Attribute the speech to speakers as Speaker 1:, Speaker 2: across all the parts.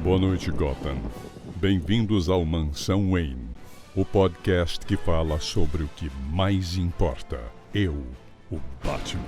Speaker 1: Boa noite, Gotham. Bem-vindos ao Mansão Wayne, o podcast que fala sobre o que mais importa. Eu, o Batman.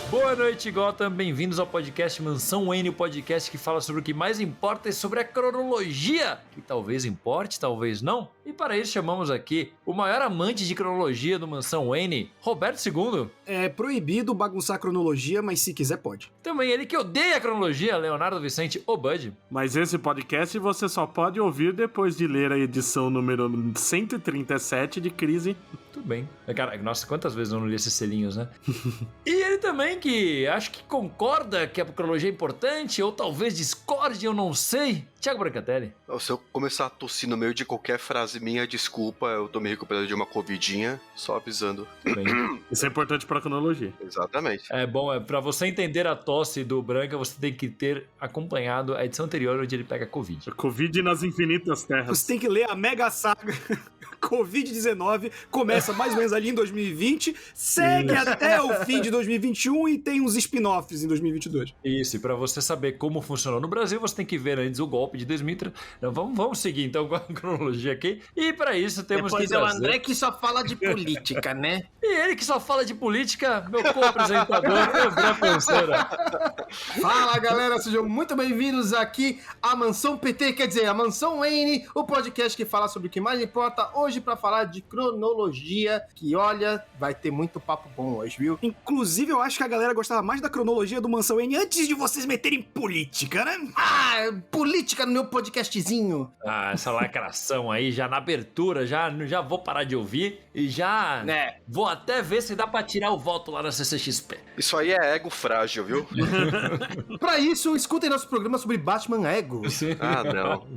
Speaker 2: Boa noite, Gotham. Bem-vindos ao podcast Mansão Wayne, o podcast que fala sobre o que mais importa e sobre a cronologia, que talvez importe, talvez não. E para isso chamamos aqui o maior amante de cronologia do Mansão Wayne, Roberto II.
Speaker 3: É proibido bagunçar a cronologia, mas se quiser pode.
Speaker 2: Também ele que odeia a cronologia, Leonardo Vicente, o Bud.
Speaker 4: Mas esse podcast você só pode ouvir depois de ler a edição número 137 de Crise.
Speaker 2: Tudo bem. Cara, nossa, quantas vezes eu não li esses selinhos, né? E ele também que acho que concorda que a cronologia é importante, ou talvez discorde, eu não sei. Thiago Brancatelli.
Speaker 5: Se eu começar a tossir no meio de qualquer frase minha, desculpa, eu tô me recuperando de uma covidinha, só avisando.
Speaker 2: Bem.
Speaker 4: Isso é importante pra cronologia.
Speaker 5: Exatamente.
Speaker 2: É bom, pra você entender a tosse do Branca, você tem que ter acompanhado a edição anterior onde ele pega Covid.
Speaker 4: Covid nas infinitas terras.
Speaker 3: Você tem que ler a mega saga Covid-19, começa mais ou menos ali em 2020, segue até o fim de 2021 e tem uns spin-offs em 2022.
Speaker 2: Isso, e pra você saber como funcionou no Brasil, você tem que ver antes o golpe de 2003. Não, vamos seguir então com a cronologia aqui. E pra isso temos
Speaker 6: Depois
Speaker 2: que
Speaker 6: é o
Speaker 2: trazer...
Speaker 6: André que só fala de política, né?
Speaker 2: E ele que só fala de política, meu co-apresentador, André Fonseca.
Speaker 6: Fala, galera, sejam muito bem-vindos aqui à Mansão PT, quer dizer, a Mansão Wayne, o podcast que fala sobre o que mais importa hoje pra falar de cronologia, que olha, vai ter muito papo bom hoje, viu?
Speaker 3: Inclusive, eu acho que a galera gostava mais da cronologia do Mansão Wayne antes de vocês meterem política, né?
Speaker 6: Ah, política no meu podcastzinho.
Speaker 2: Ah, essa lacração aí, já na abertura, já vou parar de ouvir e já vou até ver se dá pra tirar o voto lá na CCXP.
Speaker 5: Isso aí é ego frágil, viu?
Speaker 6: Pra isso, escutem nosso programa sobre Batman Ego.
Speaker 5: Ah, não.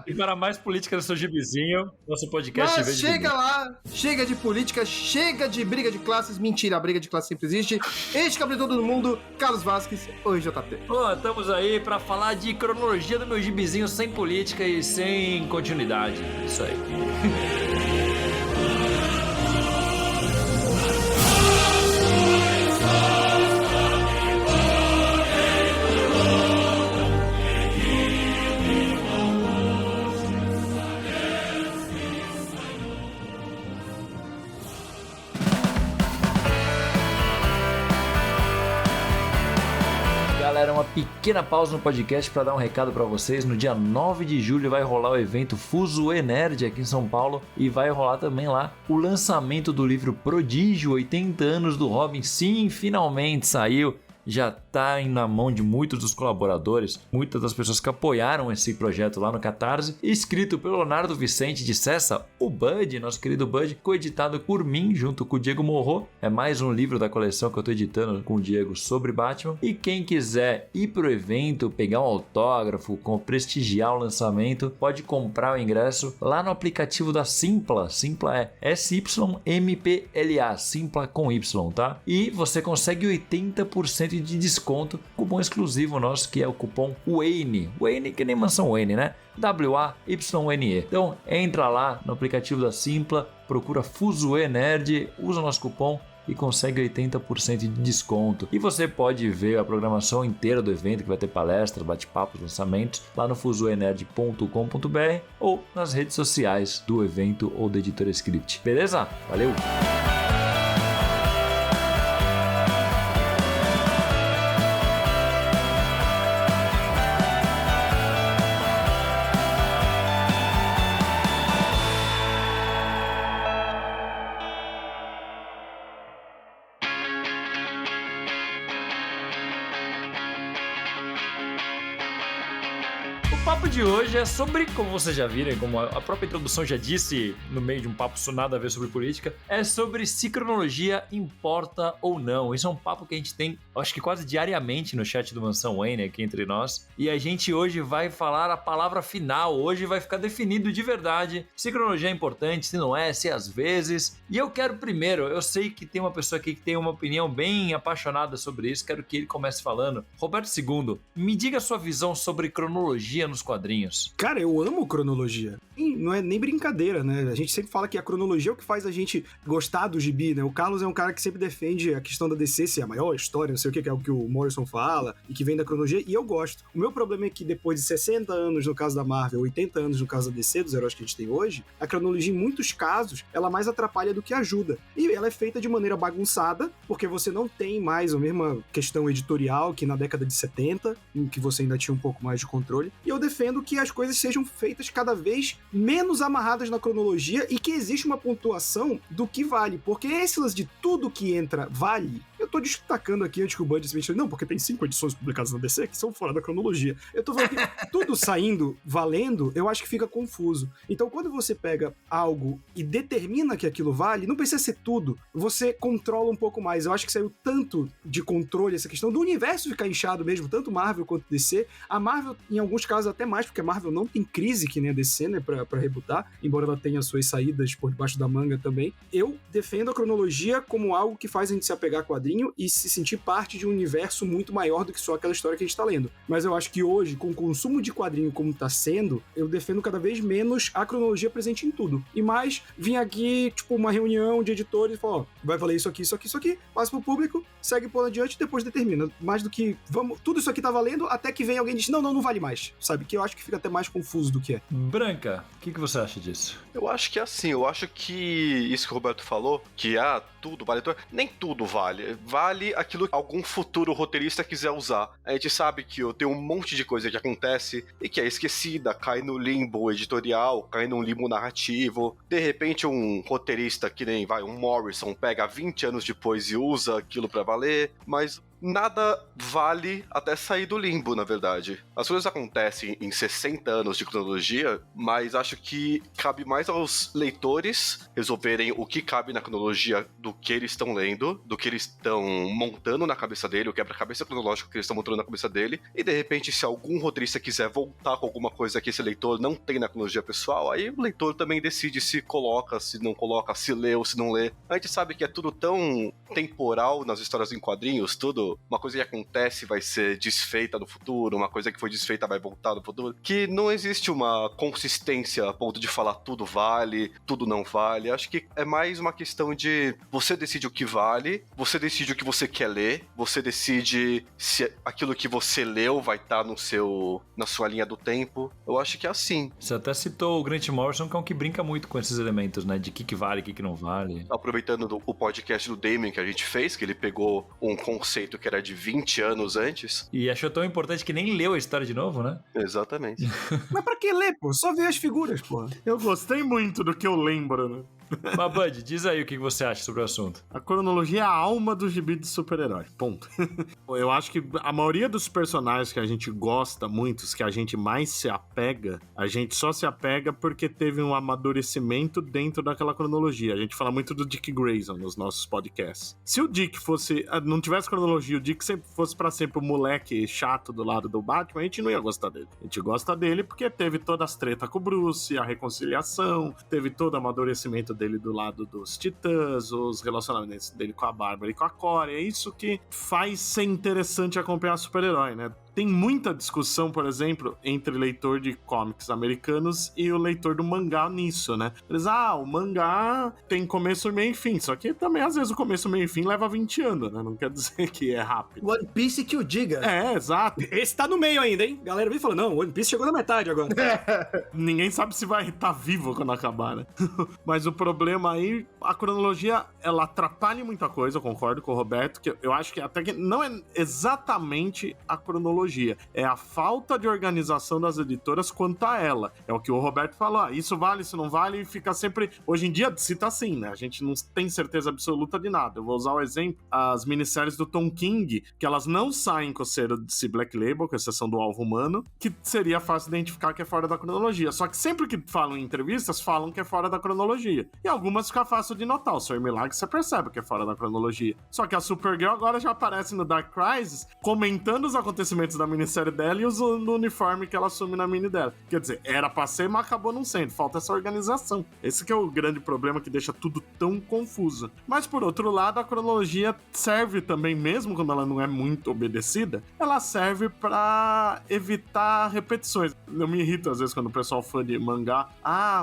Speaker 2: E para mais política no seu gibizinho, nosso podcast
Speaker 6: Mas
Speaker 2: vem de
Speaker 6: chega
Speaker 2: mim.
Speaker 6: lá, chega de política, chega de briga de classes. Mentira, a briga de classe sempre existe. Este capitão do mundo, Carlos Vasquez, oi JP.
Speaker 2: Pô, estamos aí pra falar de cronologia do meu gibizinho sem política e sem continuidade. Isso aí. Galera, uma pequena pausa no podcast para dar um recado para vocês. No dia 9 de julho vai rolar o evento Fuzue Nerd aqui em São Paulo e vai rolar também lá o lançamento do livro Prodígio, 80 anos do Robin. Sim, finalmente saiu. Já tá na mão de muitos dos colaboradores, muitas das pessoas que apoiaram esse projeto lá no Catarse, escrito pelo Leonardo Vicente de Cessa, o Bud, nosso querido Bud, coeditado por mim junto com o Diego Morro. É mais um livro da coleção que eu tô editando com o Diego sobre Batman. E quem quiser ir pro evento, pegar um autógrafo, prestigiar o lançamento, pode comprar o ingresso lá no aplicativo da Simpla. Simpla é SYMPLA, Simpla com Y, tá? E você consegue 80% de desconto, cupom exclusivo nosso que é o cupom WAYNE, WAYNE que nem Mansão Wayne, né? WAYNE. Então entra lá no aplicativo da Simpla, procura Fuzue Nerd, usa o nosso cupom e consegue 80% de desconto. E você pode ver a programação inteira do evento, que vai ter palestras, bate-papos, lançamentos, lá no fuzuenerd.com.br ou nas redes sociais do evento ou da Editora Script. Beleza? Valeu! O papo de hoje é sobre, como vocês já viram, como a própria introdução já disse, no meio de um papo nada a ver sobre política, é sobre se cronologia importa ou não. Isso é um papo que a gente tem, acho que quase diariamente no chat do Mansão Wayne aqui entre nós. E a gente hoje vai falar a palavra final. Hoje vai ficar definido de verdade se cronologia é importante, se não é, se às vezes. E eu quero primeiro, eu sei que tem uma pessoa aqui que tem uma opinião bem apaixonada sobre isso, quero que ele comece falando. Roberto II, me diga a sua visão sobre cronologia no nos quadrinhos?
Speaker 3: Cara, eu amo cronologia. E não é nem brincadeira, né? A gente sempre fala que a cronologia é o que faz a gente gostar do gibi, né? O Carlos é um cara que sempre defende a questão da DC ser a maior história, não sei o que é o que o Morrison fala, e que vem da cronologia, e eu gosto. O meu problema é que depois de 60 anos no caso da Marvel, 80 anos no caso da DC, dos heróis que a gente tem hoje, a cronologia em muitos casos, ela mais atrapalha do que ajuda. E ela é feita de maneira bagunçada, porque você não tem mais a mesma questão editorial que na década de 70, em que você ainda tinha um pouco mais de controle. E eu defendo que as coisas sejam feitas cada vez menos amarradas na cronologia e que existe uma pontuação do que vale. Porque esse lance de tudo que entra vale, eu tô destacando aqui antes que o Bud se não, porque tem 5 edições publicadas na DC que são fora da cronologia. Eu tô falando que tudo saindo, valendo, eu acho que fica confuso. Então, quando você pega algo e determina que aquilo vale, não precisa ser tudo, você controla um pouco mais. Eu acho que saiu tanto de controle essa questão do universo ficar inchado mesmo, tanto Marvel quanto DC. A Marvel, em alguns casos, até mais, porque a Marvel não tem crise que nem a DC, né, pra rebutar, embora ela tenha suas saídas por debaixo da manga também. Eu defendo a cronologia como algo que faz a gente se apegar a quadrinho e se sentir parte de um universo muito maior do que só aquela história que a gente tá lendo. Mas eu acho que hoje, com o consumo de quadrinho como tá sendo, eu defendo cada vez menos a cronologia presente em tudo. E mais, vir aqui, tipo, uma reunião de editores e falar, ó, vai valer isso aqui, isso aqui, isso aqui, passa pro público, segue por adiante e depois determina. Mais do que, vamos, tudo isso aqui tá valendo, até que vem alguém e diz, não vale mais, sabe? Que eu acho que fica até mais confuso do que é.
Speaker 2: Branca, o que você acha disso?
Speaker 5: Eu acho que é assim, eu acho que isso que o Roberto falou, que tudo vale, nem tudo vale. Vale aquilo que algum futuro roteirista quiser usar. A gente sabe que tem um monte de coisa que acontece e que é esquecida, cai no limbo editorial, cai num limbo narrativo. De repente um roteirista que nem, um Morrison pega 20 anos depois e usa aquilo pra valer, mas nada vale até sair do limbo, na verdade. As coisas acontecem em 60 anos de cronologia, mas acho que cabe mais aos leitores resolverem o que cabe na cronologia do que eles estão lendo, do que eles estão montando na cabeça dele, o quebra-cabeça cronológico que eles estão montando na cabeça dele, e de repente, se algum roteirista quiser voltar com alguma coisa que esse leitor não tem na cronologia pessoal, aí o leitor também decide se coloca, se não coloca, se lê ou se não lê. A gente sabe que é tudo tão temporal nas histórias em quadrinhos, tudo uma coisa que acontece vai ser desfeita no futuro, uma coisa que foi desfeita vai voltar no futuro, que não existe uma consistência a ponto de falar tudo vale, tudo não vale. Acho que é mais uma questão de você decide o que vale, você decide o que você quer ler, você decide se aquilo que você leu vai estar na sua linha do tempo. Eu acho que é assim.
Speaker 2: Você até citou o Grant Morrison, que é um que brinca muito com esses elementos, né? De que vale, o que não vale.
Speaker 5: Aproveitando o podcast do Damien que a gente fez, que ele pegou um conceito que era de 20 anos antes.
Speaker 2: E achou tão importante que nem leu a história de novo, né?
Speaker 5: Exatamente.
Speaker 3: Mas pra que ler, pô? Só ver as figuras, pô.
Speaker 4: Eu gostei muito do que eu lembro, né?
Speaker 2: Mas, Bud, diz aí o que você acha sobre o assunto.
Speaker 4: A cronologia é a alma do gibi de super-herói. Ponto. Eu acho que a maioria dos personagens que a gente gosta muito, os que a gente mais se apega, a gente só se apega porque teve um amadurecimento dentro daquela cronologia. A gente fala muito do Dick Grayson nos nossos podcasts. Se o Dick não tivesse cronologia, o Dick sempre fosse pra sempre o moleque chato do lado do Batman, a gente não ia gostar dele. A gente gosta dele porque teve todas as tretas com o Bruce, a reconciliação, teve todo o amadurecimento dele do lado dos Titãs, os relacionamentos dele com a Bárbara e com a Corey. É isso que faz ser interessante acompanhar super-herói, né? Tem muita discussão, por exemplo, entre leitor de comics americanos e o leitor do mangá nisso, né? Eles, o mangá tem começo, meio e fim. Só que também, às vezes, o começo, meio e fim leva 20 anos, né? Não quer dizer que é rápido.
Speaker 6: One Piece que o diga.
Speaker 4: É, exato.
Speaker 3: Esse tá no meio ainda, hein? Galera vem falando, não, One Piece chegou na metade agora.
Speaker 4: Ninguém sabe se vai estar vivo quando acabar, né? Mas o problema aí, a cronologia, ela atrapalha muita coisa, eu concordo com o Roberto, que eu acho que até que não é exatamente a cronologia, é a falta de organização das editoras quanto a ela. É o que o Roberto falou, isso vale, isso não vale, e fica sempre... Hoje em dia se tá assim, né? A gente não tem certeza absoluta de nada. Eu vou usar o exemplo, as minisséries do Tom King, que elas não saem com o selo de Black Label, com exceção do Alvo Humano, que seria fácil identificar que é fora da cronologia. Só que sempre que falam em entrevistas, falam que é fora da cronologia. E algumas fica fácil de notar. O Sr. Milagre, você percebe que é fora da cronologia. Só que a Supergirl agora já aparece no Dark Crisis comentando os acontecimentos antes da minissérie dela e usando o uniforme que ela assume na mini dela. Quer dizer, era pra ser, mas acabou não sendo. Falta essa organização. Esse que é o grande problema que deixa tudo tão confuso. Mas, por outro lado, a cronologia serve também, mesmo quando ela não é muito obedecida, ela serve pra evitar repetições. Eu me irrito, às vezes, quando o pessoal fã de mangá,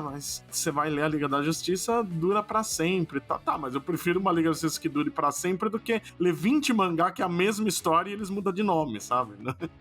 Speaker 4: mas você vai ler a Liga da Justiça, dura pra sempre. Tá, mas eu prefiro uma Liga da Justiça que dure pra sempre do que ler 20 mangá que é a mesma história e eles mudam de nome, sabe?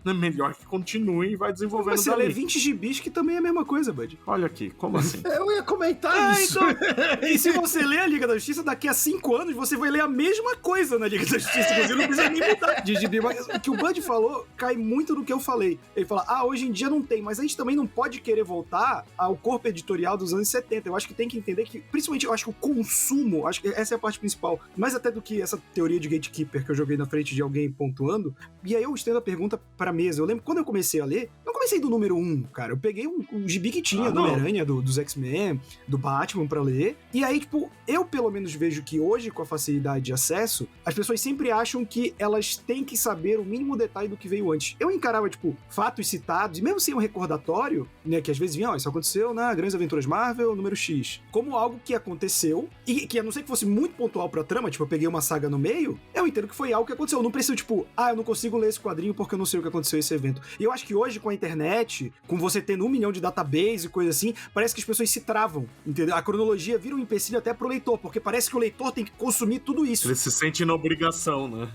Speaker 4: É melhor que continue e vai desenvolvendo
Speaker 3: Você lê 20 gibis que também é a mesma coisa, Bud.
Speaker 4: Olha aqui, como assim?
Speaker 6: Eu ia comentar isso.
Speaker 3: Então, e se você lê a Liga da Justiça, daqui a 5 anos você vai ler a mesma coisa na Liga da Justiça. Você não precisa nem mudar de gibi. Mas o que o Bud falou cai muito no que eu falei. Ele fala, hoje em dia não tem, mas a gente também não pode querer voltar ao corpo editorial dos anos 70. Eu acho que tem que entender que, principalmente, eu acho que o consumo, acho que essa é a parte principal, mais até do que essa teoria de gatekeeper que eu joguei na frente de alguém pontuando. E aí eu estendo a pergunta pra mesa. Eu lembro quando eu comecei a ler, não comecei do número 1, cara. Eu peguei um gibi que tinha do Homem-Aranha, dos X-Men, do Batman pra ler. E aí, tipo, eu pelo menos vejo que hoje, com a facilidade de acesso, as pessoas sempre acham que elas têm que saber o mínimo detalhe do que veio antes. Eu encarava, tipo, fatos citados, e mesmo sem um recordatório, né, que às vezes vinha, isso aconteceu na Grandes Aventuras Marvel, número X, como algo que aconteceu, e que a não ser que fosse muito pontual pra trama, tipo, eu peguei uma saga no meio, eu entendo que foi algo que aconteceu. Eu não preciso, tipo, eu não consigo ler esse quadrinho porque eu não sei o que aconteceu nesse evento. E eu acho que hoje, com a internet, com você tendo 1 milhão de database e coisa assim, parece que as pessoas se travam, entendeu? A cronologia vira um empecilho até pro leitor, porque parece que o leitor tem que consumir tudo isso.
Speaker 4: Ele se sente na obrigação, né?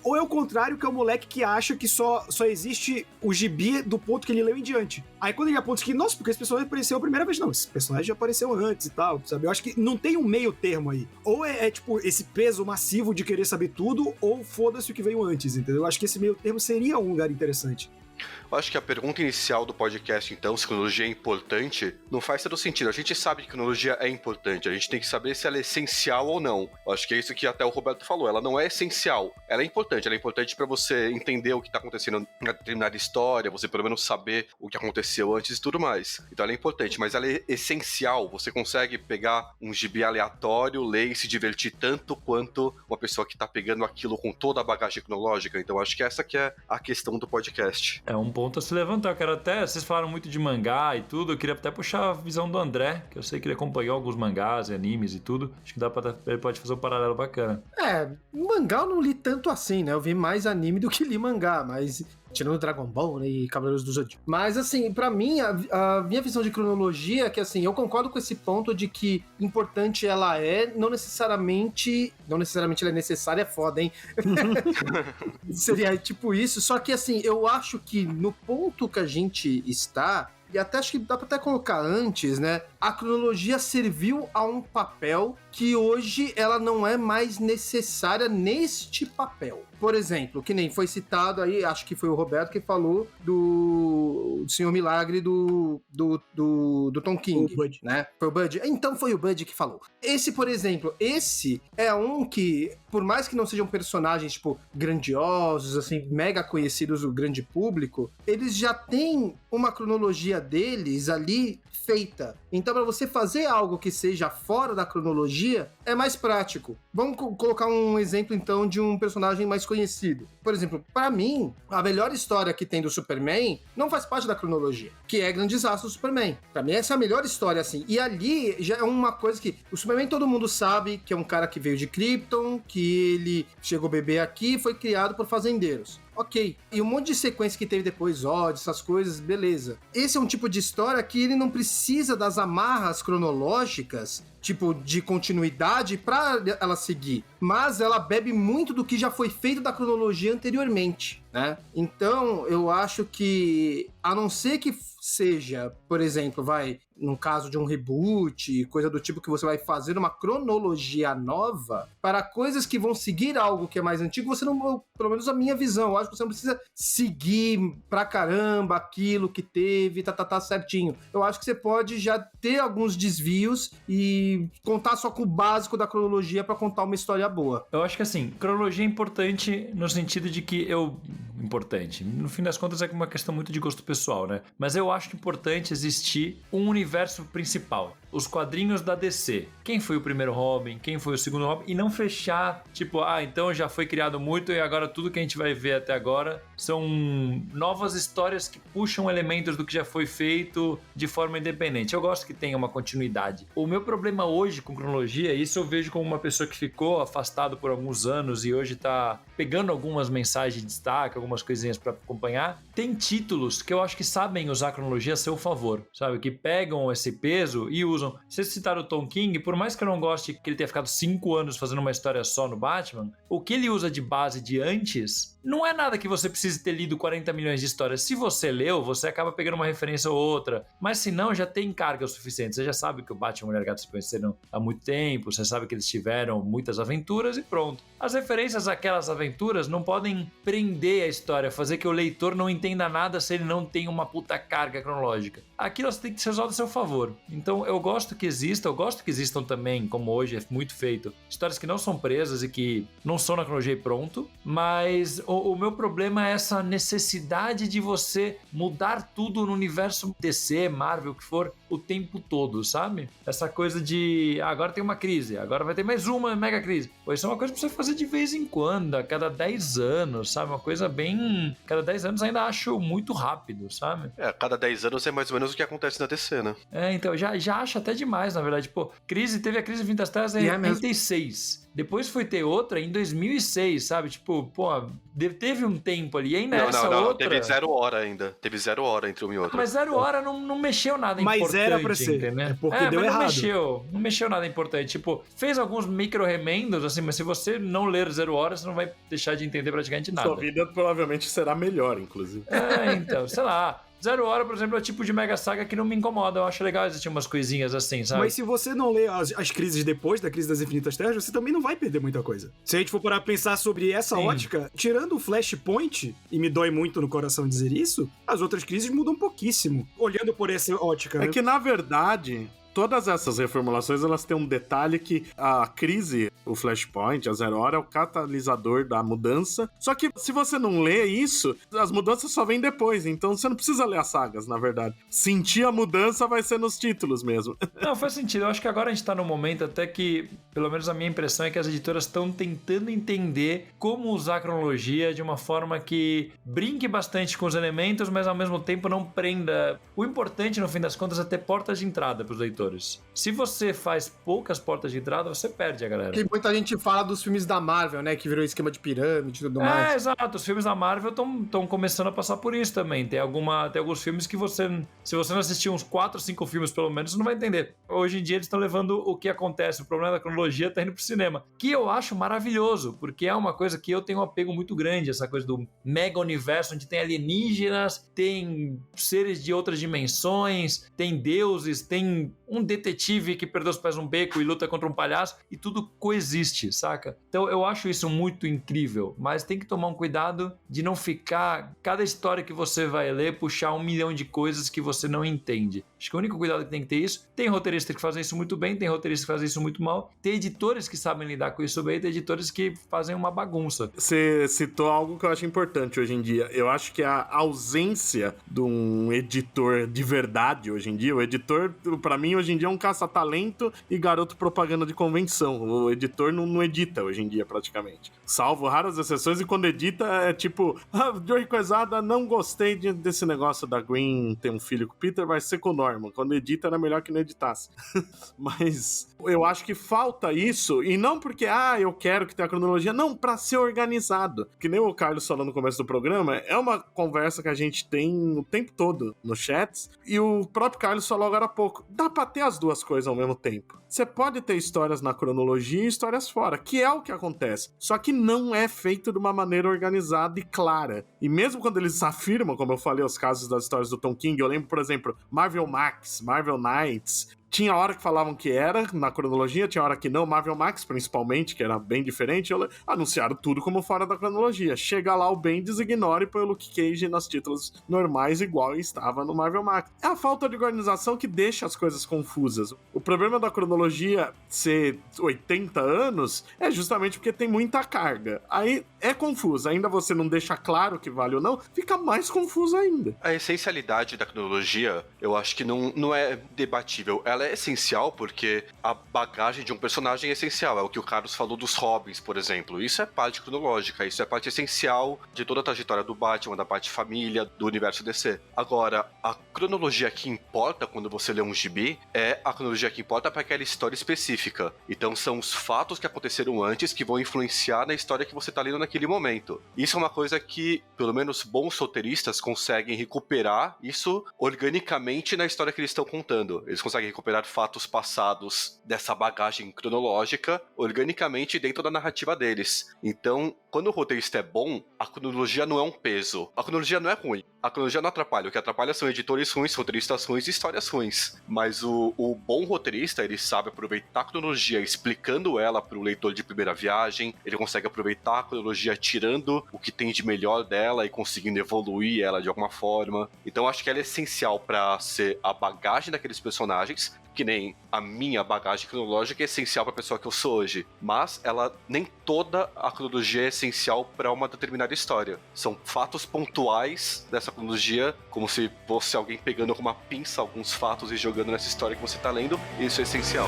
Speaker 3: Ou é o contrário, que é o moleque que acha que só existe o gibi do ponto que ele leu em diante. Aí quando ele aponta que, nossa, porque esse personagem apareceu a primeira vez, não, esse personagem já apareceu antes e tal, sabe? Eu acho que não tem um meio termo aí. Ou tipo, esse peso massivo de querer saber tudo, ou foda-se o que veio antes, entendeu? Eu acho que esse meio termo seria um lugar interessante.
Speaker 5: Eu acho que a pergunta inicial do podcast, então, se cronologia é importante, não faz todo sentido. A gente sabe que cronologia é importante, a gente tem que saber se ela é essencial ou não. Eu acho que é isso que até o Roberto falou, ela não é essencial. Ela é importante pra você entender o que tá acontecendo na determinada história, você pelo menos saber o que aconteceu antes e tudo mais. Então ela é importante, mas ela é essencial. Você consegue pegar um gibi aleatório, ler e se divertir tanto quanto uma pessoa que tá pegando aquilo com toda a bagagem cronológica. Então acho que essa que é a questão do podcast.
Speaker 2: É um ponto a se levantar. Eu quero até... Vocês falaram muito de mangá e tudo. Eu queria até puxar a visão do André, que eu sei que ele acompanhou alguns mangás e animes e tudo. Acho que ele pode fazer um paralelo bacana.
Speaker 6: Mangá eu não li tanto assim, né? Eu vi mais anime do que li mangá, mas... Tirando Dragon Ball, né, e Cavaleiros do Zodíaco. Mas, assim, pra mim, a minha visão de cronologia é que, assim, eu concordo com esse ponto de que importante ela é, não necessariamente ela é necessária, é foda, hein? Seria tipo isso, só que, assim, eu acho que no ponto que a gente está... E até acho que dá pra até colocar antes, né? A cronologia serviu a um papel que hoje ela não é mais necessária neste papel. Por exemplo, que nem foi citado aí, acho que foi o Roberto que falou do Senhor Milagre do Tom King, né? Foi o Bud? Então foi o Bud que falou. Esse, por exemplo, é um que, por mais que não sejam personagens, tipo, grandiosos, assim, mega conhecidos do grande público, eles já têm uma cronologia deles ali feita. Então, para você fazer algo que seja fora da cronologia, é mais prático. Vamos colocar um exemplo, então, de um personagem mais conhecido. Por exemplo, para mim, a melhor história que tem do Superman não faz parte da cronologia, que é Grandes Astros do Superman. Pra mim, essa é a melhor história, assim. E ali já é uma coisa que o Superman todo mundo sabe que é um cara que veio de Krypton, que ele chegou bebê aqui e foi criado por fazendeiros. Ok. E um monte de sequência que teve depois, Zod, essas coisas, beleza. Esse é um tipo de história que ele não precisa das amarras cronológicas, tipo, de continuidade pra ela seguir. Mas ela bebe muito do que já foi feito da cronologia anteriormente, né? Então, eu acho que, a não ser que seja, por exemplo, num caso de um reboot, coisa do tipo que você vai fazer uma cronologia nova, para coisas que vão seguir algo que é mais antigo, você não, pelo menos a minha visão, eu acho que você não precisa seguir pra caramba aquilo que teve, certinho. Eu acho que você pode já ter alguns desvios e contar só com o básico da cronologia para contar uma história boa.
Speaker 2: Eu acho que, assim, cronologia é importante no sentido de que importante. No fim das contas é uma questão muito de gosto pessoal, né? Mas eu acho importante existir um universo principal. os quadrinhos da DC. Quem foi o primeiro Robin, quem foi o segundo Robin, e não fechar, tipo, então já foi criado muito e agora tudo que a gente vai ver até agora são novas histórias que puxam elementos do que já foi feito de forma independente. Eu gosto que tenha uma continuidade. O meu problema hoje com cronologia, isso eu vejo como uma pessoa que ficou afastado por alguns anos e hoje tá pegando algumas mensagens de destaque, algumas coisinhas para acompanhar, tem títulos que eu acho que sabem usar a cronologia a seu favor, sabe? Que pegam esse peso e usam. Vocês citaram o Tom King, por mais que eu não goste que ele tenha ficado 5 anos fazendo uma história só no Batman, o que ele usa de base de antes não é nada que você precise ter lido 40 milhões de histórias. Se você leu, você acaba pegando uma referência ou outra, mas se não, já tem carga o suficiente. Você já sabe que o Batman e a Mulher Gato se conheceram há muito tempo, você sabe que eles tiveram muitas aventuras e pronto. As referências àquelas aventuras não podem prender a história, fazer que o leitor não entenda nada se ele não tem uma puta carga cronológica. Aquilo tem que ser usado a seu favor. Então eu gosto que existam também, como hoje é muito feito, histórias que não são presas e que não são na cronologia e pronto, mas o meu problema é essa necessidade de você mudar tudo no universo DC, Marvel, o que for, o tempo todo, sabe? Essa coisa de agora tem uma crise, agora vai ter mais uma mega crise. Pô, isso é uma coisa pra você fazer de vez em quando, a cada 10 anos, sabe? Uma coisa bem... Cada 10 anos ainda acho muito rápido, sabe?
Speaker 5: A cada 10 anos é mais ou menos o que acontece na DC, né?
Speaker 2: Então, já acho até demais, na verdade. Pô, teve a crise de Fim das Terras em 86. Depois foi ter outra em 2006, sabe? Tipo, pô, teve um tempo ali. E ainda
Speaker 5: não,
Speaker 2: outra...
Speaker 5: Teve 0 hora ainda. Teve 0 hora entre uma e outra.
Speaker 2: Mas 0 hora não mexeu nada importante.
Speaker 3: Mas era pra ser.
Speaker 2: Entendeu?
Speaker 3: É porque deu errado.
Speaker 2: Não mexeu nada importante. Tipo, fez alguns micro remendos, assim, mas se você não ler 0 horas, você não vai deixar de entender praticamente nada.
Speaker 4: Sua vida provavelmente será melhor, inclusive.
Speaker 2: Então, sei lá. 0 hora, por exemplo, é o tipo de mega saga que não me incomoda. Eu acho legal existir umas coisinhas assim, sabe?
Speaker 3: Mas se você não lê as crises depois da crise das Infinitas Terras, você também não vai perder muita coisa. Se a gente for parar a pensar sobre essa ótica, tirando o Flashpoint, e me dói muito no coração dizer isso, as outras crises mudam pouquíssimo. Olhando por essa ótica, né?
Speaker 4: É que, na verdade... Todas essas reformulações, elas têm um detalhe que a crise, o Flashpoint, a 0 hora, é o catalisador da mudança. Só que se você não lê isso, as mudanças só vêm depois. Então você não precisa ler as sagas, na verdade. Sentir a mudança vai ser nos títulos mesmo.
Speaker 2: Não, faz sentido. Eu acho que agora a gente tá num momento até que, pelo menos a minha impressão é que as editoras estão tentando entender como usar a cronologia de uma forma que brinque bastante com os elementos, mas ao mesmo tempo não prenda. O importante, no fim das contas, é ter portas de entrada pros leitores. Se você faz poucas portas de entrada, você perde a galera.
Speaker 6: Porque muita gente fala dos filmes da Marvel, né? Que virou esquema de pirâmide e tudo mais.
Speaker 2: Exato. Os filmes da Marvel estão começando a passar por isso também. Tem alguns filmes que se você não assistir uns 4, 5 filmes pelo menos, você não vai entender. Hoje em dia eles estão levando o que acontece. O problema da cronologia tá indo pro cinema. Que eu acho maravilhoso, porque é uma coisa que eu tenho um apego muito grande. Essa coisa do mega universo, onde tem alienígenas, tem seres de outras dimensões, tem deuses, tem um detetive que perdeu os pés num beco e luta contra um palhaço, e tudo coexiste, saca? Então eu acho isso muito incrível, mas tem que tomar um cuidado de não ficar, cada história que você vai ler, puxar 1 milhão de coisas que você não entende. Acho que o único cuidado que tem que ter isso, tem roteiristas que fazem isso muito bem, tem roteiristas que fazem isso muito mal, tem editores que sabem lidar com isso bem, tem editores que fazem uma bagunça.
Speaker 4: Você citou algo que eu acho importante hoje em dia. Eu acho que a ausência de um editor de verdade hoje em dia, o editor, pra mim, hoje em dia é um caça-talento e garoto propaganda de convenção. O editor não edita hoje em dia, praticamente. Salvo raras exceções, e quando edita é tipo, Joey Coisada, não gostei desse negócio da Gwen ter um filho com o Peter, vai ser com o Norman. Quando edita era melhor que não editasse. Mas eu acho que falta isso, e não porque, eu quero que tenha a cronologia, não, pra ser organizado. Que nem o Carlos falou no começo do programa, é uma conversa que a gente tem o tempo todo nos chats, e o próprio Carlos falou agora há pouco, dá pra ter as duas coisas ao mesmo tempo. Você pode ter histórias na cronologia e histórias fora, que é o que acontece. Só que não é feito de uma maneira organizada e clara. E mesmo quando eles afirmam, como eu falei, os casos das histórias do Tom King, eu lembro, por exemplo, Marvel Max, Marvel Knights... Tinha hora que falavam que era na cronologia, tinha hora que não. Marvel Max, principalmente, que era bem diferente, anunciaram tudo como fora da cronologia. Chega lá o Bendis, ignora e põe o Luke Cage nos títulos normais, igual estava no Marvel Max. É a falta de organização que deixa as coisas confusas. O problema da cronologia ser 80 anos é justamente porque tem muita carga. Aí é confuso. Ainda você não deixa claro que vale ou não, fica mais confuso ainda.
Speaker 5: A essencialidade da cronologia, eu acho que não é debatível. Ela ela é essencial porque a bagagem de um personagem é essencial. É o que o Carlos falou dos Robins, por exemplo. Isso é parte cronológica, isso é parte essencial de toda a trajetória do Batman, da Batfamília, do universo DC. Agora, a cronologia que importa quando você lê um gibi é a cronologia que importa para aquela história específica. Então são os fatos que aconteceram antes que vão influenciar na história que você tá lendo naquele momento. Isso é uma coisa que, pelo menos bons roteiristas conseguem recuperar isso organicamente na história que eles estão contando. Eles conseguem recuperar fatos passados dessa bagagem cronológica organicamente dentro da narrativa deles. Então, quando o roteirista é bom, a cronologia não é um peso. A cronologia não é ruim. A cronologia não atrapalha. O que atrapalha são editores ruins, roteiristas ruins e histórias ruins. Mas o bom roteirista, ele sabe aproveitar a cronologia explicando ela para o leitor de primeira viagem. Ele consegue aproveitar a cronologia tirando o que tem de melhor dela e conseguindo evoluir ela de alguma forma. Então acho que ela é essencial para ser a bagagem daqueles personagens, que nem a minha bagagem cronológica é essencial para a pessoa que eu sou hoje. Mas ela nem toda a cronologia é essencial para uma determinada história. São fatos pontuais dessa cronologia, como se fosse alguém pegando com uma pinça alguns fatos e jogando nessa história que você está lendo. E isso é essencial.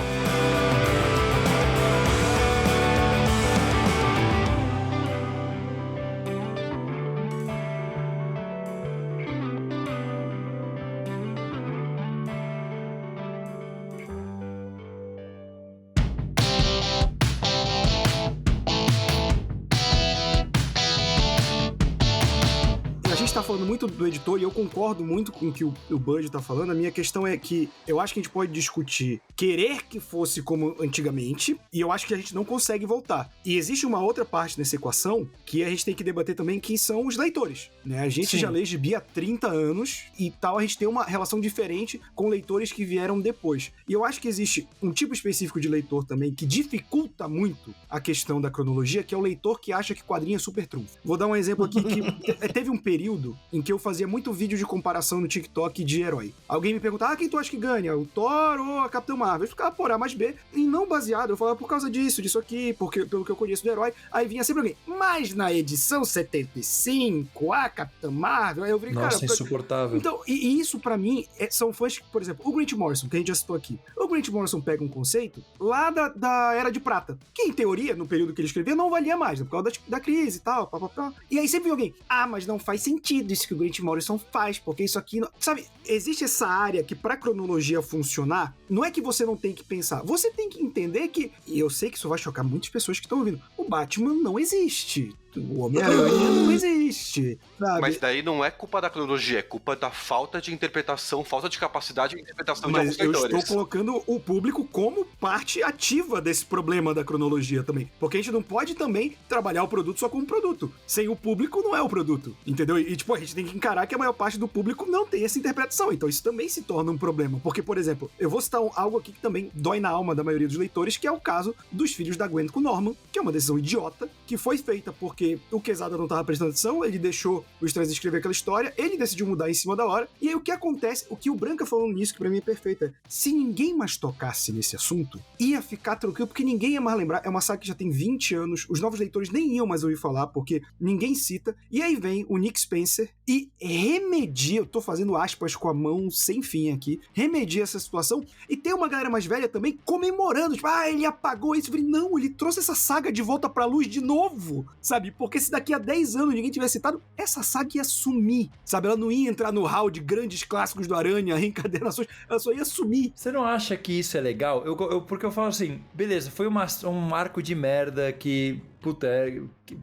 Speaker 3: Tá falando muito do editor e eu concordo muito com o que o Bud tá falando. A minha questão é que eu acho que a gente pode discutir querer que fosse como antigamente e eu acho que a gente não consegue voltar. E existe uma outra parte nessa equação que a gente tem que debater também, que são os leitores, né? A gente já lê gibi há 30 anos e tal, a gente tem uma relação diferente com leitores que vieram depois. E eu acho que existe um tipo específico de leitor também que dificulta muito a questão da cronologia, que é o leitor que acha que quadrinho é super trunfo. Vou dar um exemplo aqui que teve um período em que eu fazia muito vídeo de comparação no TikTok de herói. Alguém me perguntava, quem tu acha que ganha? O Thor ou a Capitã Marvel? Eu ficava por A mais B, e não baseado. Eu falava por causa disso aqui, porque, pelo que eu conheço do herói. Aí vinha sempre alguém, mas na edição 75, a Capitã Marvel, aí eu falei,
Speaker 2: nossa,
Speaker 3: cara...
Speaker 2: insuportável.
Speaker 3: Então, e isso pra mim, são fãs que, por exemplo, o Grant Morrison, que a gente já citou aqui. O Grant Morrison pega um conceito lá da Era de Prata, que em teoria, no período que ele escrevia, não valia mais, né, por causa da crise e tal, pá. E aí sempre vem alguém, mas não faz sentido isso que o Grant Morrison faz, porque isso aqui... Não... Sabe, existe essa área que pra cronologia funcionar, não é que você não tem que pensar, você tem que entender que, e eu sei que isso vai chocar muitas pessoas que estão ouvindo, o Batman não existe. O Homem-Aranha não existe, sabe?
Speaker 5: Mas daí não é culpa da cronologia, é culpa da falta de interpretação, falta de capacidade de interpretação de alguns
Speaker 3: Mas eu
Speaker 5: leitores.
Speaker 3: estou colocando o público como parte ativa desse problema da cronologia também. Porque a gente não pode também trabalhar o produto só como produto. Sem o público não é o produto, entendeu? E tipo, a gente tem que encarar que a maior parte do público não tem essa interpretação. Então isso também se torna um problema. Porque, por exemplo, eu vou citar algo aqui que também dói na alma da maioria dos leitores, que é o caso dos filhos da Gwen com Norman, que é uma decisão idiota, que foi feita porque o Quesada não estava prestando atenção, ele deixou o Stranz escrever aquela história, ele decidiu mudar em cima da hora, e aí o que acontece, o que o Branca falou nisso, que pra mim é perfeito, é, se ninguém mais tocasse nesse assunto, ia ficar tranquilo, porque ninguém ia mais lembrar, é uma saga que já tem 20 anos, os novos leitores nem iam mais ouvir falar, porque ninguém cita, e aí vem o Nick Spencer e remedia, eu tô fazendo aspas com a mão sem fim aqui, remedia essa situação, e tem uma galera mais velha também comemorando, tipo, ele apagou isso, eu falei, não, ele trouxe essa saga de volta pra luz de novo, sabe, porque se daqui a 10 anos ninguém tivesse citado, essa saga ia sumir, sabe? Ela não ia entrar no hall de grandes clássicos do Aranha, reencadenações, ela só ia sumir.
Speaker 2: Você não acha que isso é legal? Porque eu falo assim, beleza, foi um arco de merda que... Puta,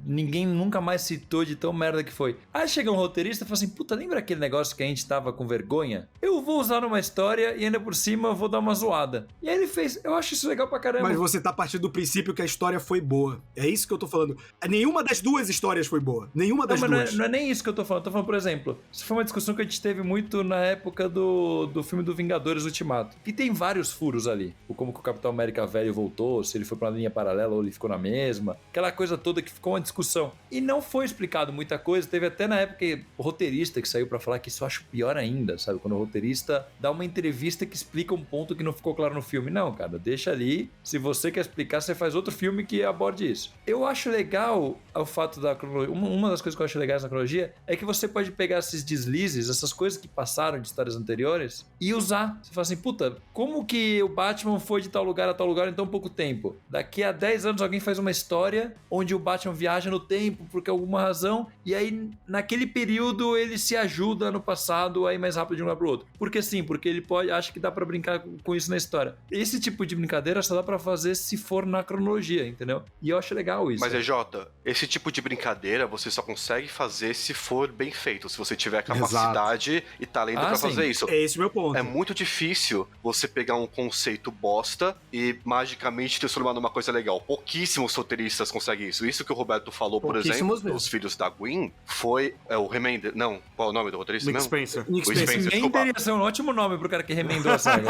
Speaker 2: ninguém nunca mais citou de tão merda que foi. Aí chega um roteirista e fala assim, puta, lembra aquele negócio que a gente tava com vergonha? Eu vou usar numa história e ainda por cima vou dar uma zoada. E aí ele fez, eu acho isso legal pra caramba.
Speaker 3: Mas você tá partindo do princípio que a história foi boa. É isso que eu tô falando. Nenhuma das duas histórias foi boa. Nenhuma das duas.
Speaker 2: Não é nem isso que eu tô falando. Eu tô falando, por exemplo, isso foi uma discussão que a gente teve muito na época do filme do Vingadores Ultimato. E tem vários furos ali. Como que o Capitão América velho voltou, se ele foi pra uma linha paralela ou ele ficou na mesma. Aquela aquela coisa toda que ficou uma discussão. E não foi explicado muita coisa. Teve até na época o roteirista que saiu pra falar que isso eu acho pior ainda, sabe? Quando o roteirista dá uma entrevista que explica um ponto que não ficou claro no filme. Não, cara, deixa ali. Se você quer explicar, você faz outro filme que aborde isso. Eu acho legal o fato da cronologia. Uma das coisas que eu acho legais na cronologia é que você pode pegar esses deslizes, essas coisas que passaram de histórias anteriores e usar. Você fala assim, puta, como que o Batman foi de tal lugar a tal lugar em tão pouco tempo? Daqui a 10 anos alguém faz uma história onde o Batman viaja no tempo por alguma razão e aí naquele período ele se ajuda no passado a ir mais rápido de um lugar pro outro. Porque sim, porque ele acha que dá pra brincar com isso na história. Esse tipo de brincadeira só dá pra fazer se for na cronologia, entendeu? E eu acho legal isso.
Speaker 5: Mas Jota, esse tipo de brincadeira você só consegue fazer se for bem feito, se você tiver capacidade e talento pra fazer isso.
Speaker 3: É esse o meu ponto.
Speaker 5: É muito difícil você pegar um conceito bosta e magicamente transformar numa coisa legal. Pouquíssimos roteiristas conseguem isso. Isso que o Roberto falou, por exemplo,
Speaker 6: mesmo.
Speaker 5: Os Filhos da Gwen, foi o Remender. Não, qual é o nome do roteirista
Speaker 4: Nick
Speaker 5: mesmo?
Speaker 4: Spencer.
Speaker 3: Nick
Speaker 5: O Spencer, desculpa.
Speaker 2: Remender ia ser um ótimo nome pro cara que remendou a saga.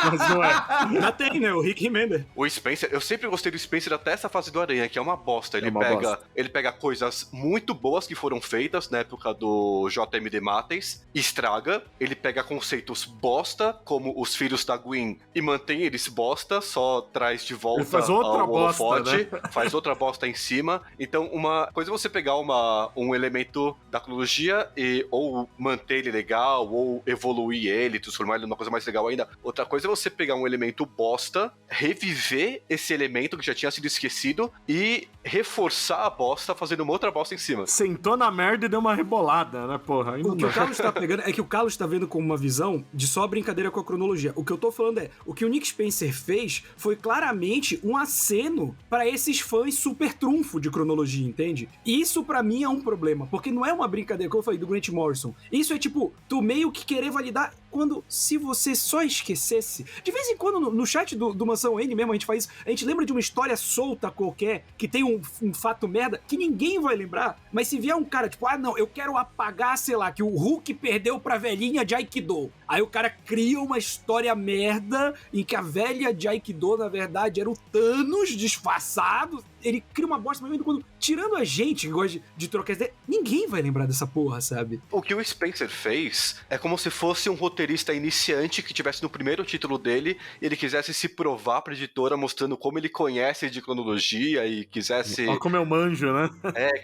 Speaker 4: Mas não é.
Speaker 3: Já tem, né? O Rick Remender.
Speaker 5: O Spencer, eu sempre gostei do Spencer até essa fase do Aranha, que é uma bosta. Ele pega coisas muito boas que foram feitas na época do JMD Matheis, estraga, ele pega conceitos bosta, como os Filhos da Gwen, e mantém eles bosta, só traz de volta
Speaker 4: ele faz outra
Speaker 5: ao
Speaker 4: bosta,
Speaker 5: holofote,
Speaker 4: né?
Speaker 5: faz outra bosta em cima. Então, uma coisa é você pegar um elemento da cronologia e ou manter ele legal, ou evoluir ele, transformar ele numa coisa mais legal ainda. Outra coisa é você pegar um elemento bosta, reviver esse elemento que já tinha sido esquecido e reforçar a bosta fazendo uma outra bosta em cima.
Speaker 4: Sentou na merda e deu uma rebolada, né, porra? Aí não
Speaker 3: O que
Speaker 4: dá.
Speaker 3: o Carlos tá pegando é que o Carlos tá vendo como uma visão de só brincadeira com a cronologia. O que eu tô falando é, o que o Nick Spencer fez foi claramente um aceno pra esses fãs super trunfo de cronologia, entende? E isso pra mim é um problema, porque não é uma brincadeira, como eu falei, do Grant Morrison. Isso é tipo, tu meio que querer validar quando, se você só esquecesse, de vez em quando no chat do Mansão Wayne mesmo a gente faz isso, a gente lembra de uma história solta qualquer, que tem um fato merda, que ninguém vai lembrar, mas se vier um cara tipo, não, eu quero apagar, sei lá, que o Hulk perdeu pra velhinha de Aikido, aí o cara cria uma história merda em que a velha de Aikido, na verdade, era o Thanos disfarçado, ele cria uma bosta, mas quando, tirando a gente que gosta de trocar ideia, ninguém vai lembrar dessa porra, sabe?
Speaker 5: O que o Spencer fez é como se fosse um roteirista iniciante que tivesse no primeiro título dele e ele quisesse se provar pra editora mostrando como ele conhece de cronologia e quisesse...
Speaker 4: Olha como eu manjo, né?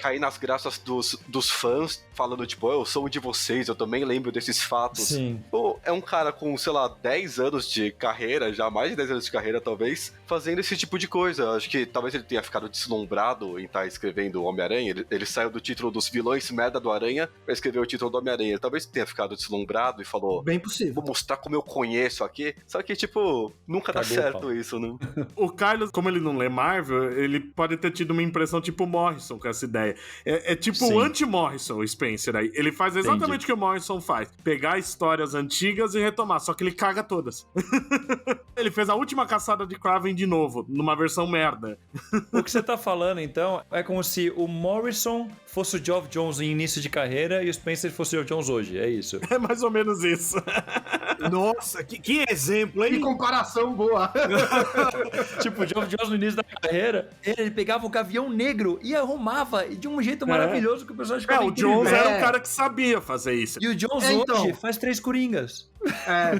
Speaker 5: cair nas graças dos fãs, falando tipo, eu sou um de vocês, eu também lembro desses fatos.
Speaker 2: Sim.
Speaker 5: Pô, é um cara com, sei lá, 10 anos de carreira, já mais de 10 anos de carreira talvez, fazendo esse tipo de coisa. Acho que talvez ele tenha ficado deslumbrado em estar escrevendo Homem-Aranha. Ele saiu do título dos vilões merda do Aranha pra escrever o título do Homem-Aranha. Talvez tenha ficado deslumbrado e falou,
Speaker 6: Bem possível.
Speaker 5: vou mostrar como eu conheço aqui. Só que, tipo, nunca dá
Speaker 2: Cagou,
Speaker 5: certo
Speaker 2: Paulo.
Speaker 5: isso, né?
Speaker 4: O Carlos, como ele não lê Marvel, ele pode ter tido uma impressão tipo Morrison com essa ideia. É tipo
Speaker 2: Sim.
Speaker 4: o anti-Morrison, o Spencer aí. Ele faz exatamente
Speaker 2: Entendi.
Speaker 4: o que o Morrison faz. Pegar histórias antigas e retomar, só que ele caga todas. Ele fez a última caçada de Kraven de novo, numa versão merda.
Speaker 2: O que você tá falando, então, é como se o Morrison fosse o Geoff Johns em início de carreira e o Spencer fosse o Geoff Jones hoje, é isso.
Speaker 4: É mais ou menos isso.
Speaker 3: Nossa, que exemplo,
Speaker 6: Que
Speaker 3: hein?
Speaker 6: comparação boa.
Speaker 2: Tipo, o Geoff Jones no início da carreira, ele pegava o Gavião Negro e arrumava de um jeito maravilhoso que o personagem ficava
Speaker 4: O
Speaker 2: incrível.
Speaker 4: Jones era o cara que sabia fazer isso.
Speaker 2: E o Jones
Speaker 6: então.
Speaker 2: hoje faz 3 Coringas.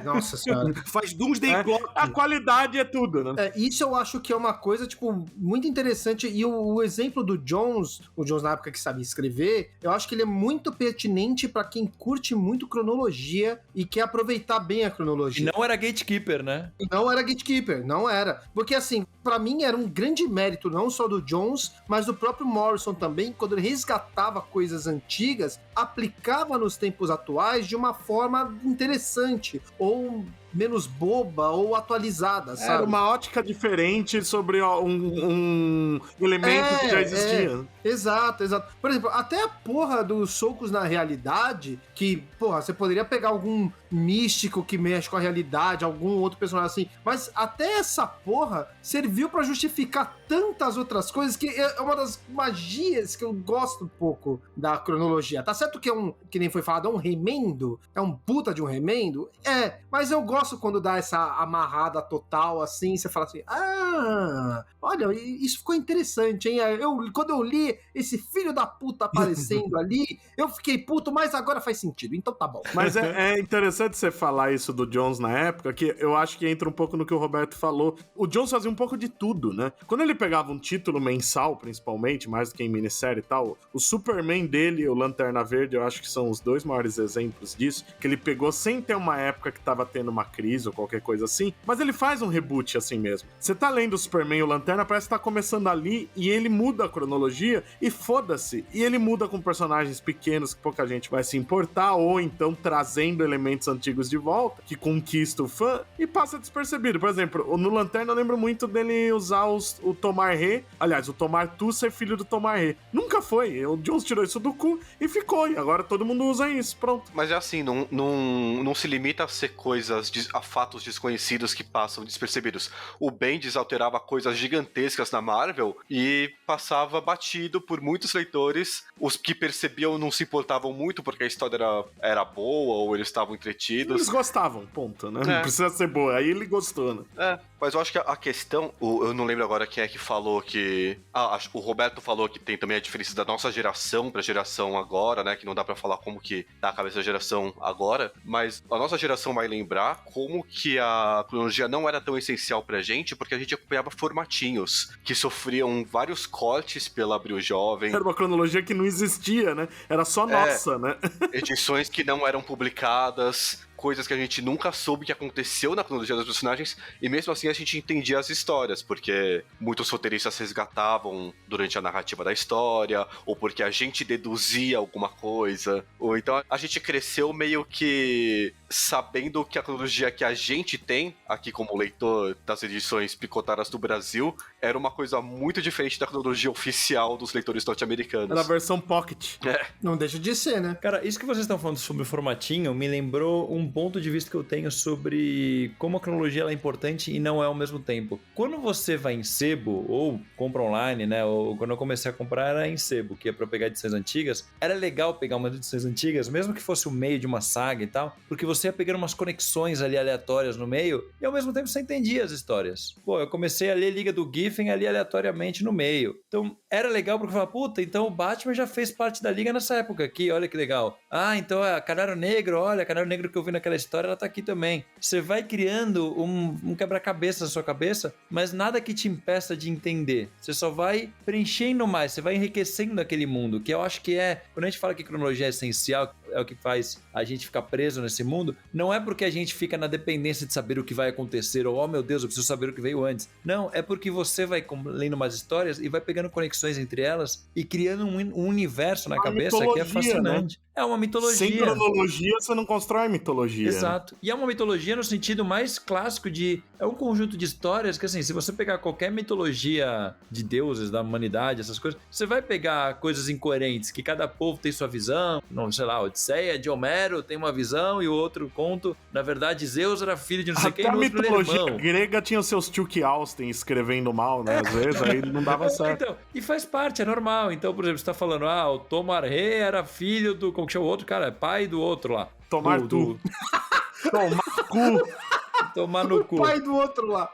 Speaker 6: Nossa senhora.
Speaker 3: Faz Doomsday Clock.
Speaker 4: A qualidade é tudo, né?
Speaker 6: Isso eu acho que é uma coisa, tipo, muito interessante. E o exemplo do Jones, o Jones na época que sabia escrever, eu acho que ele é muito pertinente pra quem curte muito cronologia e quer aproveitar bem a
Speaker 2: E
Speaker 6: cronologia.
Speaker 2: não era gatekeeper, né?
Speaker 6: E não era Gatekeeper, não era. Porque, assim, pra mim era um grande mérito, não só do Jones, mas do próprio Morrison também, quando ele resgatava coisas antigas, aplicava nos tempos atuais de uma forma interessante, ou menos boba, ou atualizada, sabe?
Speaker 4: Era uma ótica diferente sobre um elemento que já existia.
Speaker 6: Exato. Por exemplo, até a porra dos socos na realidade, que, porra, você poderia pegar algum místico que mexe com a realidade, algum outro personagem assim, mas até essa porra serviu pra justificar tantas outras coisas que é uma das magias que eu gosto um pouco da cronologia. Tá certo que que nem foi falado, é um remendo? É um puta de um remendo? Mas eu gosto gosto quando dá essa amarrada total, assim, você fala assim, olha, isso ficou interessante, hein? Quando eu li esse filho da puta aparecendo ali, eu fiquei puto, mas agora faz sentido, então tá bom.
Speaker 4: Mas é interessante você falar isso do Jones na época, que eu acho que entra um pouco no que o Roberto falou. O Jones fazia um pouco de tudo, né? Quando ele pegava um título mensal, principalmente, mais do que em minissérie e tal, o Superman dele e o Lanterna Verde, eu acho que são os dois maiores exemplos disso, que ele pegou sem ter uma época que tava tendo uma crise ou qualquer coisa assim, mas ele faz um reboot assim mesmo. Você tá lendo o Superman e o Lanterna, parece que tá começando ali e ele muda a cronologia e foda-se. E ele muda com personagens pequenos que pouca gente vai se importar, ou então trazendo elementos antigos de volta, que conquista o fã e passa despercebido. Por exemplo, no Lanterna eu lembro muito dele usar o Tomar Rê, aliás, o Tomar Tu ser filho do Tomar Rê. Nunca foi. O Jones tirou isso do cu e ficou. E agora todo mundo usa isso. Pronto.
Speaker 5: Mas é assim, não se limita a ser coisas, a fatos desconhecidos que passam despercebidos. O Bendis alterava coisas gigantescas na Marvel e passava batido por muitos leitores. Os que percebiam não se importavam muito porque a história era boa ou eles estavam entretidos.
Speaker 4: Eles gostavam, ponto, né? Não precisa ser boa. Aí ele gostou, né?
Speaker 5: Mas eu acho que a questão... Eu não lembro agora quem é que falou que... acho que o Roberto falou que tem também a diferença da nossa geração pra geração agora, né? Que não dá pra falar como que tá a cabeça da geração agora. Mas a nossa geração vai lembrar como que a cronologia não era tão essencial pra gente, porque a gente acompanhava formatinhos que sofriam vários cortes pela Abril Jovem.
Speaker 4: Era uma cronologia que não existia, né? Era só nossa, né?
Speaker 5: Edições que não eram publicadas, coisas que a gente nunca soube que aconteceu na cronologia dos personagens, e mesmo assim a gente entendia as histórias, porque muitos roteiristas resgatavam durante a narrativa da história, ou porque a gente deduzia alguma coisa, ou então a gente cresceu meio que sabendo que a cronologia que a gente tem, aqui como leitor das edições picotadas do Brasil, era uma coisa muito diferente da cronologia oficial dos leitores norte-americanos.
Speaker 4: Era a versão pocket.
Speaker 6: Não deixa de ser, né?
Speaker 2: Cara, isso que vocês estão falando sobre o formatinho me lembrou um ponto de vista que eu tenho sobre como a cronologia ela é importante e não é ao mesmo tempo. Quando você vai em sebo, ou compra online, né? Ou quando eu comecei a comprar era em sebo, que é pra pegar edições antigas, era legal pegar umas edições antigas, mesmo que fosse o meio de uma saga e tal, porque você ia pegando umas conexões ali aleatórias no meio e ao mesmo tempo você entendia as histórias. Pô, eu comecei a ler Liga do Giffen ali aleatoriamente no meio. Então era legal porque eu falava, puta, então o Batman já fez parte da Liga nessa época aqui, olha que legal. Ah, então a Canário Negro, olha, a Canário Negro que eu vi naquela história, ela tá aqui também. Você vai criando um quebra-cabeça na sua cabeça, mas nada que te impeça de entender. Você só vai preenchendo mais, você vai enriquecendo aquele mundo, que eu acho que quando a gente fala que cronologia é essencial, é o que faz a gente ficar preso nesse mundo, não é porque a gente fica na dependência de saber o que vai acontecer, ou, oh meu Deus, eu preciso saber o que veio antes. Não, é porque você vai lendo umas histórias e vai pegando conexões entre elas e criando um universo na cabeça que é fascinante. Né? É uma mitologia.
Speaker 4: Sem cronologia, você não constrói mitologia.
Speaker 2: Exato. E é uma mitologia no sentido mais clássico é um conjunto de histórias que, assim, se você pegar qualquer mitologia de deuses, da humanidade, essas coisas, você vai pegar coisas incoerentes, que cada povo tem sua visão. Não, sei lá, Odisseia de Homero tem uma visão e o outro conto, na verdade, Zeus era filho de não sei quem,
Speaker 4: a
Speaker 2: no outro
Speaker 4: mitologia grega tinha os seus Chuck Austin escrevendo mal, né? Às vezes, aí não dava certo.
Speaker 2: Então, e faz parte, é normal. Então, por exemplo, você tá falando, o Tomar Rê era filho do... Como que chama o outro? Cara, é pai do outro lá.
Speaker 4: Tomar tu. Tomar cu.
Speaker 2: Tomar no cu.
Speaker 6: O pai do outro lá.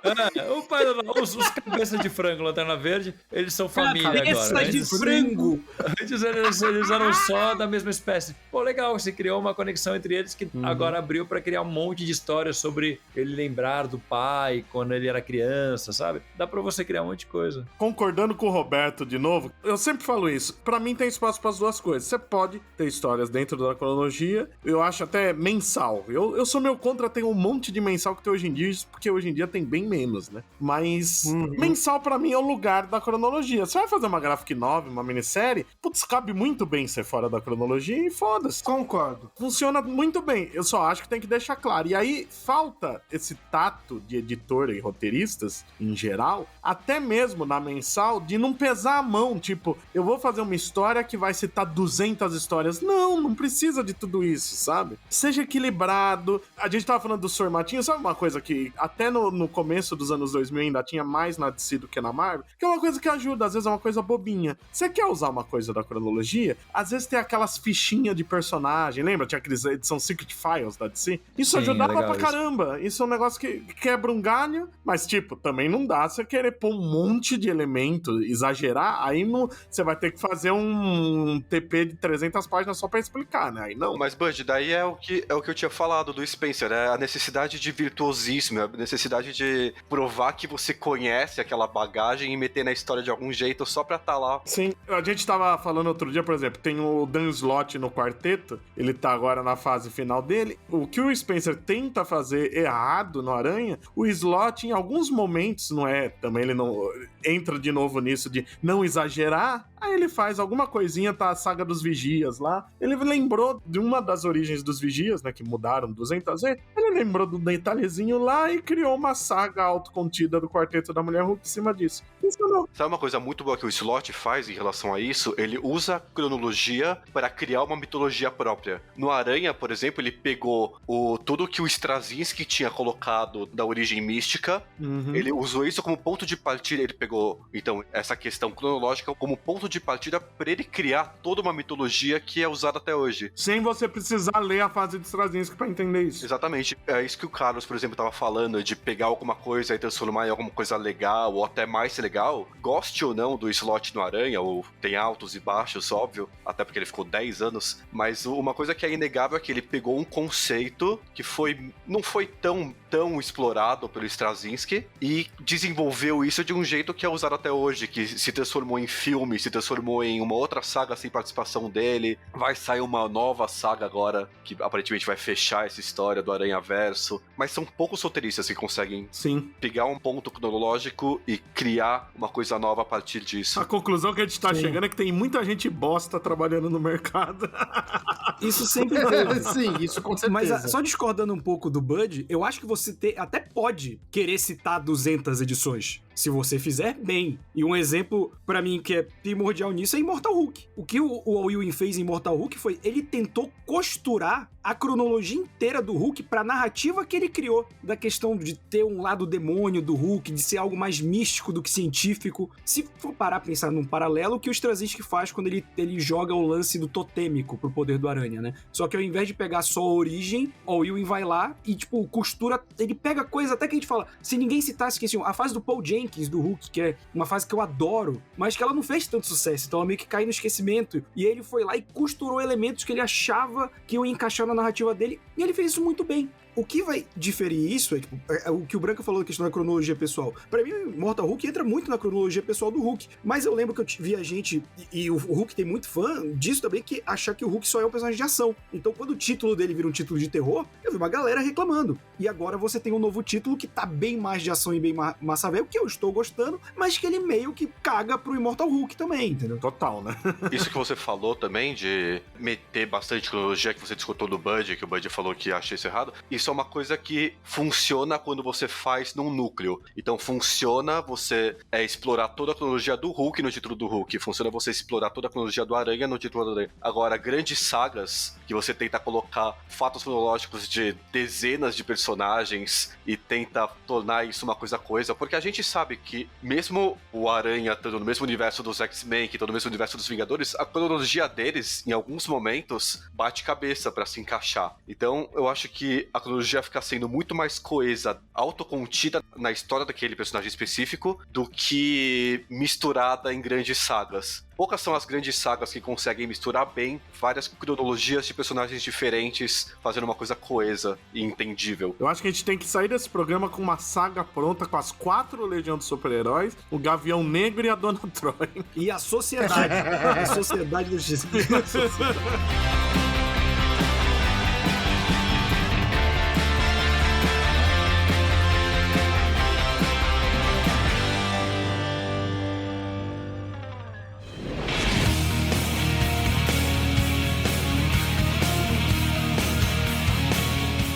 Speaker 2: O pai do outro. Os cabeças de frango, Lanterna Verde, eles são família agora.
Speaker 3: Cabeça de frango.
Speaker 2: Antes eles eram só da mesma espécie. Pô, legal, você criou uma conexão entre eles que agora abriu pra criar um monte de histórias sobre ele lembrar do pai quando ele era criança, sabe? Dá pra você criar um monte de coisa.
Speaker 4: Concordando com o Roberto de novo, eu sempre falo isso. Pra mim tem espaço pras duas coisas. Você pode ter histórias dentro da cronologia, eu acho até mensal. Eu sou meio contra, tem um monte de mensal que tem hoje em dia, porque hoje em dia tem bem menos, né? Mas mensal pra mim é o lugar da cronologia. Você vai fazer uma graphic novel, uma minissérie, putz, cabe muito bem ser fora da cronologia e foda-se.
Speaker 6: Concordo.
Speaker 4: Funciona muito bem. Eu só acho que tem que deixar claro. E aí falta esse tato de editor e roteiristas, em geral, até mesmo na mensal, de não pesar a mão. Tipo, eu vou fazer uma história que vai citar 200 histórias. Não precisa de tudo isso, sabe? Seja equilibrado. A gente tava falando do formatinho, sabe uma coisa que até no começo dos anos 2000 ainda tinha mais na DC do que na Marvel, que é uma coisa que ajuda, às vezes é uma coisa bobinha. Você quer usar uma coisa da cronologia? Às vezes tem aquelas fichinhas de personagem, lembra? Tinha aqueles edição Secret Files da DC? Isso ajudava pra caramba. Isso é um negócio que quebra um galho, mas tipo, também não dá você querer pôr um monte de elemento, exagerar, aí você vai ter que fazer um TP de 300 páginas só pra explicar, né? Aí não.
Speaker 5: Mas, Bud, daí é o que eu tinha falado do Spencer, é a necessidade de virtuosismo, a necessidade de provar que você conhece aquela bagagem e meter na história de algum jeito só pra tá lá.
Speaker 4: Sim, a gente tava falando outro dia, por exemplo, tem o Dan Slott no quarteto, ele tá agora na fase final dele. O que o Spencer tenta fazer errado no Aranha, o Slott em alguns momentos, não é, também ele não entra de novo nisso de não exagerar, aí ele faz alguma coisinha, tá a saga dos Vigias lá, ele lembrou de uma das origens dos Vigias, né, que mudaram 200 vezes, ele lembrou do detalhezinho lá e criou uma saga autocontida do Quarteto da Mulher Hulk em cima disso. Funcionou.
Speaker 5: Sabe uma coisa muito boa que o Slott faz em relação a isso? Ele usa a cronologia para criar uma mitologia própria. No Aranha, por exemplo, ele pegou tudo que o Straczynski tinha colocado da origem mística, ele usou isso como ponto de partida, ele pegou, então, essa questão cronológica como ponto de partida para ele criar toda uma mitologia que é usada até hoje.
Speaker 4: Sem você precisar ler a fase de Straczynski para entender isso.
Speaker 5: Exatamente. É isso que o Carlos, por exemplo, tava falando, de pegar alguma coisa e transformar em alguma coisa legal, ou até mais legal. Goste ou não do Slott no Aranha, ou tem altos e baixos, óbvio, até porque ele ficou 10 anos, mas uma coisa que é inegável é que ele pegou um conceito que não foi tão explorado pelo Straczynski e desenvolveu isso de um jeito que é usado até hoje, que se transformou em filme, se transformou em uma outra saga sem participação dele. Vai sair uma nova saga agora, que aparentemente vai fechar essa história do Aranhaverso, mas são poucos roteiristas que conseguem pegar um ponto cronológico e criar uma coisa nova a partir disso.
Speaker 4: A conclusão que a gente tá chegando é que tem muita gente bosta trabalhando no mercado.
Speaker 3: Isso sempre teve.
Speaker 6: Sim, isso com certeza.
Speaker 3: Mas só discordando um pouco do Bud, eu acho que você até pode querer citar 200 edições, se você fizer bem. E um exemplo, pra mim, que é primordial nisso, é Immortal Hulk. O que o Al Ewing fez em Immortal Hulk foi, ele tentou costurar a cronologia inteira do Hulk pra narrativa que ele criou, da questão de ter um lado demônio do Hulk, de ser algo mais místico do que científico. Se for parar a pensar num paralelo, o que o Straczynski faz quando ele joga o lance do totêmico pro poder do Aranha, né? Só que ao invés de pegar só a origem, o Al Ewing vai lá e, tipo, costura, ele pega coisa até que a gente fala, se ninguém citasse que assim, a fase do Paul Jenkins, do Hulk, que é uma fase que eu adoro, mas que ela não fez tanto sucesso, então ela meio que cai no esquecimento, e ele foi lá e costurou elementos que ele achava que iam encaixar na narrativa dele, e ele fez isso muito bem. O que vai diferir isso é, tipo, o que o Branca falou da questão da cronologia pessoal. Pra mim, Immortal Hulk entra muito na cronologia pessoal do Hulk. Mas eu lembro que eu via gente, e o Hulk tem muito fã disso também, que achar que o Hulk só é um personagem de ação. Então, quando o título dele vira um título de terror, eu vi uma galera reclamando. E agora você tem um novo título que tá bem mais de ação e bem massa velho, que eu estou gostando, mas que ele meio que caga pro Immortal Hulk também, entendeu?
Speaker 4: Total, né?
Speaker 5: Isso que você falou também, de meter bastante cronologia, que você discutiu do Bud, que o Bud falou que acha isso errado, isso é uma coisa que funciona quando você faz num núcleo. Então funciona você explorar toda a cronologia do Hulk no título do Hulk, funciona você explorar toda a cronologia do Aranha no título do Aranha. Agora, grandes sagas que você tenta colocar fatos cronológicos de dezenas de personagens e tenta tornar isso uma coisa, porque a gente sabe que mesmo o Aranha estando no mesmo universo dos X-Men, que estão no mesmo universo dos Vingadores, a cronologia deles, em alguns momentos, bate cabeça pra se encaixar. Então, eu acho que a cronologia fica sendo muito mais coesa, autocontida na história daquele personagem específico, do que misturada em grandes sagas. Poucas são as grandes sagas que conseguem misturar bem várias cronologias de personagens diferentes, fazendo uma coisa coesa e entendível.
Speaker 4: Eu acho que a gente tem que sair desse programa com uma saga pronta, com as 4 Legiões dos Super-Heróis, o Gavião Negro e a Dona Troy.
Speaker 3: E a Sociedade. A Sociedade da Justiça.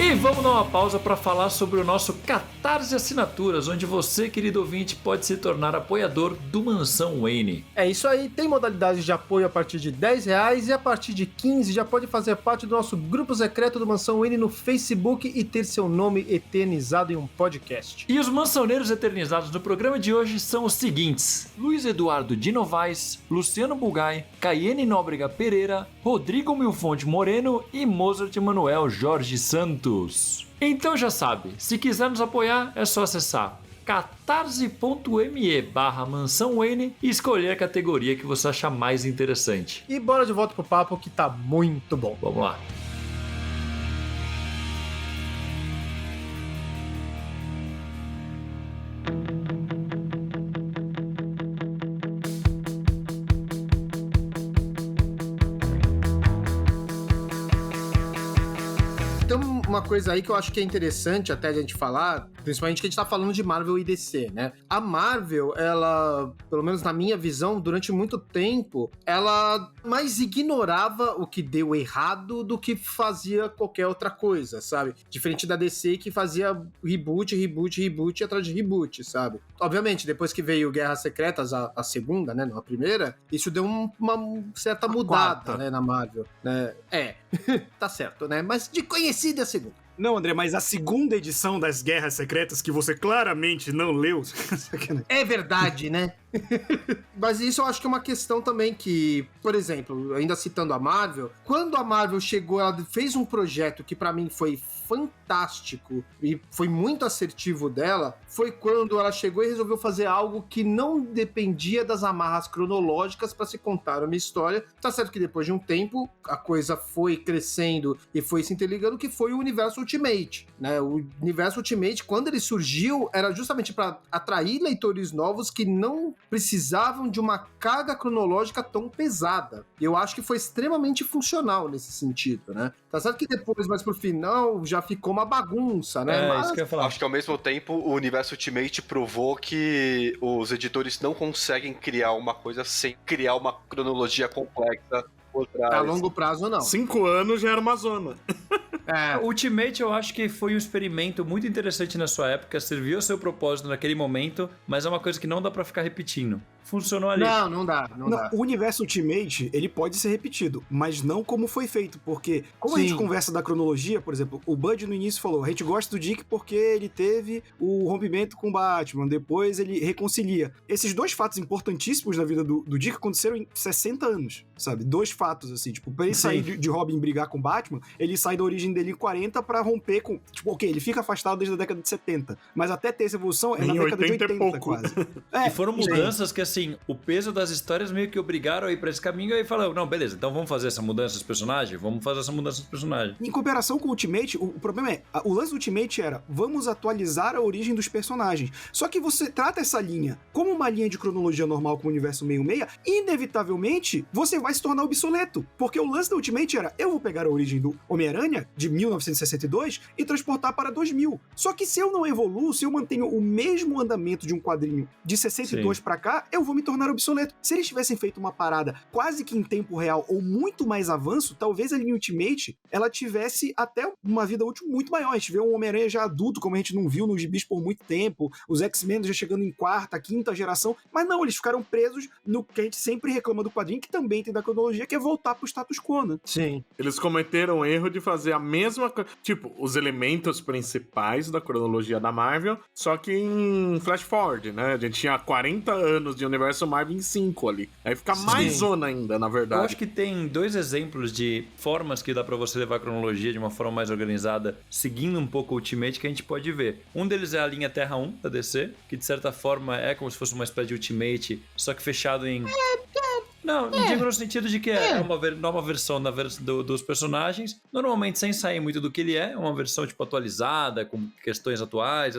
Speaker 2: E vamos dar uma pausa para falar sobre o nosso Catarse Assinaturas, onde você, querido ouvinte, pode se tornar apoiador do Mansão Wayne.
Speaker 6: É isso aí, tem modalidades de apoio a partir de R$10 e a partir de 15 já pode fazer parte do nosso grupo secreto do Mansão Wayne no Facebook e ter seu nome eternizado em um podcast.
Speaker 2: E os mansoneiros eternizados no programa de hoje são os seguintes: Luiz Eduardo de Novaes, Luciano Bulgai, Caiane Nóbrega Pereira, Rodrigo Milfonte Moreno e Mozart Manuel Jorge Santos. Então já sabe, se quiser nos apoiar é só acessar catarse.me/Mansão Wayne e escolher a categoria que você achar mais interessante.
Speaker 6: E bora de volta pro papo que tá muito bom.
Speaker 2: Vamos lá.
Speaker 6: Uma coisa aí que eu acho que é interessante até a gente falar, principalmente que a gente tá falando de Marvel e DC, né? A Marvel, ela, pelo menos na minha visão, durante muito tempo, ela mais ignorava o que deu errado do que fazia qualquer outra coisa, sabe? Diferente da DC que fazia reboot atrás de reboot, sabe? Obviamente, depois que veio Guerras Secretas, a segunda, né? Não a primeira, isso deu uma certa mudada, né, na Marvel, né? Tá certo, né? Mas de conhecida a segunda.
Speaker 3: Não, André, mas a segunda edição das Guerras Secretas, que você claramente não leu...
Speaker 6: É verdade, né? Mas isso eu acho que é uma questão também que, por exemplo, ainda citando a Marvel, quando a Marvel chegou, ela fez um projeto que pra mim foi fantástico e foi muito assertivo dela, foi quando ela chegou e resolveu fazer algo que não dependia das amarras cronológicas pra se contar uma história. Tá certo que depois de um tempo a coisa foi crescendo e foi se interligando, que foi o Universo Ultimate, né? O Universo Ultimate, quando ele surgiu, era justamente pra atrair leitores novos que não precisavam de uma carga cronológica tão pesada. E eu acho que foi extremamente funcional nesse sentido, né? Tá certo que depois, mais pro final, já ficou uma bagunça, né?
Speaker 2: Mas... isso que eu ia falar.
Speaker 5: Acho que ao mesmo tempo o Universo Ultimate provou que os editores não conseguem criar uma coisa sem criar uma cronologia complexa por trás.
Speaker 6: A longo prazo, não.
Speaker 4: 5 anos já era uma zona.
Speaker 2: Ultimate eu acho que foi um experimento muito interessante na sua época, serviu ao seu propósito naquele momento, mas é uma coisa que não dá pra ficar repetindo. Funcionou ali.
Speaker 6: Não dá.
Speaker 3: O Universo Ultimate, ele pode ser repetido, mas não como foi feito, porque como a gente conversa da cronologia, por exemplo, o Bud no início falou, a gente gosta do Dick porque ele teve o rompimento com o Batman, depois ele reconcilia. Esses dois fatos importantíssimos na vida do Dick aconteceram em 60 anos, sabe? Dois fatos, assim, tipo, pra ele sair de Robin brigar com o Batman, ele sai da origem dele em 40 pra romper com... Tipo, ok, ele fica afastado desde a década de 70, mas até ter essa evolução é na década de 80 quase.
Speaker 2: E foram mudanças que, assim, o peso das histórias meio que obrigaram a ir pra esse caminho e aí falaram, não, beleza, então vamos fazer essa mudança dos personagens? Vamos fazer essa mudança dos personagens.
Speaker 3: Em comparação com o Ultimate, o problema é, o lance do Ultimate era, vamos atualizar a origem dos personagens. Só que você trata essa linha como uma linha de cronologia normal com o universo 66, inevitavelmente, você vai se tornar obsoleto. Porque o lance do Ultimate era, eu vou pegar a origem do Homem-Aranha, de 1962, e transportar para 2000. Só que se eu não evoluo, se eu mantenho o mesmo andamento de um quadrinho de 62 pra cá, eu vou me tornar obsoleto. Se eles tivessem feito uma parada quase que em tempo real ou muito mais avanço, talvez a linha Ultimate, ela tivesse até uma vida útil muito maior. A gente vê um Homem-Aranha já adulto, como a gente não viu nos gibis por muito tempo, os X-Men já chegando em quarta, quinta geração, mas não, eles ficaram presos no que a gente sempre reclama do quadrinho, que também tem da cronologia, que é voltar pro status quo, né?
Speaker 6: Sim.
Speaker 4: Eles cometeram o erro de fazer a mesma coisa, tipo, os elementos principais da cronologia da Marvel, só que em flash forward, né? A gente tinha 40 anos de universo Marvel em 5 ali. Aí fica mais zona ainda, na verdade.
Speaker 2: Eu acho que tem dois exemplos de formas que dá pra você levar a cronologia de uma forma mais organizada, seguindo um pouco o Ultimate, que a gente pode ver. Um deles é a linha Terra 1 da DC, que de certa forma é como se fosse uma espécie de Ultimate, só que fechado em... Não, digo no sentido de que é uma nova versão dos personagens, normalmente sem sair muito do que ele é, uma versão tipo atualizada, com questões atuais,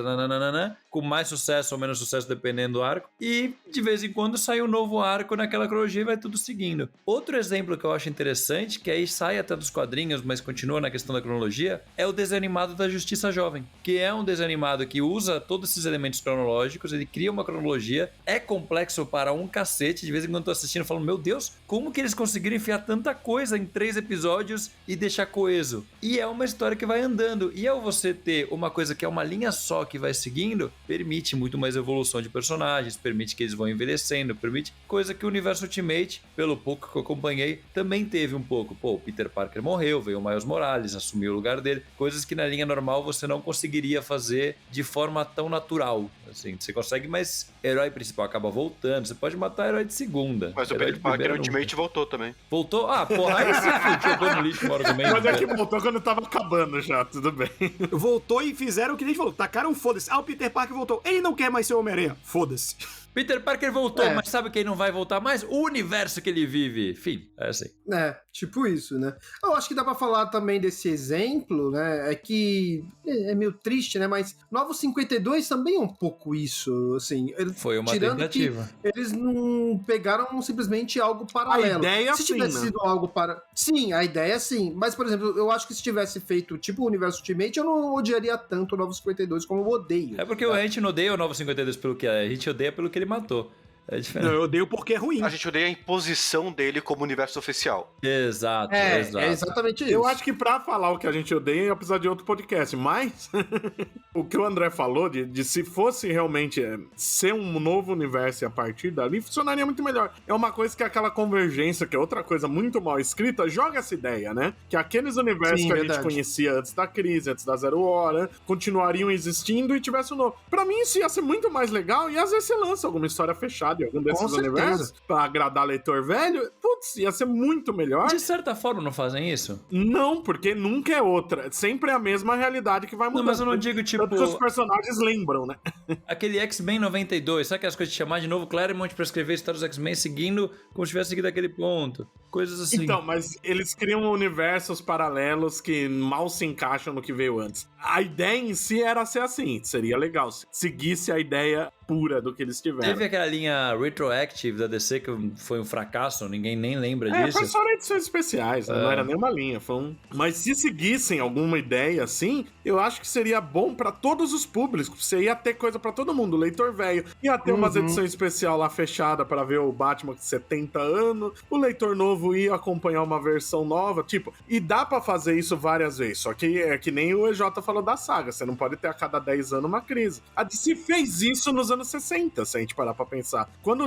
Speaker 2: com mais sucesso ou menos sucesso dependendo do arco, e de vez em quando sai um novo arco naquela cronologia e vai tudo seguindo. Outro exemplo que eu acho interessante, que aí sai até dos quadrinhos, mas continua na questão da cronologia, é o desenho animado da Justiça Jovem, que é um desenho animado que usa todos esses elementos cronológicos, ele cria uma cronologia, é complexo para um cacete, de vez em quando eu tô assistindo e falo, meu meu Deus, como que eles conseguiram enfiar tanta coisa em 3 episódios e deixar coeso? E é uma história que vai andando. E ao você ter uma coisa que é uma linha só que vai seguindo, permite muito mais evolução de personagens, permite que eles vão envelhecendo, permite coisa que o universo Ultimate, pelo pouco que eu acompanhei, também teve um pouco. Pô, o Peter Parker morreu, veio o Miles Morales, assumiu o lugar dele. Coisas que na linha normal você não conseguiria fazer de forma tão natural. Assim, você consegue, mas herói principal acaba voltando. Você pode matar herói de segunda.
Speaker 5: Mas o Peter Parker Ultimate voltou também.
Speaker 2: Voltou? Ah, porra, aí você jogou no lixo no argumento.
Speaker 4: Mas é que voltou quando tava acabando já, tudo bem.
Speaker 3: Voltou e fizeram o que a gente falou. Tacaram foda-se. Ah, o Peter Parker voltou. Ele não quer mais ser o Homem-Aranha. Foda-se.
Speaker 2: Peter Parker voltou, mas sabe quem não vai voltar mais? O universo que ele vive. Enfim, é assim.
Speaker 6: Tipo isso, né? Eu acho que dá pra falar também desse exemplo, né? É que é meio triste, né? Mas Novos 52 também é um pouco isso, assim.
Speaker 2: Foi uma tentativa.
Speaker 6: Eles não pegaram simplesmente algo paralelo.
Speaker 4: A ideia
Speaker 6: se tivesse sido algo para... Sim, a ideia sim. Mas, por exemplo, eu acho que se tivesse feito tipo o universo Ultimate, eu não odiaria tanto o Novos 52 como eu odeio.
Speaker 2: É porque a gente não odeia o Novos 52 pelo que é, a gente odeia pelo que ele matou. É diferente.
Speaker 3: Não, eu odeio porque é ruim.
Speaker 5: A gente odeia a imposição dele como universo oficial.
Speaker 2: Exato,
Speaker 6: É
Speaker 2: exato.
Speaker 6: exatamente isso.
Speaker 4: Eu acho que pra falar o que a gente odeia, ia precisar de outro podcast, mas o que o André falou de se fosse realmente ser um novo universo e a partir dali, funcionaria muito melhor. É uma coisa que aquela convergência, que é outra coisa muito mal escrita, joga essa ideia, né? Que aqueles universos que a gente conhecia antes da crise, antes da Zero Hora, continuariam existindo e tivesse um novo. Pra mim isso ia ser muito mais legal e às vezes você lança alguma história fechada em algum desses universos pra agradar leitor velho. Putz, ia ser muito melhor.
Speaker 2: De certa forma não fazem isso?
Speaker 4: Não, porque nunca é outra. Sempre é a mesma realidade que vai mudando.
Speaker 2: Não, mas eu não digo tipo...
Speaker 4: Tanto que os personagens lembram, né?
Speaker 2: Aquele X-Men 92, sabe aquelas coisas de chamar de novo Claremont pra escrever a história dos X-Men seguindo como se tivesse seguido aquele ponto? Coisas assim.
Speaker 4: Então, mas eles criam universos paralelos que mal se encaixam no que veio antes. A ideia em si era ser assim, seria legal se seguisse a ideia pura do que eles tiveram.
Speaker 2: Teve aquela linha Retroactive da DC que foi um fracasso, ninguém nem lembra disso.
Speaker 4: Foi só na edições especiais, não era nenhuma linha. Mas se seguissem alguma ideia assim, eu acho que seria bom pra todos os públicos. Você ia ter coisa pra todo mundo, o leitor velho. Ia ter umas edições especiais lá fechada pra ver o Batman de 70 anos. O leitor novo ia acompanhar uma versão nova, tipo. E dá pra fazer isso várias vezes. Só que é que nem o EJ falou da saga. Você não pode ter a cada 10 anos uma crise. A DC fez isso nos anos 60, se a gente parar pra pensar. Quando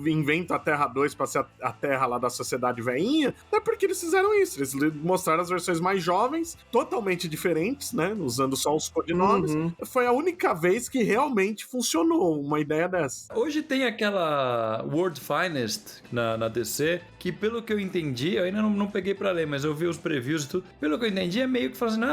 Speaker 4: inventa a Terra 2 pra ser a Terra lá da sociedade veinha, é porque eles fizeram isso. Eles mostraram as versões mais jovens, totalmente diferentes, né? Usando só os codinomes. Foi a única vez que realmente funcionou uma ideia dessa.
Speaker 2: Hoje tem aquela World Finest na DC, que pelo que eu entendi, eu ainda não peguei pra ler, mas eu vi os previews e tudo. Pelo que eu entendi, é meio que fazendo,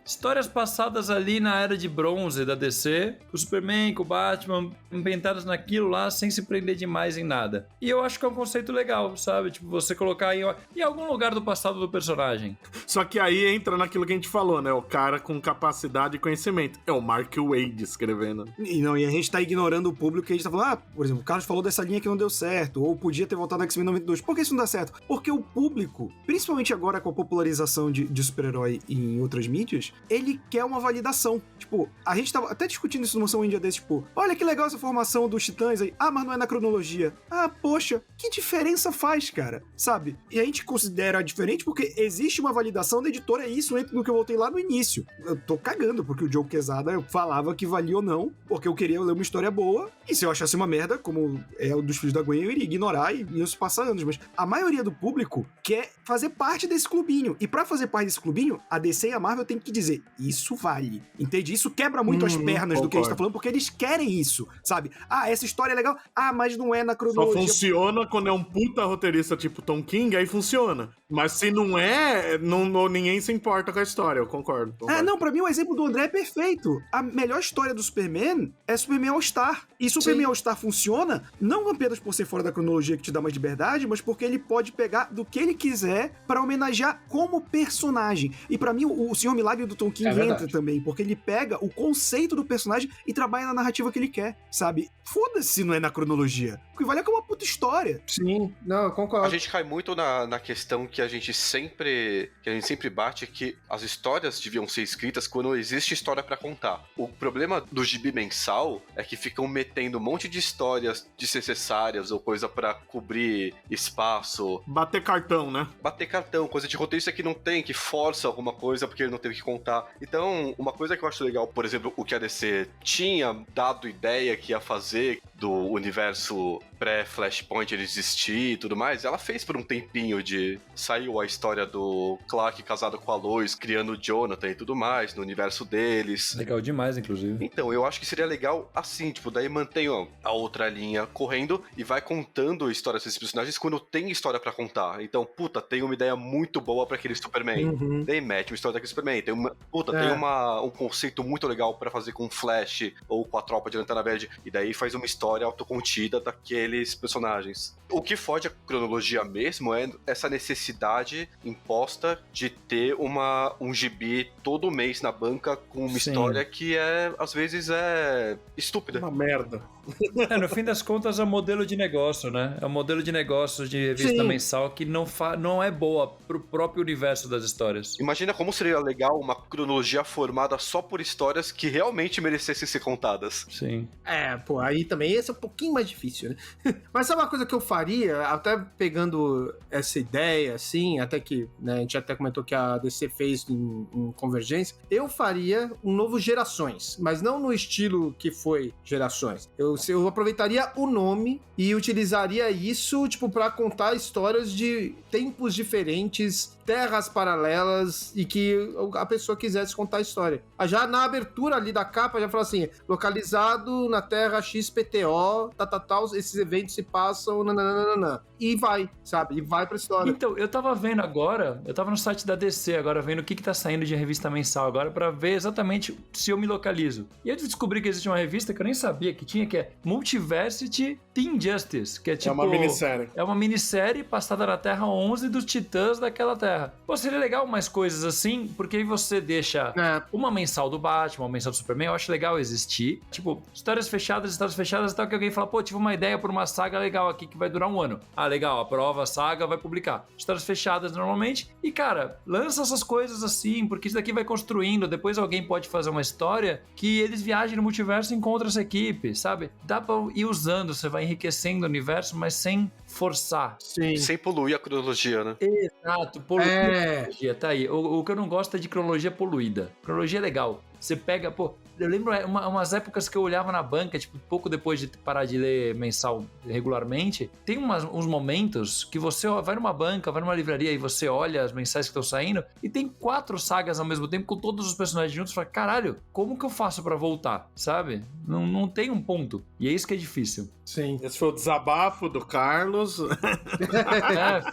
Speaker 2: histórias passadas ali na Era de Bronze da DC, com o Superman, com o Batman, inventadas naquilo lá, sem se prender demais em nada. E eu acho que é um conceito legal, sabe? Tipo, você colocar em algum lugar do passado do personagem.
Speaker 4: Só que aí entra naquilo que a gente falou, né? O cara com capacidade e conhecimento. É o Mark Waid escrevendo.
Speaker 3: E a gente tá ignorando o público que a gente tá falando, por exemplo, o Carlos falou dessa linha que não deu certo, ou podia ter voltado no X-Men 92. Por que isso não dá certo? Porque o público, principalmente agora com a popularização de super-herói em outras mídias, ele quer uma validação. Tipo, a gente tava até discutindo isso numa Mansão Índia desse, tipo, olha que legal essa formação dos Titãs aí. Mas não é na cronologia. Poxa, que diferença faz, cara? Sabe? E a gente considera diferente porque existe uma validação da editora, e isso entra no que eu voltei lá no início. Eu tô cagando porque o Joe Quesada falava que valia ou não, porque eu queria ler uma história boa, e se eu achasse uma merda, como é o dos Filhos da Gwen, eu iria ignorar e isso passar anos. Mas a maioria do público quer fazer parte desse clubinho. E pra fazer parte desse clubinho, a DC e a Marvel tem que dizer, isso vale. Entende? Isso quebra muito as pernas do que a gente tá falando, porque eles querem isso, sabe? Essa história é legal. Mas não é na cronologia.
Speaker 4: Só funciona quando é um puta roteirista tipo Tom King, aí funciona. Mas se não é, ninguém se importa com a história, eu concordo.
Speaker 3: Não, pra mim o exemplo do André é perfeito. A melhor história do Superman é Superman All-Star. E Superman All-Star funciona não apenas por ser fora da cronologia que te dá mais liberdade, mas porque ele pode pegar do que ele quiser pra homenagear como personagem. E pra mim o Senhor Milagre do Tom King entra também, porque ele pega o conceito do personagem e trabalha na narrativa que ele quer. sabe? Foda-se se não é na cronologia. O que vale é que é uma puta história.
Speaker 6: Sim, não, eu concordo.
Speaker 5: A gente cai muito na questão que a gente sempre bate, que as histórias deviam ser escritas quando existe história pra contar. O problema do gibi mensal é que ficam metendo um monte de histórias desnecessárias ou coisa pra cobrir espaço.
Speaker 4: Bater cartão, né?
Speaker 5: Bater cartão, coisa de roteirista que não tem, que força alguma coisa porque ele não teve que contar. Então, uma coisa que eu acho legal, por exemplo, o que a DC tinha dado ideia que ia fazer do universo pré-Flashpoint ele existir e tudo mais, ela fez por um tempinho saiu a história do Clark casado com a Lois, criando o Jonathan e tudo mais, no universo deles.
Speaker 2: Legal demais, inclusive.
Speaker 5: Então, eu acho que seria legal assim, tipo, daí mantém a outra linha correndo e vai contando histórias desses personagens quando tem história pra contar. Então, puta, tem uma ideia muito boa pra aquele Superman. Daí mete uma história daquele Superman. Tem um conceito muito legal pra fazer com o Flash ou com a tropa de Lanterna Verde. E daí faz uma história autocontida daqueles personagens. O que fode a cronologia mesmo é essa necessidade imposta de ter um gibi todo mês na banca com uma história que às vezes é estúpida.
Speaker 4: Uma merda.
Speaker 2: No fim das contas é um modelo de negócio, né? É um modelo de negócio de revista mensal que não é boa pro próprio universo das histórias.
Speaker 5: Imagina como seria legal uma cronologia formada só por histórias que realmente merecessem ser contadas.
Speaker 2: Sim.
Speaker 6: Aí também esse é um pouquinho mais difícil, né? Mas sabe uma coisa que eu faria, até pegando essa ideia, assim, até que, né, a gente até comentou que a DC fez em Convergência, eu faria um novo Gerações, mas não no estilo que foi Gerações. Eu aproveitaria o nome e utilizaria isso, tipo, pra contar histórias de tempos diferentes, terras paralelas e que a pessoa quisesse contar a história. Já na abertura ali da capa, já fala assim, localizado na terra XPTO, tal, esses eventos se passam, nananana. E vai, sabe? E vai pra história.
Speaker 2: Então, eu tava vendo agora, eu tava no site da DC agora, vendo o que tá saindo de revista mensal agora, pra ver exatamente se eu me localizo. E eu descobri que existe uma revista que eu nem sabia que tinha, que é Multiversity Teen Justice, que é tipo...
Speaker 4: É uma minissérie.
Speaker 2: É uma minissérie passada na Terra 11 dos titãs daquela Terra. Pô, seria legal mais coisas assim, porque aí você deixa uma mensal do Batman, uma mensal do Superman, eu acho legal existir. Tipo, histórias fechadas e tal, que alguém fala, pô, tive uma ideia por uma saga legal aqui que vai durar um ano. Ah, legal, aprova a saga, vai publicar. Histórias fechadas normalmente. E, cara, lança essas coisas assim, porque isso daqui vai construindo. Depois alguém pode fazer uma história que eles viajem no multiverso e encontram essa equipe, sabe? Dá pra ir usando, você vai enriquecendo o universo, mas sem forçar.
Speaker 6: Sim.
Speaker 5: Sem poluir a cronologia, né?
Speaker 2: Exato, poluir a cronologia, tá aí. O que eu não gosto é de cronologia poluída. Cronologia é legal. Você pega, pô, eu lembro umas épocas que eu olhava na banca, tipo, pouco depois de parar de ler mensal regularmente, tem uns momentos que você vai numa banca, vai numa livraria e você olha as mensais que estão saindo e tem 4 sagas ao mesmo tempo com todos os personagens juntos e fala, caralho, como que eu faço pra voltar, sabe? Não tem um ponto. E é isso que é difícil.
Speaker 6: Sim.
Speaker 4: Esse foi o desabafo do Carlos.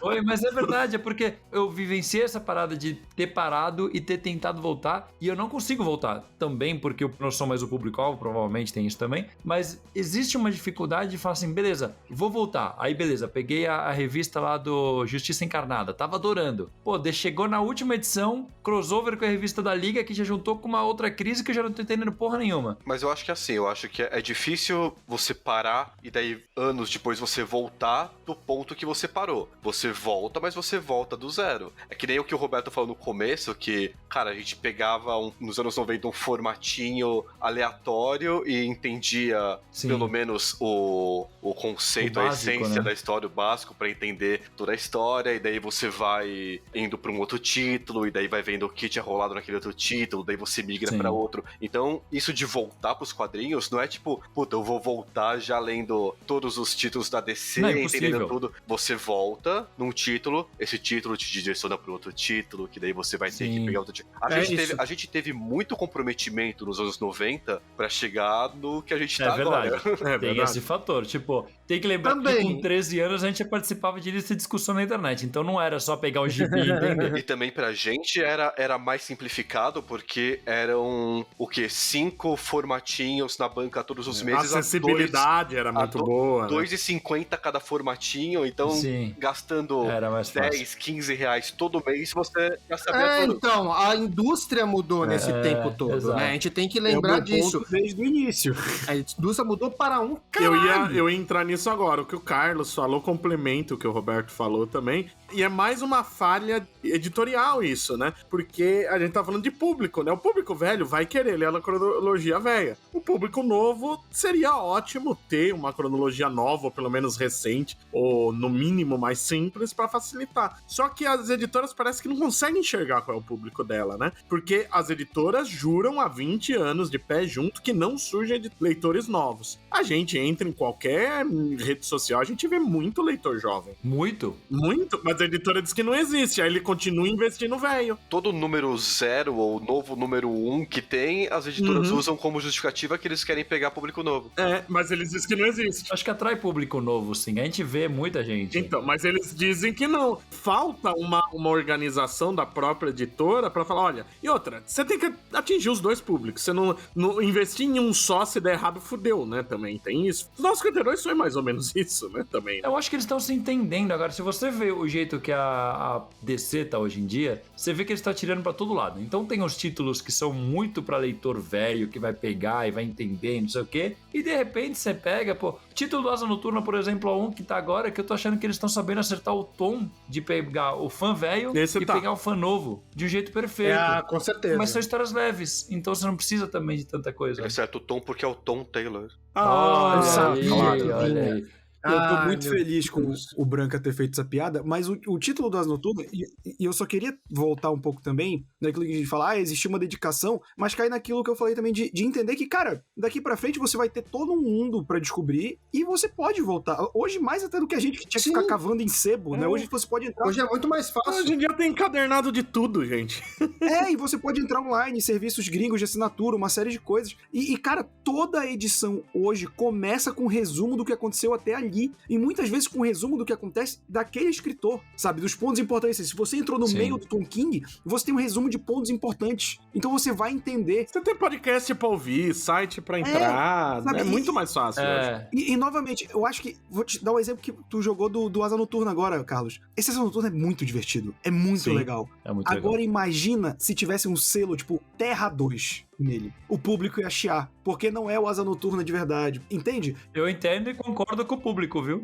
Speaker 2: Foi, mas é verdade, é porque eu vivenciei essa parada de ter parado e ter tentado voltar e eu não consigo voltar. Também porque eu não sou mais o público-alvo, provavelmente tem isso também, mas existe uma dificuldade de falar assim, beleza, vou voltar. Aí beleza, peguei a revista lá do Justiça Encarnada, tava adorando. Pô, chegou na última edição, crossover com a revista da Liga, que já juntou com uma outra crise que eu já não tô entendendo porra nenhuma.
Speaker 5: Mas eu acho que assim, eu acho que é difícil você parar e daí anos depois você voltar do ponto que você parou. Você volta, mas você volta do zero. É que nem o que o Roberto falou no começo, que, cara, a gente pegava nos anos 90 um formatinho aleatório e entendia pelo menos o conceito, o básico, a essência, né, da história, o básico, pra entender toda a história, e daí você vai indo pra um outro título, e daí vai vendo o que tinha rolado naquele outro título, daí você migra pra outro. Então, isso de voltar pros quadrinhos não é tipo, puta, eu vou voltar já lendo todos os títulos da DC, entendendo tudo. Você volta num título, esse título te direciona pro outro título, que daí você vai ter que pegar outro título. A gente teve muito comprometimento nos anos 90 pra chegar no que a gente tá agora.
Speaker 2: Tem esse fator, tipo, tem que lembrar que com 13 anos a gente participava de lista de discussão na internet, então não era só pegar o gibi e entender.
Speaker 5: E também pra gente era mais simplificado, porque eram, 5 formatinhos na banca todos os meses.
Speaker 4: A acessibilidade era muito boa.
Speaker 5: R$2,50 cada formatinho, então gastando 10, 15 reais todo mês, você já sabia tudo.
Speaker 6: Então, a indústria mudou nesse tempo todo, né? A gente tem que lembrar disso.
Speaker 3: Desde o início.
Speaker 6: A indústria mudou para um caralho.
Speaker 4: Eu ia entrar nisso agora. O que o Carlos falou complementa o que o Roberto falou também. E é mais uma falha editorial isso, né? Porque a gente tá falando de público, né? O público velho vai querer ler a cronologia velha. O público novo seria ótimo ter uma cronologia nova, ou pelo menos recente, ou no mínimo mais simples, pra facilitar. Só que as editoras parece que não conseguem enxergar qual é o público dela, né? Porque as editoras juram há 20 anos de pé junto que não surgem leitores novos. A gente entra em qualquer rede social, a gente vê muito leitor jovem.
Speaker 2: Muito?
Speaker 4: Muito, mas a editora diz que não existe, aí ele continua investindo velho.
Speaker 5: Todo número 0 ou novo número 1 que tem, as editoras usam como justificativa que eles querem pegar público novo.
Speaker 4: É, mas eles dizem que não existe.
Speaker 2: Acho que atrai público novo, sim. A gente vê muita gente.
Speaker 4: Então, mas eles dizem que não. Falta uma organização da própria editora pra falar, olha, e outra, você tem que atingir os dois públicos. Você não investir em um só, se der errado, fudeu, né? Também tem isso. Os nossos heróis são mais ou menos isso, né? Também.
Speaker 2: Eu acho que eles estão se entendendo agora. Se você vê o jeito que a DC tá hoje em dia, você vê que eles estão tirando pra todo lado. Então tem os títulos que são muito pra leitor velho, que vai pegar e vai entender, não sei o quê. E de repente você pega, pô, título do Asa Noturna, por exemplo, um que tá agora, que eu tô achando que eles estão sabendo acertar o tom de pegar o fã velho e pegar o fã novo de um jeito perfeito.
Speaker 6: Com certeza.
Speaker 2: Mas são histórias leves, então você não precisa também de tanta coisa.
Speaker 5: Ele acerta o tom porque é o Tom Taylor.
Speaker 2: Olha aí.
Speaker 3: Eu tô muito feliz com o Branca ter feito essa piada, mas o título do Asa Noturna, e eu só queria voltar um pouco também naquilo que a gente fala, existiu uma dedicação, mas cai naquilo que eu falei também de entender que, cara, daqui pra frente você vai ter todo um mundo pra descobrir e você pode voltar. Hoje, mais até do que a gente que tinha que ficar cavando em sebo, né? Hoje você pode entrar...
Speaker 6: Hoje é muito mais fácil.
Speaker 4: Hoje em dia tem encadernado de tudo, gente.
Speaker 3: E você pode entrar online, serviços gringos de assinatura, uma série de coisas. E, cara, toda a edição hoje começa com um resumo do que aconteceu até ali. E muitas vezes com um resumo do que acontece daquele escritor, sabe? Dos pontos importantes. Se você entrou no meio do Tom King, você tem um resumo de pontos importantes. Então você vai entender.
Speaker 4: Você tem podcast pra ouvir, site pra entrar. É muito mais fácil hoje.
Speaker 3: E novamente, eu acho que... Vou te dar um exemplo que tu jogou do Asa Noturna agora, Carlos. Esse Asa Noturna é muito divertido. É muito legal.
Speaker 2: É muito
Speaker 3: agora
Speaker 2: legal.
Speaker 3: Imagina se tivesse um selo tipo Terra 2 nele. O público ia chiar, porque não é o Asa Noturna de verdade. Entende?
Speaker 2: Eu entendo e concordo com o público, viu?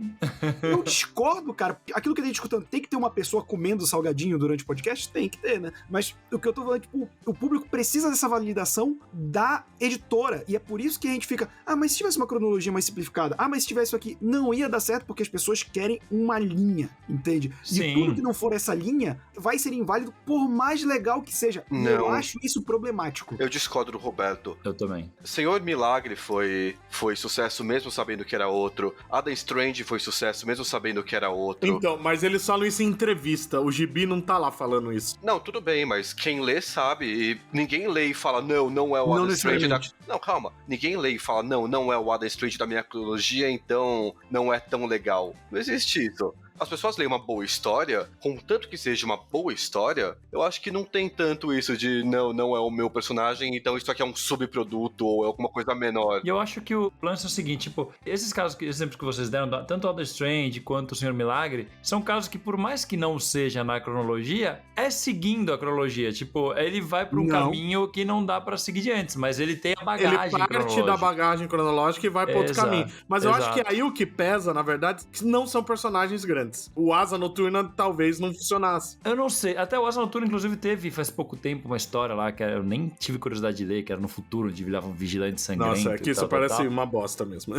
Speaker 3: Eu discordo, cara. Aquilo que a gente escutando, tem que ter uma pessoa comendo salgadinho durante o podcast? Tem que ter, né? Mas o que eu tô falando é que o público precisa dessa validação da editora. E é por isso que a gente fica, mas se tivesse uma cronologia mais simplificada, mas se tivesse isso aqui, não ia dar certo, porque as pessoas querem uma linha, entende?
Speaker 2: Sim.
Speaker 3: E tudo que não for essa linha vai ser inválido, por mais legal que seja.
Speaker 5: Não.
Speaker 3: Eu acho isso problemático.
Speaker 5: Eu discordo do Roberto.
Speaker 2: Eu também.
Speaker 5: Senhor Milagre foi sucesso mesmo sabendo que era outro. Adam Strange foi sucesso mesmo sabendo que era outro.
Speaker 4: Então, mas eles falam isso em entrevista. O Gibi não tá lá falando isso.
Speaker 5: Não, tudo bem, mas quem lê sabe. E ninguém lê e fala, não é o Adam Strange da... Não, calma. Ninguém lê e fala, não é o Adam Strange da minha cronologia, então não é tão legal. Não existe isso. As pessoas leem uma boa história, contanto que seja uma boa história, eu acho que não tem tanto isso de não é o meu personagem, então isso aqui é um subproduto ou é alguma coisa menor.
Speaker 2: E eu acho que o lance é o seguinte, tipo, esses casos, exemplos que vocês deram, tanto o Adam Strange quanto o Senhor Milagre, são casos que por mais que não seja na cronologia, é seguindo a cronologia, tipo, ele vai pra um caminho que não dá pra seguir de antes, mas ele tem a bagagem
Speaker 4: Ele parte da bagagem cronológica e vai pra outro caminho. Mas eu acho que aí o que pesa, na verdade, é que não são personagens grandes. O Asa Noturna talvez não funcionasse.
Speaker 2: Eu não sei. Até o Asa Noturna, inclusive, teve faz pouco tempo uma história lá que eu nem tive curiosidade de ler, que era no futuro, de virar um vigilante sangrento.
Speaker 4: Nossa, é que isso parece uma bosta mesmo.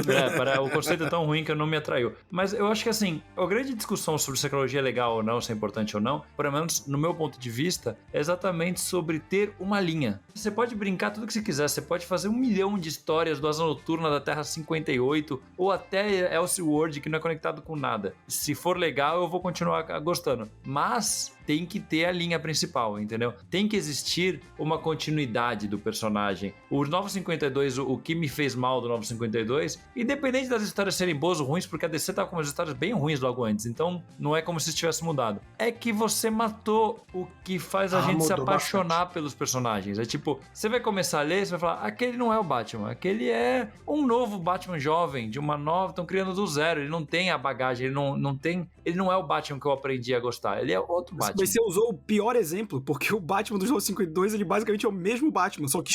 Speaker 2: O conceito é tão ruim que não me atraiu. Mas eu acho que, assim, a grande discussão sobre se a cronologia é legal ou não, se é importante ou não, pelo menos no meu ponto de vista, é exatamente sobre ter uma linha. Você pode brincar tudo que você quiser, você pode fazer 1 milhão de histórias do Asa Noturna da Terra 58 ou até Elseworld, que não é conectado com nada. Se for legal, eu vou continuar gostando. Mas tem que ter a linha principal, entendeu? Tem que existir uma continuidade do personagem. O Novo 52, o que me fez mal do Novo 52, independente das histórias serem boas ou ruins, porque a DC tava com umas histórias bem ruins logo antes, então não é como se tivesse mudado. É que você matou o que faz a gente se apaixonar pelos personagens. É tipo, você vai começar a ler, você vai falar, aquele não é o Batman, aquele é um novo Batman jovem, de uma nova, estão criando do zero, ele não tem a bagagem, ele não é o Batman que eu aprendi a gostar, ele é outro Batman. Batman.
Speaker 3: Mas você usou o pior exemplo, porque o Batman dos 952, ele basicamente é o mesmo Batman, só que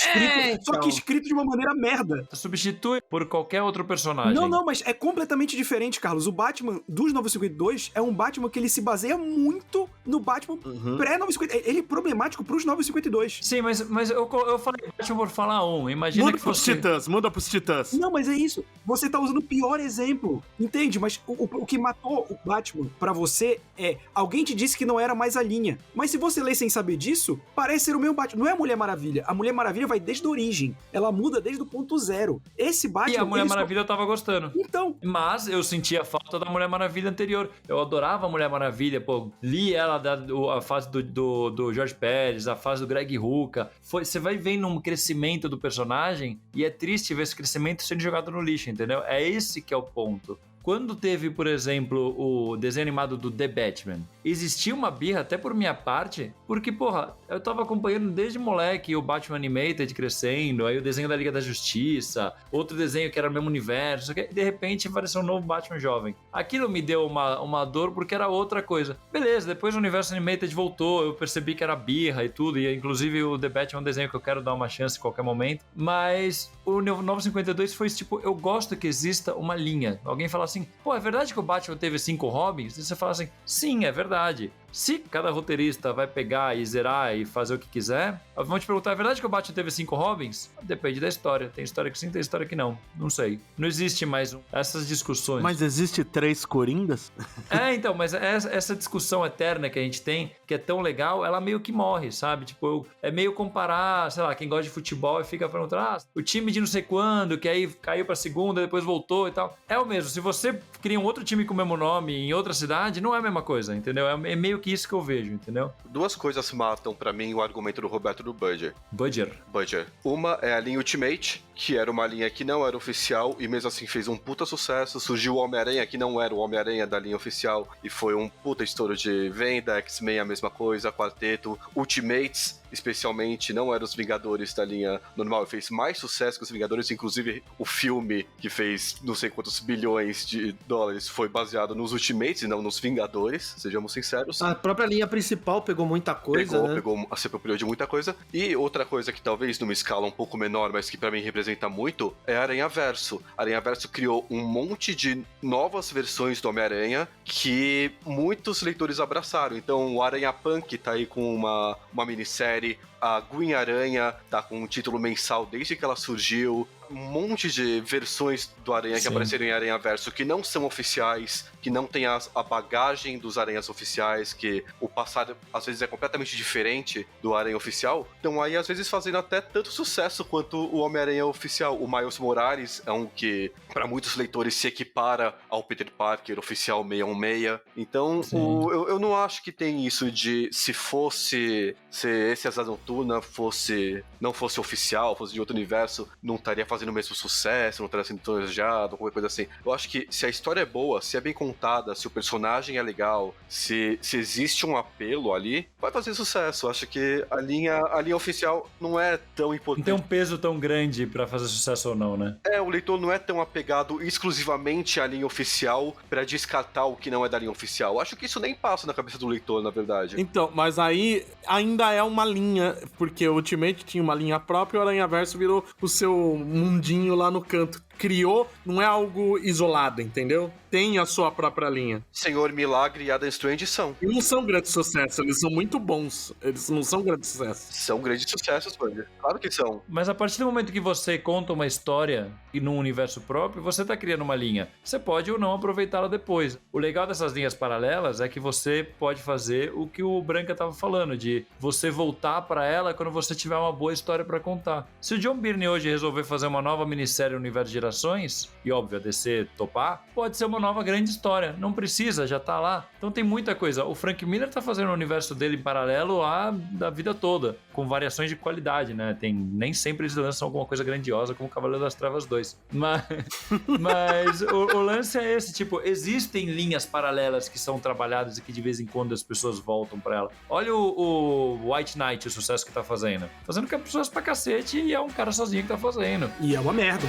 Speaker 3: escrito de uma maneira merda.
Speaker 2: Substitui por qualquer outro personagem.
Speaker 3: Não, mas é completamente diferente, Carlos. O Batman dos 952 é um Batman que ele se baseia muito no Batman pré-952. Ele é problemático pros 952.
Speaker 2: Sim, mas eu falei Batman por falar um. Imagina
Speaker 4: Muda
Speaker 2: que fosse...
Speaker 4: muda pros Titãs.
Speaker 3: Não, mas é isso. Você tá usando o pior exemplo. Entende? Mas o que matou o Batman pra você é... Alguém te disse que não era mais a linha. Mas se você lê sem saber disso, parece ser o mesmo Batman. Não é a Mulher Maravilha. A Mulher Maravilha vai desde a origem. Ela muda desde o ponto zero. Esse Batman...
Speaker 2: E a Mulher Maravilha eu tava gostando.
Speaker 3: Então...
Speaker 2: Mas eu sentia falta da Mulher Maravilha anterior. Eu adorava a Mulher Maravilha, pô. Li ela a fase do Jorge Pérez, a fase do Greg Rucka. Você vai vendo um crescimento do personagem e é triste ver esse crescimento sendo jogado no lixo, entendeu? É esse que é o ponto. Quando teve, por exemplo, o desenho animado do The Batman, existia uma birra, até por minha parte, porque, porra, eu tava acompanhando desde moleque o Batman Animated crescendo, aí o desenho da Liga da Justiça, outro desenho que era o mesmo universo, e de repente apareceu um novo Batman jovem. Aquilo me deu uma dor porque era outra coisa. Beleza, depois o universo Animated voltou, eu percebi que era birra e tudo, e inclusive o The Batman é um desenho que eu quero dar uma chance em qualquer momento, mas o 952 foi tipo, eu gosto que exista uma linha. Alguém fala assim, pô, é verdade que o Batman teve 5 Robins? E você fala assim, sim, é verdade. Se cada roteirista vai pegar e zerar e fazer o que quiser, vão te perguntar, é verdade que o Batman teve 5 Robins? Depende da história. Tem história que sim, tem história que não. Não sei. Não existe mais essas discussões.
Speaker 4: Mas existe 3 Coringas?
Speaker 2: Então, mas essa discussão eterna que a gente tem, que é tão legal, ela meio que morre, sabe? Tipo, é meio comparar, sei lá, quem gosta de futebol e fica perguntando, o time de não sei quando, que aí caiu pra segunda, depois voltou e tal. É o mesmo. Se você cria um outro time com o mesmo nome em outra cidade, não é a mesma coisa, entendeu? É meio que isso que eu vejo, entendeu?
Speaker 5: 2 coisas matam pra mim o argumento do Roberto do Budger.
Speaker 2: Budger.
Speaker 5: Uma é a linha Ultimate, que era uma linha que não era oficial e mesmo assim fez um puta sucesso. Surgiu o Homem-Aranha, que não era o Homem-Aranha da linha oficial e foi um puta estouro de venda. X-Men a mesma coisa, Quarteto, Ultimates especialmente não eram os Vingadores da linha normal, fez mais sucesso que os Vingadores, inclusive o filme que fez não sei quantos bilhões de dólares foi baseado nos Ultimates e não nos Vingadores, sejamos sinceros.
Speaker 6: A própria linha principal pegou muita coisa, né?
Speaker 5: Se apropriou de muita coisa. E outra coisa que talvez numa escala um pouco menor, mas que pra mim representa muito, é Aranhaverso. Aranhaverso criou um monte de novas versões do Homem-Aranha que muitos leitores abraçaram. Então o Aranha Punk tá aí com uma minissérie, a Gwen Aranha tá com um título mensal desde que ela surgiu, um monte de versões do Aranha que apareceram em Aranhaverso que não são oficiais, que não tem a bagagem dos Aranhas oficiais, que o passado às vezes é completamente diferente do Aranha oficial. Então aí às vezes fazendo até tanto sucesso quanto o Homem-Aranha oficial. O Miles Morales é um que para muitos leitores se equipara ao Peter Parker oficial 616. Então eu não acho que tem isso de se esse Asa Noturna não fosse oficial, fosse de outro universo, não estaria fazendo o mesmo sucesso, não estaria sendo planejado, qualquer coisa assim. Eu acho que se a história é boa, se é bem contada, se o personagem é legal, se existe um apelo ali, vai fazer sucesso. Eu acho que a linha oficial não é tão importante.
Speaker 2: Não tem um peso tão grande pra fazer sucesso ou não, né?
Speaker 5: O leitor não é tão apegado exclusivamente à linha oficial pra descartar o que não é da linha oficial. Eu acho que isso nem passa na cabeça do leitor, na verdade.
Speaker 4: Então, mas aí ainda é uma linha, porque o Ultimate tinha uma linha própria e o Aranhaverso virou o seu mundinho lá no canto. Criou, não é algo isolado, entendeu? Tem a sua própria linha.
Speaker 5: Senhor Milagre e Adam Strange são.
Speaker 4: E não são grandes sucessos, eles são muito bons. Eles não são grandes sucessos.
Speaker 5: São grandes sucessos, mano. Claro que são.
Speaker 2: Mas a partir do momento que você conta uma história e num universo próprio, você tá criando uma linha. Você pode ou não aproveitá-la depois. O legal dessas linhas paralelas é que você pode fazer o que o Branca tava falando, de você voltar pra ela quando você tiver uma boa história pra contar. Se o John Byrne hoje resolver fazer uma nova minissérie no universo de Gerações, e óbvio, a DC topar, pode ser uma nova grande história. Não precisa, já tá lá. Então tem muita coisa. O Frank Miller tá fazendo o universo dele em paralelo da vida toda, com variações de qualidade, né? Nem sempre eles lançam alguma coisa grandiosa como o Cavaleiro das Trevas 2. Mas o lance é esse, tipo, existem linhas paralelas que são trabalhadas e que de vez em quando as pessoas voltam pra ela. Olha o White Knight, o sucesso que tá fazendo. Fazendo que é pessoas pra cacete e é um cara sozinho que tá fazendo.
Speaker 3: E é uma merda.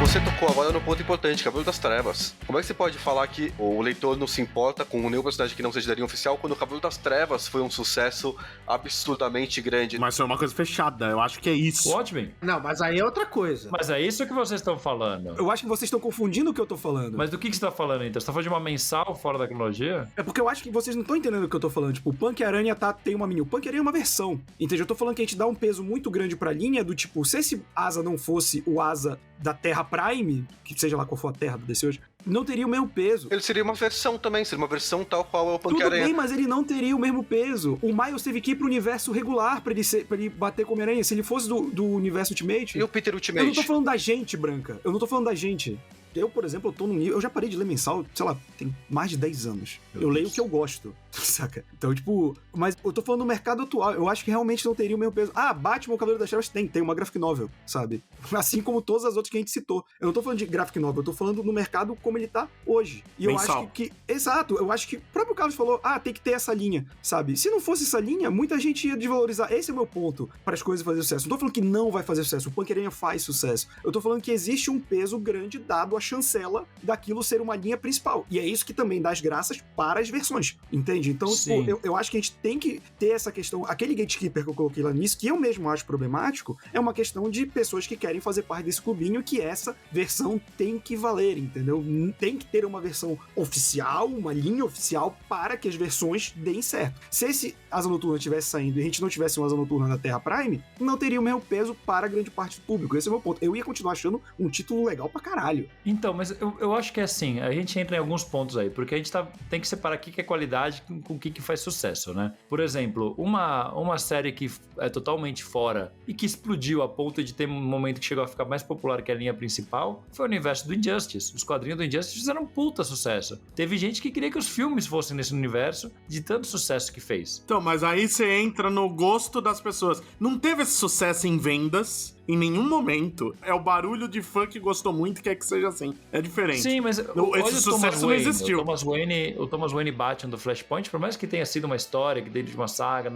Speaker 5: Você tocou agora no ponto importante, Cavaleiro das Trevas. Como é que você pode falar que o leitor não se importa com nenhum personagem que não seja da linha oficial quando o Cavaleiro das Trevas foi um sucesso absurdamente grande?
Speaker 4: Mas foi uma coisa fechada, eu acho que é isso.
Speaker 2: Watchmen.
Speaker 6: Não, mas aí é outra coisa.
Speaker 2: Mas é isso que vocês estão falando.
Speaker 3: Eu acho que vocês estão confundindo o que eu tô falando.
Speaker 2: Mas do que você tá falando, então? Você tá falando de uma mensal fora da cronologia?
Speaker 3: É porque eu acho que vocês não estão entendendo o que eu tô falando. Tipo, o Punk-Aranha tem uma mini. O Punk-Aranha é uma versão. Entende? Eu tô falando que a gente dá um peso muito grande pra linha do tipo, se esse asa não fosse o asa da Terra Prime, que seja lá qual for a Terra do DC hoje, não teria o mesmo peso.
Speaker 5: Ele seria uma versão também, seria uma versão tal qual é o
Speaker 3: Tudo
Speaker 5: Punk-Aranha.
Speaker 3: bem, mas ele não teria o mesmo peso. O Miles teve que ir pro universo regular pra ele bater com o Homem-Aranha. Se ele fosse do universo Ultimate...
Speaker 5: E o Peter Ultimate?
Speaker 3: Eu não tô falando da gente, Branca. Eu não tô falando da gente. Eu, por exemplo, eu tô num nível... Eu já parei de ler mensal, sei lá, tem mais de 10 anos. Eu leio o que eu gosto, saca? Então, tipo... Mas eu tô falando do mercado atual. Eu acho que realmente não teria o mesmo peso. Ah, Batman, o Cavaleiro das Trevas tem uma graphic novel, sabe? Assim como todas as outras que a gente citou. Eu não tô falando de graphic novel, eu tô falando no mercado como ele tá hoje. E
Speaker 4: mensal.
Speaker 3: eu acho que... Exato, eu acho que... O próprio Carlos falou, tem que ter essa linha, sabe? Se não fosse essa linha, muita gente ia desvalorizar. Esse é o meu ponto para as coisas fazerem sucesso. Não tô falando que não vai fazer sucesso. O Punk-Aranha faz sucesso. Eu tô falando que existe um peso grande dado à chancela daquilo ser uma linha principal. E é isso que também dá as graças para as versões, entende? Então, tipo, eu acho que a gente tem que ter essa questão, aquele gatekeeper que eu coloquei lá nisso, que eu mesmo acho problemático, é uma questão de pessoas que querem fazer parte desse clubinho, que essa versão tem que valer, entendeu? Tem que ter uma versão oficial, uma linha oficial, para que as versões deem certo. Se esse Asa Noturna estivesse saindo e a gente não tivesse um Asa Noturna na Terra Prime, não teria o mesmo peso para grande parte do público. Esse é o meu ponto. Eu ia continuar achando um título legal pra caralho.
Speaker 2: Então, mas eu acho que é assim, a gente entra em alguns pontos aí, porque a gente tem que separar o que é qualidade com o que faz sucesso, né? Por exemplo, uma série que é totalmente fora e que explodiu a ponto de ter um momento que chegou a ficar mais popular que a linha principal foi o universo do Injustice. Os quadrinhos do Injustice fizeram um puta sucesso. Teve gente que queria que os filmes fossem nesse universo de tanto sucesso que fez.
Speaker 4: Então, mas aí você entra no gosto das pessoas. Não teve esse sucesso em vendas em nenhum momento. É o barulho de fã que gostou muito e quer que seja assim. É diferente.
Speaker 2: Sim, mas
Speaker 4: esse sucesso não existiu.
Speaker 2: O Thomas Wayne Batman do Flashpoint, por mais que tenha sido uma história, que dentro de uma saga,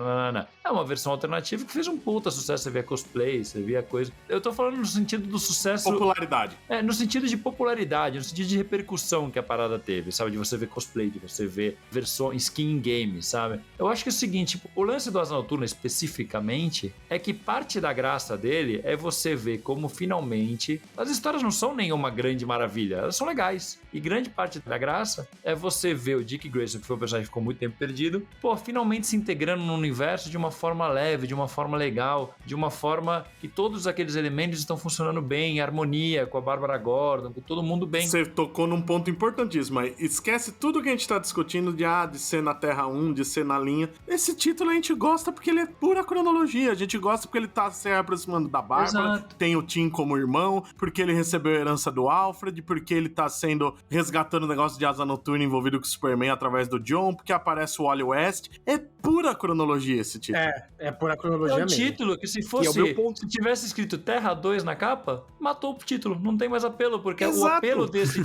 Speaker 2: é uma versão alternativa que fez um puta sucesso. Você via cosplay, você via coisa. Eu tô falando no sentido do sucesso...
Speaker 4: Popularidade.
Speaker 2: No sentido de popularidade, no sentido de repercussão que a parada teve, sabe? De você ver cosplay, de você ver versões, skin in game, sabe? Eu acho que é o seguinte, tipo, o lance do Asa Noturna especificamente é que parte da graça dele é você ver como finalmente as histórias não são nenhuma grande maravilha, elas são legais. E grande parte da graça é você ver o Dick Grayson, que foi um personagem que ficou muito tempo perdido, finalmente se integrando no universo de uma forma leve, de uma forma legal, de uma forma que todos aqueles elementos estão funcionando bem, em harmonia, com a Bárbara Gordon, com todo mundo bem.
Speaker 4: Você tocou num ponto importantíssimo, mas esquece tudo que a gente tá discutindo de ser na Terra 1, de ser na linha. Esse título a gente gosta porque ele é pura cronologia, a gente gosta porque ele tá se aproximando da Bárbara.
Speaker 2: Exato.
Speaker 4: Tem o Tim como irmão, porque ele recebeu a herança do Alfred, porque ele tá resgatando o negócio de Asa Noturna envolvido com o Superman através do John, porque aparece o Wally West. É pura cronologia esse título.
Speaker 6: É pura cronologia mesmo.
Speaker 2: Título que se fosse, se tivesse escrito Terra 2 na capa, matou o título, não tem mais apelo, porque o apelo desse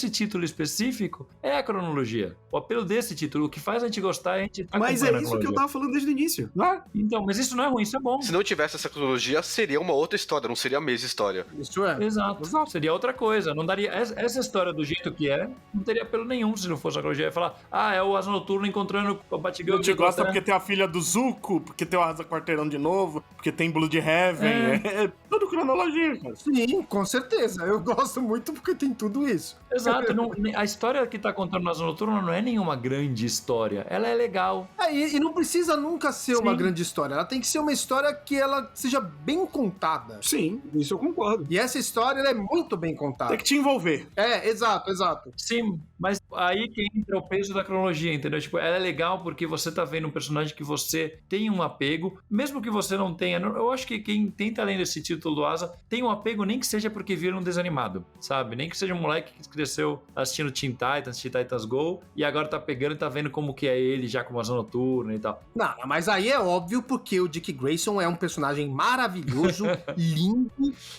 Speaker 2: título específico é a cronologia. O apelo desse título, o que faz a gente gostar, a gente tá
Speaker 3: Mas é isso que eu tava falando desde o início.
Speaker 2: Então, mas isso não é ruim, isso é bom.
Speaker 5: Se não tivesse essa cronologia, seria uma outra história, não seria a mesma história.
Speaker 6: Isso é.
Speaker 2: Exato. Seria outra coisa. Não daria essa história do jeito que é, não teria apelo nenhum se não fosse a cronologia. Ia falar, é o Asa Noturno encontrando o Batgirl.
Speaker 4: Não te gosta porque tem a filha do Zuko, porque tem o Asa Quarteirão de novo, porque tem Blood Heaven. É tudo cronologia, cara.
Speaker 6: Sim, com certeza. Eu gosto muito porque tem tudo isso.
Speaker 2: Exato. A história que tá contando no Asa Noturno não é nenhuma grande história. Ela é legal.
Speaker 6: E não precisa nunca ser uma grande história. Ela tem que ser uma história que ela seja bem contada.
Speaker 3: Sim, isso eu concordo.
Speaker 6: E essa história ela é muito bem contada.
Speaker 4: Tem que te envolver.
Speaker 6: Exato.
Speaker 2: Sim, mas aí que entra o peso da cronologia, entendeu? Tipo, ela é legal porque você tá vendo um personagem que você tem um apego, mesmo que você não tenha. Eu acho que quem tenta além desse título do Asa tem um apego, nem que seja porque vira um desanimado, sabe? Nem que seja um moleque que cresceu assistindo Teen Titans Go, e agora tá pegando e tá vendo como que é ele já com Asa Noturna e tal.
Speaker 6: Não, mas aí é óbvio porque o Dick Grayson é um personagem maravilhoso, lindo,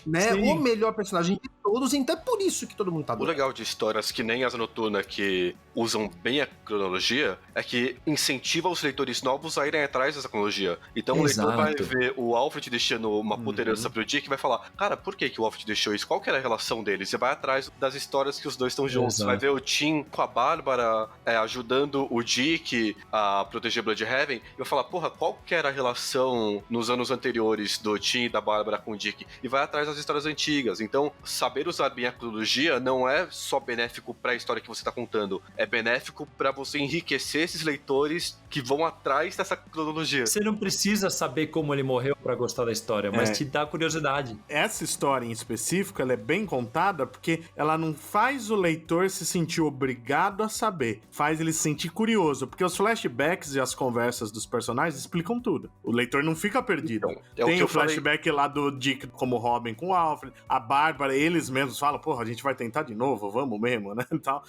Speaker 6: né?
Speaker 2: Sim.
Speaker 6: O melhor personagem de todos, então é por isso que todo mundo tá
Speaker 5: O
Speaker 6: doido.
Speaker 5: legal de histórias que nem Asa Noturna, que usam bem a cronologia, é que incentiva os leitores novos a irem atrás dessa cronologia. Então
Speaker 2: Exato.
Speaker 5: o leitor vai ver o Alfred deixando uma puta herança pro Dick e vai falar, cara, por que o Alfred deixou isso? Qual que era a relação deles? Você vai atrás das histórias que os dois estão juntos.
Speaker 2: Exato.
Speaker 5: Vai ver o Tim com a Bárbara ajudando o Dick a proteger Bloodhaven e vai falar, porra, qual que era a relação nos anos anteriores do Tim e da Bárbara com o Dick? E vai atrás das histórias antigas. Então, saber usar bem a cronologia não é só benéfico pra história que você tá contando, é benéfico pra você enriquecer esses leitores que vão atrás dessa cronologia.
Speaker 2: Você não precisa saber como ele morreu pra gostar da história, mas te dá curiosidade.
Speaker 4: Essa história em específico, ela é bem contada porque ela não faz o leitor se sentir obrigado a saber, faz ele se sentir curioso, porque os flashbacks e as conversas dos personagens explicam tudo. O leitor não fica perdido.
Speaker 5: Então, é o
Speaker 4: Tem
Speaker 5: que
Speaker 4: o
Speaker 5: eu falei.
Speaker 4: flashback lá do Dick como Robin com o Alfred, a Bárbara, eles mesmos falam, porra, a gente vai tentar de novo, vamos mesmo, né?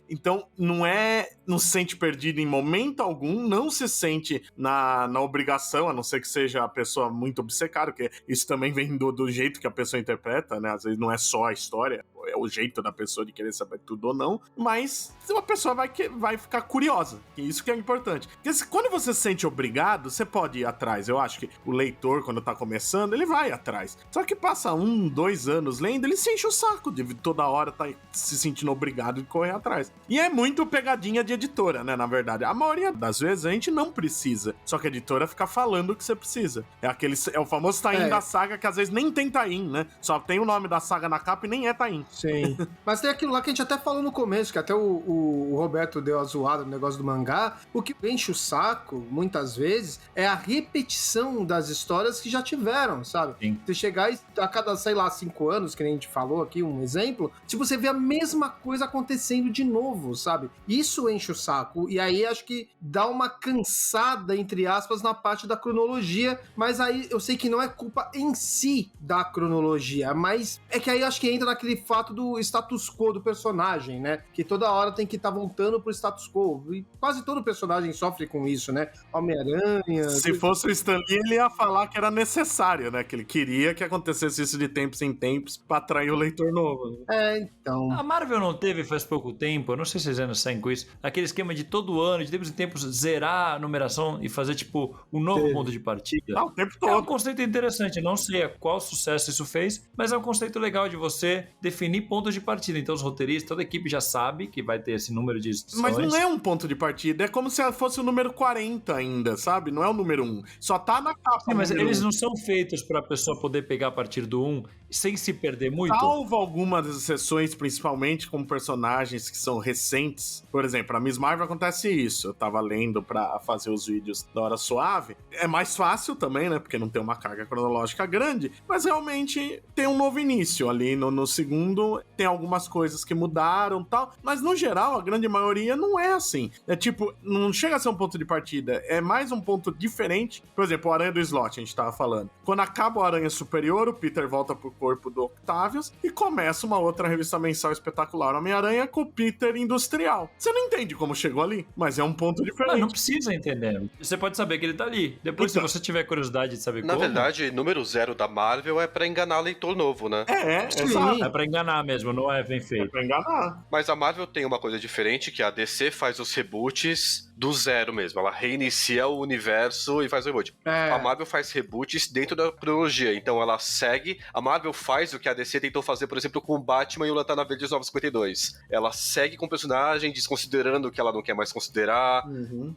Speaker 4: Então, não se sente perdido em momento algum, não se sente na obrigação, a não ser que seja a pessoa muito obcecada, porque isso também vem do jeito que a pessoa interpreta, né? Às vezes não é só a história, é o jeito da pessoa de querer saber tudo ou não, mas uma pessoa vai ficar curiosa, e isso que é importante. Porque quando você se sente obrigado, você pode ir atrás. Eu acho que o leitor, quando tá começando, ele vai atrás. Só que passa 1, 2 anos lendo, ele se enche o saco de toda hora tá se sentindo obrigado de correr atrás. E é muito pegadinha de editora, né, na verdade. A maioria das vezes a gente não precisa, só que a editora fica falando o que você precisa. É o famoso tie-in da saga, que às vezes nem tem tie-in, né? Só tem o nome da saga na capa e nem é tie-in.
Speaker 6: Sim. Mas tem aquilo lá que a gente até falou no começo, que até o Roberto deu a zoada no negócio do mangá. O que enche o saco, muitas vezes, é a repetição das histórias que já tiveram, sabe?
Speaker 2: Sim.
Speaker 6: Você chegar e a cada, 5 anos, que nem a gente falou aqui, um exemplo, tipo, você vê a mesma coisa acontecendo de novo, sabe? Isso enche o saco. E aí acho que dá uma cansada, entre aspas, na parte da cronologia, mas aí eu sei que não é culpa em si da cronologia, mas é que aí acho que entra naquele fato do status quo do personagem, né? Que toda hora tem que estar voltando pro status quo. E quase todo personagem sofre com isso, né? Homem-Aranha...
Speaker 4: Se fosse o Stan Lee, ele ia falar que era necessário, né? Que ele queria que acontecesse isso de tempos em tempos pra atrair o leitor novo.
Speaker 6: Então...
Speaker 2: A Marvel não teve faz pouco tempo, eu não sei se vocês ainda saem com isso, aquele esquema de todo ano, de tempos em tempos, zerar a numeração e fazer, tipo, um novo ponto de partida.
Speaker 4: O tempo
Speaker 2: É um
Speaker 4: todo.
Speaker 2: conceito interessante, não sei qual sucesso isso fez, mas é um conceito legal de você definir pontos de partida. Então os roteiristas, toda a equipe já sabe que vai ter esse número de edições.
Speaker 4: Mas não é um ponto de partida, é como se fosse o número 40 ainda, sabe? Não é o número 1. Só tá na capa.
Speaker 2: Sim, mas eles
Speaker 4: 1.
Speaker 2: não são feitos pra pessoa poder pegar a partir do 1 sem se perder muito.
Speaker 4: Salvo algumas exceções, principalmente com personagens que são recentes. Por exemplo, a Miss Marvel acontece isso. Eu tava lendo pra fazer os vídeos da Hora Suave. É mais fácil também, né? Porque não tem uma carga cronológica grande. Mas realmente tem um novo início ali no segundo. Tem algumas coisas que mudaram e tal. Mas no geral, a grande maioria não é assim. É tipo, não chega a ser um ponto de partida. É mais um ponto diferente. Por exemplo, o Aranha do Slot, a gente tava falando. Quando acaba o Aranha Superior, o Peter volta pro corpo do Octavius e começa uma outra revista mensal espetacular, Homem-Aranha, com o Peter industrial. Você não entende como chegou ali, mas é um ponto diferente.
Speaker 2: Mas não precisa entender. Você pode saber que ele tá ali. Depois,
Speaker 4: Então,
Speaker 2: se você tiver curiosidade de saber
Speaker 5: Na
Speaker 2: como...
Speaker 5: verdade, número 0 da Marvel é pra enganar leitor novo, né?
Speaker 4: Exato.
Speaker 2: É pra enganar mesmo, não é bem
Speaker 4: É
Speaker 2: feito.
Speaker 4: pra enganar.
Speaker 5: Mas a Marvel tem uma coisa diferente, que a DC faz os reboots do zero mesmo. Ela reinicia o universo e faz o reboot. A Marvel faz reboots dentro da cronologia. Então ela segue... A Marvel faz o que a DC tentou fazer, por exemplo, com o Batman e o Lanterna Verde dos 952. Ela segue com o personagem, desconsiderando o que ela não quer mais considerar,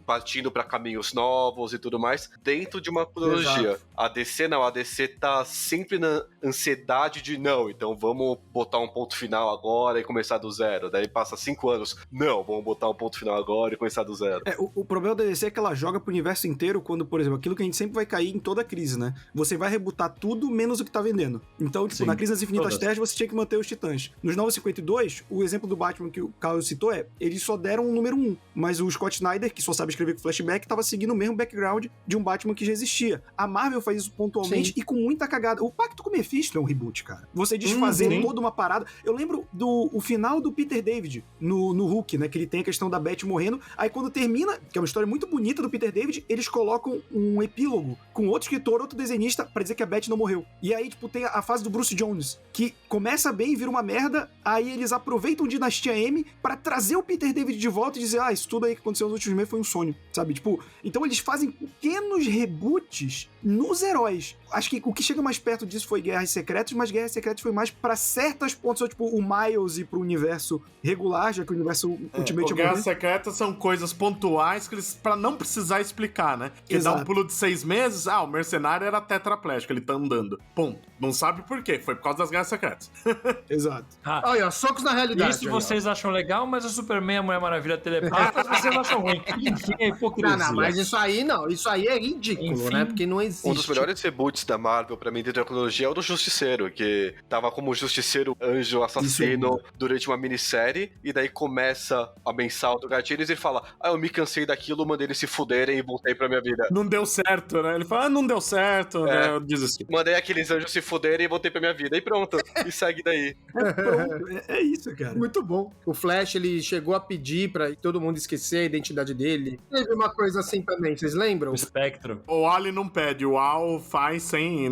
Speaker 5: partindo pra caminhos novos e tudo mais, dentro de uma cronologia.
Speaker 6: Exato.
Speaker 5: A DC não. A DC tá sempre na ansiedade de não, então vamos botar um ponto final agora e começar do zero. Daí passa 5 anos. Não, vamos botar um ponto final agora e começar do zero.
Speaker 3: O problema da DC é que ela joga pro universo inteiro quando, por exemplo, aquilo que a gente sempre vai cair em toda crise, né? Você vai rebutar tudo menos o que tá vendendo. Então, tipo,
Speaker 2: Sim,
Speaker 3: na Crise das Infinitas
Speaker 2: todas.
Speaker 3: Terras você tinha que manter os Titãs. Nos 952, o exemplo do Batman que o Carlos citou eles só deram um número 1, mas o Scott Snyder, que só sabe escrever com flashback, tava seguindo o mesmo background de um Batman que já existia. A Marvel faz isso pontualmente e com muita cagada. O Pacto com o Mephisto é um reboot, cara. Você desfazer toda uma parada. Eu lembro o final do Peter David no Hulk, né? Que ele tem a questão da Beth morrendo. Aí quando termina termina, que é uma história muito bonita do Peter David, eles colocam um epílogo com outro escritor, outro desenhista, pra dizer que a Beth não morreu. E aí, tipo, tem a fase do Bruce Jones, que começa bem, vira uma merda, aí eles aproveitam Dinastia M pra trazer o Peter David de volta e dizer, isso tudo aí que aconteceu nos últimos meses foi um sonho, sabe? Tipo, então eles fazem pequenos reboots nos heróis. Acho que o que chega mais perto disso foi Guerras Secretas, mas Guerras Secretas foi mais pra certas pontos, tipo, o Miles ir pro universo regular, já que o universo Ultimate
Speaker 4: Guerras Secretas são coisas pontuais que eles, pra não precisar explicar, né? Que dá um pulo de 6 meses, o mercenário era tetraplégico, ele tá andando. Ponto. Não sabe por quê, foi por causa das Guerras Secretas.
Speaker 3: Exato.
Speaker 6: Olha, socos na realidade.
Speaker 2: Isso vocês acham legal, mas o Superman e a Mulher Maravilha telepatas vocês acham ruim. Enfim, é hipocrisia.
Speaker 6: Não, mas isso aí não, isso aí é ridículo, né? Porque não existe.
Speaker 5: Um dos melhores reboots da Marvel, pra mim, dentro da cronologia, é o do Justiceiro, que tava como Justiceiro Anjo Assassino durante uma minissérie, e daí começa a mensal do Gatilhos e ele fala, eu me cansei daquilo, mandei eles se fuderem e voltei pra minha vida.
Speaker 4: Não deu certo, né? Ele fala, não deu certo, né? Eu desisti.
Speaker 5: Mandei aqueles anjos se fuderem e voltei pra minha vida. E pronto, e segue daí.
Speaker 3: É isso, cara.
Speaker 6: Muito bom. O Flash, ele chegou a pedir pra todo mundo esquecer a identidade dele. Teve uma coisa assim também, vocês lembram?
Speaker 2: O Espectro.
Speaker 4: O Wally não pede, o Al faz sem...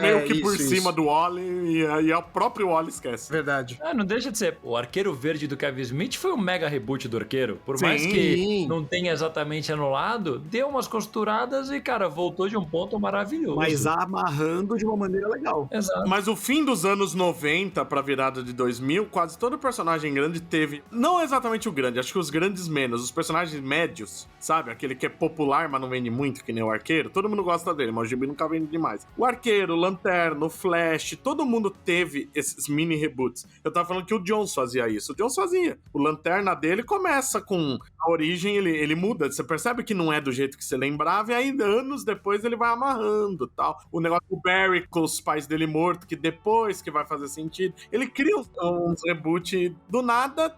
Speaker 4: meio que por cima do Wally, e o próprio Wally esquece.
Speaker 6: Verdade.
Speaker 2: Não deixa de ser. O Arqueiro Verde do Kevin Smith foi um mega reboot do Arqueiro. Por mais que não tenha exatamente anulado, deu umas costuradas e, cara, voltou de um ponto maravilhoso.
Speaker 3: Mas amarrando de uma maneira legal.
Speaker 2: Exato.
Speaker 4: Mas o fim dos anos 90 pra virada de 2000, quase todo personagem grande teve... Não exatamente o grande, acho que os grandes menos. Os personagens médios, sabe? Aquele que é popular, mas não vende muito, que nem o Arqueiro. Todo mundo gosta dele, mas o Gibi nunca vende demais. O Arqueiro, o Lanterna, o Flash, todo mundo teve esses mini reboots. Eu tava falando que o Jones fazia isso. O Jones fazia. O Lanterna dele começa com a origem, ele muda. Você percebe que não é do jeito que você lembrava, e aí anos depois ele vai amarrando e tal. O negócio do Barry com os pais dele morto, que depois que vai fazer sentido. Ele cria uns reboot do nada,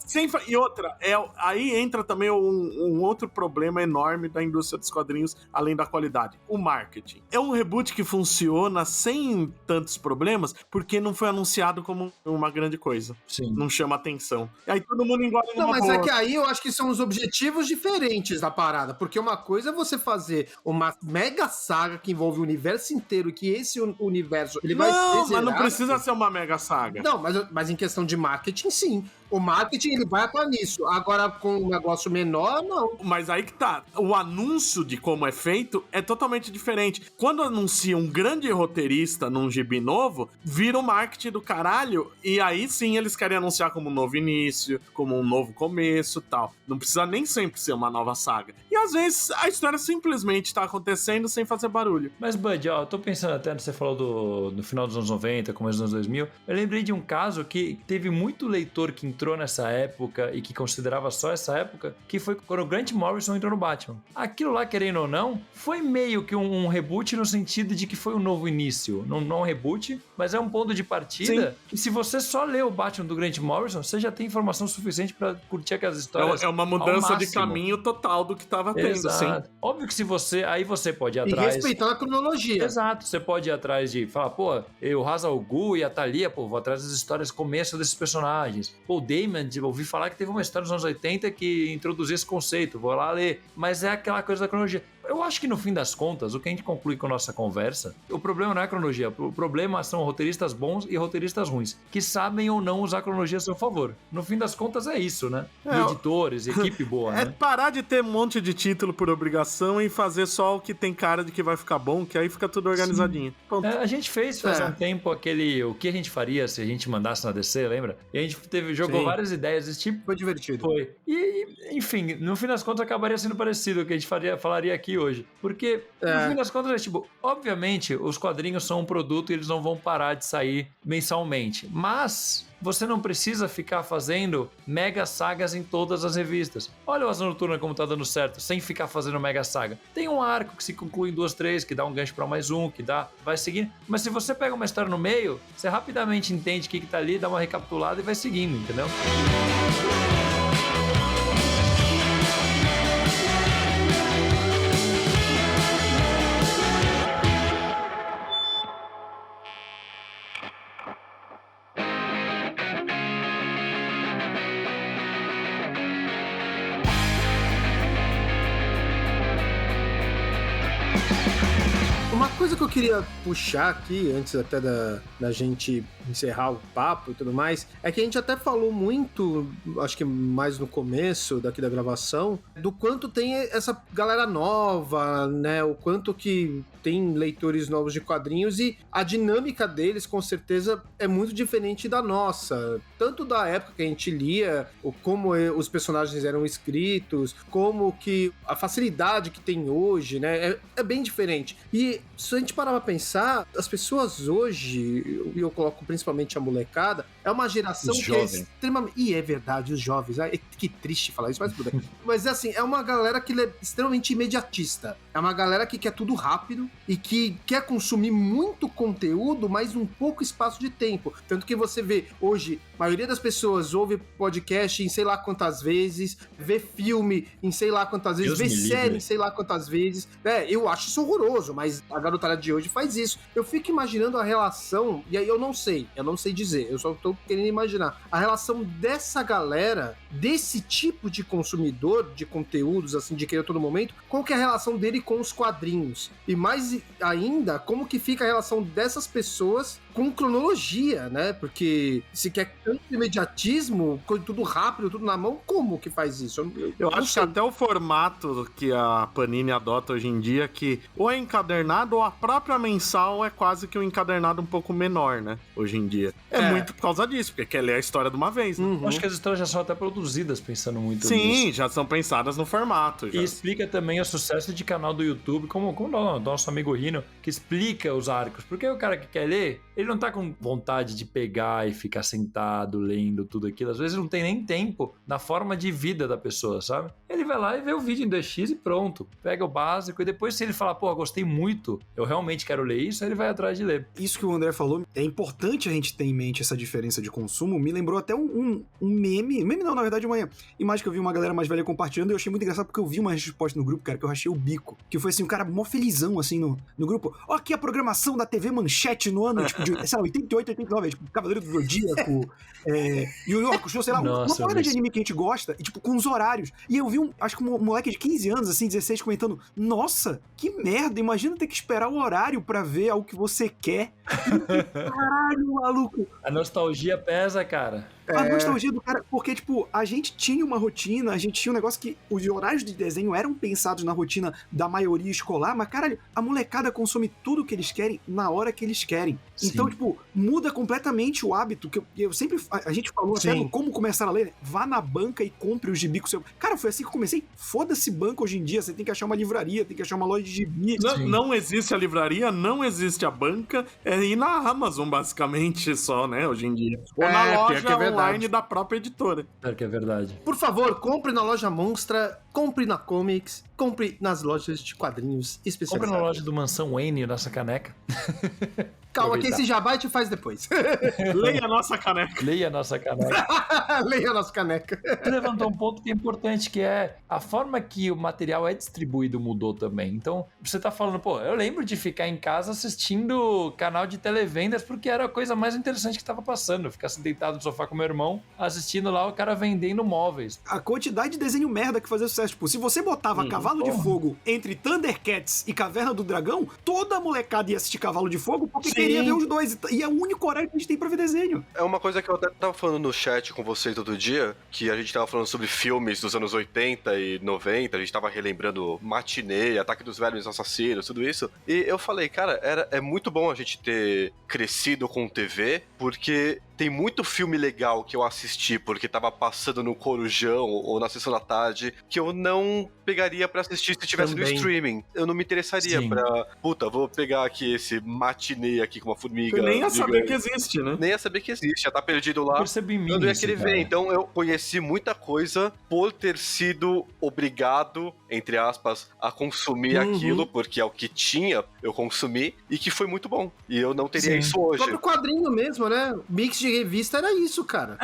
Speaker 4: e outra, aí entra também um outro problema enorme da indústria dos quadrinhos, além da qualidade. O marketing. É um reboot que funciona sem tantos problemas, porque não foi anunciado como uma grande coisa.
Speaker 2: Sim.
Speaker 4: Não chama atenção. E aí todo mundo engole numa
Speaker 6: Não, mas
Speaker 4: boa.
Speaker 6: é que aí eu acho que são os objetivos diferentes da parada, porque uma coisa é você fazer uma mega saga que envolve o universo inteiro, e que esse universo ele vai ser
Speaker 4: mas não
Speaker 6: zerado.
Speaker 4: precisa ser uma mega saga.
Speaker 6: Não, mas em questão de marketing, sim. O marketing, ele vai atuar nisso. Agora, com um negócio menor, não.
Speaker 4: Mas aí que tá. O anúncio de como é feito é totalmente diferente. Quando anuncia um grande roteirista num gibi novo, vira o marketing do caralho, e aí sim eles querem anunciar como um novo início, como um novo começo e tal. Não precisa nem sempre ser uma nova saga. E às vezes a história simplesmente tá acontecendo sem fazer barulho.
Speaker 2: Mas, Bud, eu tô pensando até, você falou do final dos anos 90, começo dos anos 2000, eu lembrei de um caso que teve muito leitor que entrou nessa época e que considerava só essa época, que foi quando o Grant Morrison entrou no Batman. Aquilo lá, querendo ou não, foi meio que um reboot no sentido de que foi um novo início. Não um reboot, mas é um ponto de partida. Sim. E se você só lê o Batman do Grant Morrison, você já tem informação suficiente pra curtir aquelas histórias.
Speaker 4: É uma mudança de caminho total do que tava tendo.
Speaker 2: Exato.
Speaker 4: Sim.
Speaker 2: Óbvio que se você... Aí você pode ir atrás...
Speaker 6: E respeitando a cronologia.
Speaker 2: Exato. Você pode ir atrás de falar, o Ra's al Ghul e a Thalia, vou atrás das histórias começo desses personagens. O Damon, ouvi falar que teve uma história nos anos 80 que introduziu esse conceito, vou lá ler. Mas é aquela coisa da cronologia. Eu acho que no fim das contas, o que a gente conclui com a nossa conversa, o problema não é a cronologia, o problema são roteiristas bons e roteiristas ruins, que sabem ou não usar a cronologia a seu favor. No fim das contas é isso, né? Editores, equipe boa, né?
Speaker 4: É parar de ter um monte de título por obrigação e fazer só o que tem cara de que vai ficar bom, que aí fica tudo organizadinho.
Speaker 2: A gente fez faz um tempo o que a gente faria se a gente mandasse na DC, lembra? E a gente jogou várias ideias desse tipo.
Speaker 6: Foi divertido.
Speaker 2: Foi. E, enfim, no fim das contas acabaria sendo parecido o que a gente falaria aqui hoje. Porque, no fim das contas, obviamente, os quadrinhos são um produto e eles não vão parar de sair mensalmente. Mas você não precisa ficar fazendo mega sagas em todas as revistas. Olha o Asa Noturna como tá dando certo, sem ficar fazendo mega saga. Tem um arco que se conclui em 2, 3, que dá um gancho pra mais um, vai seguindo. Mas se você pega uma história no meio, você rapidamente entende o que tá ali, dá uma recapitulada e vai seguindo, entendeu?
Speaker 6: Uma coisa que eu queria puxar aqui, antes até da gente encerrar o papo e tudo mais, é que a gente até falou muito, acho que mais no começo daqui da gravação, do quanto tem essa galera nova, né? O quanto que tem leitores novos de quadrinhos e a dinâmica deles, com certeza, é muito diferente da nossa. Tanto da época que a gente lia, como os personagens eram escritos, como que a facilidade que tem hoje, né? É bem diferente. E se a gente parar pra pensar, as pessoas hoje, e eu coloco principalmente a molecada, é uma geração que é extremamente... E é verdade, os jovens. Que triste falar isso, mas tudo bem. Mas assim, é uma galera que é extremamente imediatista. É uma galera que quer tudo rápido e que quer consumir muito conteúdo, mas um pouco espaço de tempo. Tanto que você vê hoje, a maioria das pessoas ouve podcast em sei lá quantas vezes, vê filme em sei lá quantas vezes, vê série em sei lá quantas vezes. Eu acho isso horroroso, mas a garotada de hoje faz isso. Eu fico imaginando a relação, e aí eu não sei dizer, eu só tô querendo imaginar a relação dessa galera, desse tipo de consumidor de conteúdos, assim, de querer a todo momento, qual que é a relação dele com os quadrinhos? E mais ainda, como que fica a relação dessas pessoas com cronologia, né? Porque se quer tanto imediatismo, tudo rápido, tudo na mão, como que faz isso?
Speaker 4: Eu acho que até o formato que a Panini adota hoje em dia, que ou é encadernado ou a própria mensal é quase que um encadernado um pouco menor, né? Hoje em dia. É muito por causa disso, porque quer ler a história de uma vez, né?
Speaker 2: Acho que as histórias já são até produzidas pensando muito nisso.
Speaker 4: Sim, já são pensadas no formato.
Speaker 2: E explica também o sucesso de canal do YouTube, como o nosso amigo Rino, que explica os arcos. Porque o cara que quer ler, ele não tá com vontade de pegar e ficar sentado lendo tudo aquilo. Às vezes não tem nem tempo na forma de vida da pessoa, sabe? Ele vai lá e vê o vídeo em 2x e pronto. Pega o básico e depois se ele falar, pô, gostei muito, eu realmente quero ler isso, ele vai atrás de ler.
Speaker 3: Isso que o André falou, é importante a gente ter em mente essa diferença de consumo. Me lembrou até um meme. Meme não, na verdade, uma imagem que eu vi uma galera mais velha compartilhando e eu achei muito engraçado porque eu vi uma resposta no grupo, cara, que eu rachei o bico. Que foi assim, um cara mó felizão, assim, no grupo. Ó, aqui a programação da TV Manchete no ano, tipo, sei lá, 88, 89, tipo, Cavaleiro do Zodíaco, Yu Yu Hakusho, sei lá, uma parada de anime que a gente gosta, e tipo, com os horários. E eu vi acho que um moleque de 15 anos, assim, 16, comentando, nossa, que merda, imagina ter que esperar o horário pra ver algo que você quer. Caralho, maluco.
Speaker 2: A nostalgia pesa, cara.
Speaker 3: A nostalgia do cara, porque, tipo, a gente tinha uma rotina, a gente tinha um negócio que os horários de desenho eram pensados na rotina da maioria escolar, mas, caralho, a molecada consome tudo que eles querem na hora que eles querem. Sim. Então, tipo, muda completamente o hábito, que eu sempre, a gente falou até no como começar a ler, né? Vá na banca e compre os gibi com seu... Cara, foi assim que eu comecei, foda-se banca hoje em dia, você tem que achar uma livraria, tem que achar uma loja de gibi.
Speaker 4: Não existe a livraria, não existe a banca, e na Amazon, basicamente, só, né, hoje em dia. Ou na loja online da própria editora.
Speaker 2: Claro que é verdade.
Speaker 6: Por favor, compre na loja Monstra, compre na Comics, compre nas lojas de quadrinhos especializadas.
Speaker 2: Compre na loja do Mansão Wayne, nossa caneca.
Speaker 6: Calma, que esse jabá te faz depois.
Speaker 4: Leia a nossa caneca.
Speaker 2: Leia a nossa caneca.
Speaker 6: Leia a nossa caneca.
Speaker 2: Você levantou um ponto que é importante, que é a forma que o material é distribuído mudou também. Então, você tá falando, pô, eu lembro de ficar em casa assistindo canal de televendas porque era a coisa mais interessante que tava passando. Eu ficar deitado no sofá com meu irmão, assistindo lá o cara vendendo móveis.
Speaker 3: A quantidade de desenho merda que fazia sucesso. Tipo, se você botava Cavalo de Fogo entre Thundercats e Caverna do Dragão, toda a molecada ia assistir Cavalo de Fogo porque queria ver os dois. E é o único horário que a gente tem pra ver desenho.
Speaker 5: É uma coisa que eu até tava falando no chat com vocês todo dia, que a gente tava falando sobre filmes dos anos 80 e 90, a gente tava relembrando Matinê, Ataque dos Velhos Assassinos, tudo isso. E eu falei, cara, é muito bom a gente ter crescido com TV, porque tem muito filme legal que eu assisti porque tava passando no Corujão ou na Sessão da Tarde que eu não pegaria pra assistir se tivesse no streaming. Eu não me interessaria pra... Puta, vou pegar aqui esse Matinê aqui com uma formiga.
Speaker 4: Eu nem ia saber que existe, né?
Speaker 5: Nem ia saber que existe, já tá perdido lá.
Speaker 2: Eu percebi
Speaker 5: eu não ia querer ver. Então eu conheci muita coisa por ter sido obrigado, entre aspas, a consumir aquilo, porque é o que tinha, eu consumi, e que foi muito bom. E eu não teria isso hoje.
Speaker 6: O próprio quadrinho mesmo, né? Mix de de revista era isso, cara.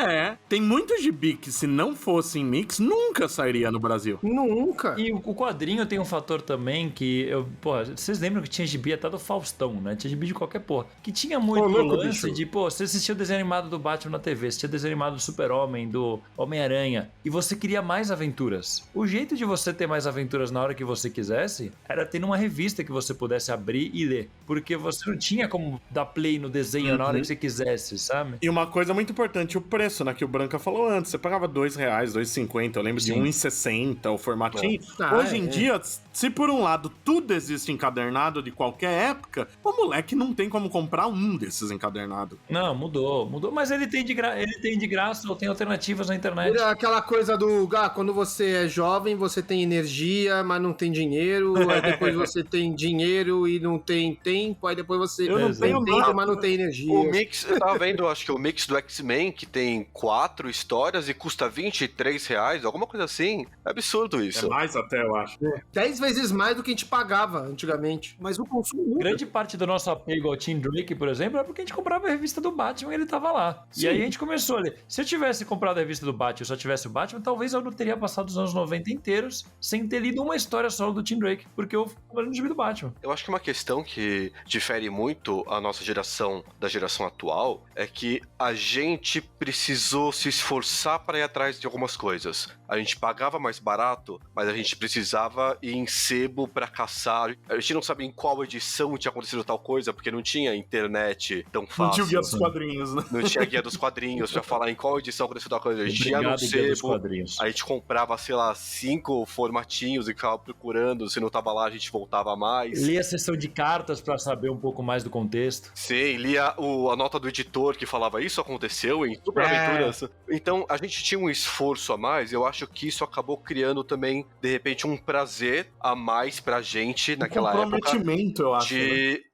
Speaker 4: Tem muito gibi que se não fosse em mix, nunca sairia no Brasil.
Speaker 6: Nunca.
Speaker 2: E o quadrinho tem um fator também que vocês lembram que tinha gibi até do Faustão, né? Tinha gibi de qualquer porra. Que tinha muito lance de, você assistia o desenho animado do Batman na TV, assistia o desenho animado do Super-Homem, do Homem-Aranha, e você queria mais aventuras. O jeito de você ter mais aventuras na hora que você quisesse era ter uma revista que você pudesse abrir e ler. Porque você não tinha como dar play no desenho na hora que você quisesse, sabe?
Speaker 4: E uma coisa muito importante, o preço, né? Que o Branca falou antes. Você pagava R$2, R$2,50. Eu lembro de R$1,60 o formatinho. Hoje em dia, se por um lado tudo existe encadernado de qualquer época, o moleque não tem como comprar um desses encadernados.
Speaker 2: Não, mudou. Mas ele tem de graça ou tem alternativas na internet.
Speaker 6: Aquela coisa do, quando você é jovem, você tem energia, mas não tem dinheiro. Aí depois você tem dinheiro e não tem tempo. Aí depois você
Speaker 4: Eu não
Speaker 6: tem
Speaker 4: tenho
Speaker 6: tempo,
Speaker 4: nada.
Speaker 6: mas não tem energia.
Speaker 5: O mix, eu tava vendo, acho que o mix do X-Men, que tem 4 histórias e custa R$23, alguma coisa assim. É absurdo isso.
Speaker 4: É mais até, eu acho.
Speaker 6: 10 vezes mais do que a gente pagava antigamente.
Speaker 3: Mas o consumo muda.
Speaker 2: Grande parte do nosso apego ao Tim Drake, por exemplo, é porque a gente comprava a revista do Batman e ele tava lá.
Speaker 3: Sim.
Speaker 2: E aí a gente começou a ler. Se eu tivesse comprado a revista do Batman e só tivesse o Batman, talvez eu não teria passado os anos 90 inteiros sem ter lido uma história solo do Tim Drake, porque eu fui no gibi do Batman.
Speaker 5: Eu acho que uma questão que difere muito a nossa geração da geração atual é que a gente precisou se esforçar para ir atrás de algumas coisas. A gente pagava mais barato, mas a gente precisava ir em sebo para caçar. A gente não sabia em qual edição tinha acontecido tal coisa, porque não tinha internet tão fácil.
Speaker 4: Não tinha o guia dos quadrinhos, né?
Speaker 5: Não tinha guia dos quadrinhos pra falar em qual edição aconteceu tal coisa. A gente ia no
Speaker 2: Obrigado, Guia dos
Speaker 5: sebo,
Speaker 2: Quadrinhos.
Speaker 5: a gente comprava, sei lá, 5 formatinhos e ficava procurando. Se não tava lá, a gente voltava mais.
Speaker 2: Li a sessão de cartas pra saber um pouco mais do contexto.
Speaker 5: Sim, lia a nota do editor que falava isso aconteceu em Super Aventuras. Então, a gente tinha um esforço a mais, eu acho que isso acabou criando também, de repente, um prazer a mais pra gente naquela época.
Speaker 4: Comprometimento, eu acho.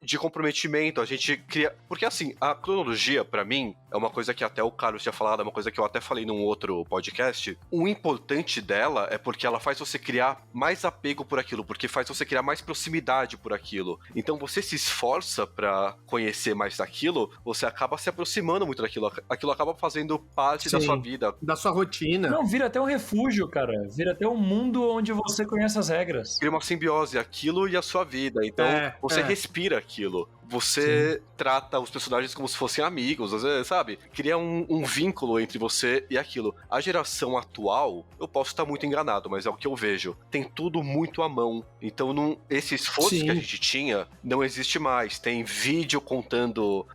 Speaker 5: De comprometimento, a gente cria... Porque assim, a cronologia, pra mim, é uma coisa que até o Carlos tinha falado, é uma coisa que eu até falei num outro podcast. O importante dela é porque ela faz você criar mais apego por aquilo, porque faz você criar mais proximidade por aquilo. Então você se esforça pra conhecer mais daquilo, você acaba se aproximando muito daquilo. Aquilo acaba fazendo parte da sua vida.
Speaker 6: Da sua rotina.
Speaker 2: Não, vira até um refúgio, cara. Vira até um mundo onde você conhece as regras.
Speaker 5: Cria uma simbiose, aquilo e a sua vida. Então você respira aquilo. Você trata os personagens como se fossem amigos, às vezes, sabe? Cria um vínculo entre você e aquilo. A geração atual, eu posso estar muito enganado, mas é o que eu vejo. Tem tudo muito à mão. Então, esse esforço que a gente tinha não existe mais. Tem vídeo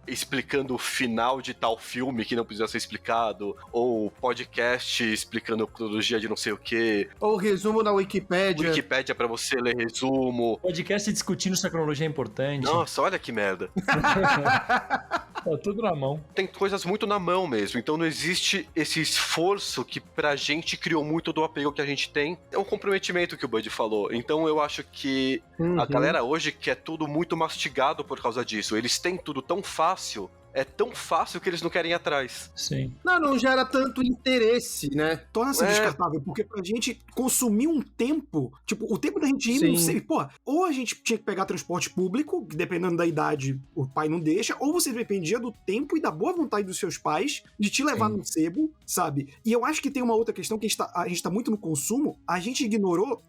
Speaker 5: explicando o final de tal filme que não precisa ser explicado, ou podcast explicando a cronologia de não sei o quê.
Speaker 6: Ou resumo na Wikipédia.
Speaker 5: Wikipédia pra você ler resumo.
Speaker 2: Podcast discutindo se a cronologia é importante.
Speaker 5: Nossa, olha que merda.
Speaker 2: Tá tudo na mão.
Speaker 5: Tem coisas muito na mão mesmo, então não existe esse esforço que pra gente criou muito do apego que a gente tem. É um comprometimento que o Bud falou, então eu acho que a galera hoje quer tudo muito mastigado por causa disso. Eles têm tudo tão fácil. É tão fácil que eles não querem ir atrás.
Speaker 2: Sim.
Speaker 6: Não gera tanto interesse, né?
Speaker 3: Torna-se descartável, porque pra gente consumir um tempo, tipo, o tempo da gente ir, não sei, pô, ou a gente tinha que pegar transporte público, que dependendo da idade o pai não deixa, ou você dependia do tempo e da boa vontade dos seus pais de te levar no sebo, sabe? E eu acho que tem uma outra questão que a gente tá muito no consumo, a gente ignorou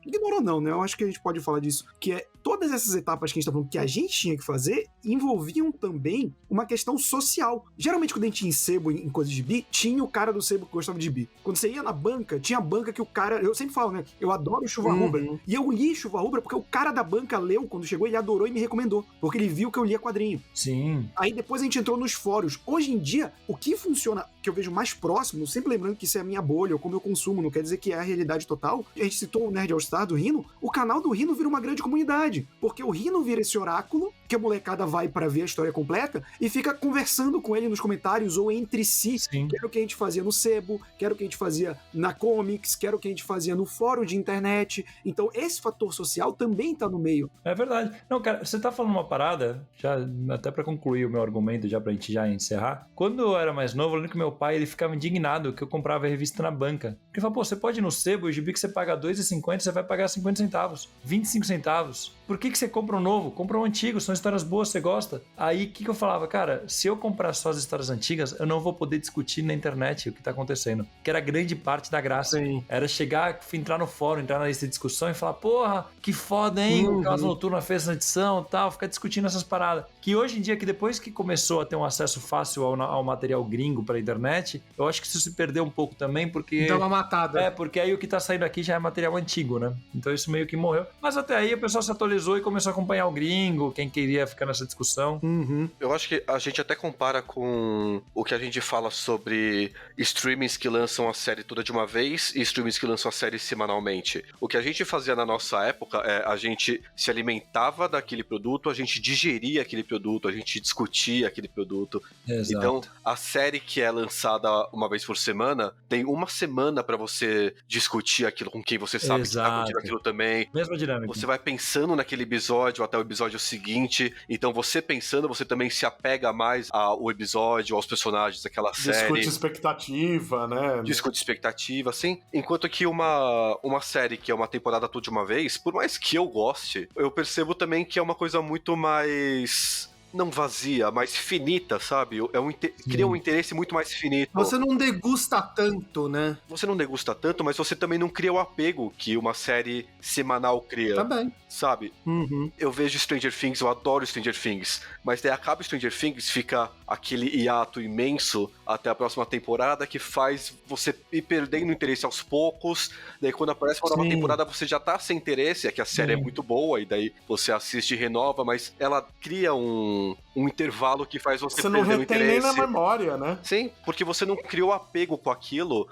Speaker 3: não, né? Eu acho que a gente pode falar disso, que é todas essas etapas que a gente tá falando que a gente tinha que fazer envolviam também uma questão social. Geralmente, quando a gente ia em sebo, em coisas de bi, tinha o cara do sebo que gostava de bi. Quando você ia na banca, tinha a banca que o cara... Eu sempre falo, né? Eu adoro Chuva Rubra. E eu li Chuva Rubra porque o cara da banca leu, quando chegou, ele adorou e me recomendou. Porque ele viu que eu lia quadrinho.
Speaker 2: Sim.
Speaker 3: Aí depois a gente entrou nos fóruns. Hoje em dia, o que funciona, que eu vejo mais próximo, sempre lembrando que isso é a minha bolha, ou como eu consumo, não quer dizer que é a realidade total. A gente citou o Nerd All Star do Rino. O canal do Rino vira uma grande comunidade. Porque o Rino vira esse oráculo, que a molecada vai pra ver a história completa, e fica conversando com ele nos comentários ou entre si.
Speaker 2: Sim.
Speaker 3: Que era o que a gente fazia no sebo, que era o que a gente fazia na comics, que era o que a gente fazia no fórum de internet. Então esse fator social também tá no meio.
Speaker 2: É verdade. Não, cara, você tá falando uma parada, já até pra concluir o meu argumento, já pra gente já encerrar. Quando eu era mais novo, eu lembro que meu pai, ele ficava indignado que eu comprava a revista na banca. Ele falava, pô, você pode ir no sebo, o gibi que você paga R$2,50, você vai pagar 50 centavos, 25 centavos. Por que você compra um novo? Compra um antigo, são histórias boas, você gosta. Aí, o que eu falava? Cara, se eu comprar só as histórias antigas, eu não vou poder discutir na internet o que tá acontecendo. Que era grande parte da graça.
Speaker 6: Sim.
Speaker 2: Era chegar, entrar no fórum, entrar na lista de discussão e falar, porra, que foda, hein? O Casa Noturna fez essa edição e tal, ficar discutindo essas paradas. Que hoje em dia, que depois que começou a ter um acesso fácil ao material gringo pra internet, eu acho que isso se perdeu um pouco também, porque...
Speaker 6: Dá uma matada.
Speaker 2: Porque aí o que tá saindo aqui já é material antigo, né? Então isso meio que morreu. Mas até aí o pessoal se atualizou e começou a acompanhar o gringo, quem queria ficar nessa discussão.
Speaker 5: Eu acho que a gente até compara com o que a gente fala sobre streamings que lançam a série toda de uma vez e streamings que lançam a série semanalmente. O que a gente fazia na nossa época é a gente se alimentava daquele produto, a gente digeria aquele produto, a gente discutia aquele produto.
Speaker 2: Exato.
Speaker 5: Então, a série que é lançada uma vez por semana, tem uma semana pra você discutir aquilo com quem você sabe que tá curtindo aquilo também.
Speaker 2: Mesma dinâmica.
Speaker 5: Você vai pensando naquele episódio até o episódio seguinte. Então, você pensando, você também se apega mais ao episódio, aos personagens daquela série.
Speaker 4: Discute expectativa, né?
Speaker 5: Discute expectativa, assim. Enquanto que uma série que é uma temporada toda de uma vez, por mais que eu goste, eu percebo também que é uma coisa muito mais... não vazia, mas finita, sabe? Cria um interesse muito mais finito.
Speaker 6: Você não degusta tanto, né?
Speaker 5: Você não degusta tanto, mas você também não cria o apego que uma série semanal cria.
Speaker 6: Tá bem.
Speaker 5: Sabe? Eu vejo Stranger Things, eu adoro Stranger Things, mas daí acaba Stranger Things, fica aquele hiato imenso até a próxima temporada que faz você ir perdendo interesse aos poucos, daí quando aparece uma nova temporada você já tá sem interesse, é que a série é muito boa e daí você assiste e renova, mas ela cria um intervalo que faz você
Speaker 4: não
Speaker 5: perder o
Speaker 4: retém
Speaker 5: interesse.
Speaker 4: nem na memória, né?
Speaker 5: Sim, porque você não criou apego com aquilo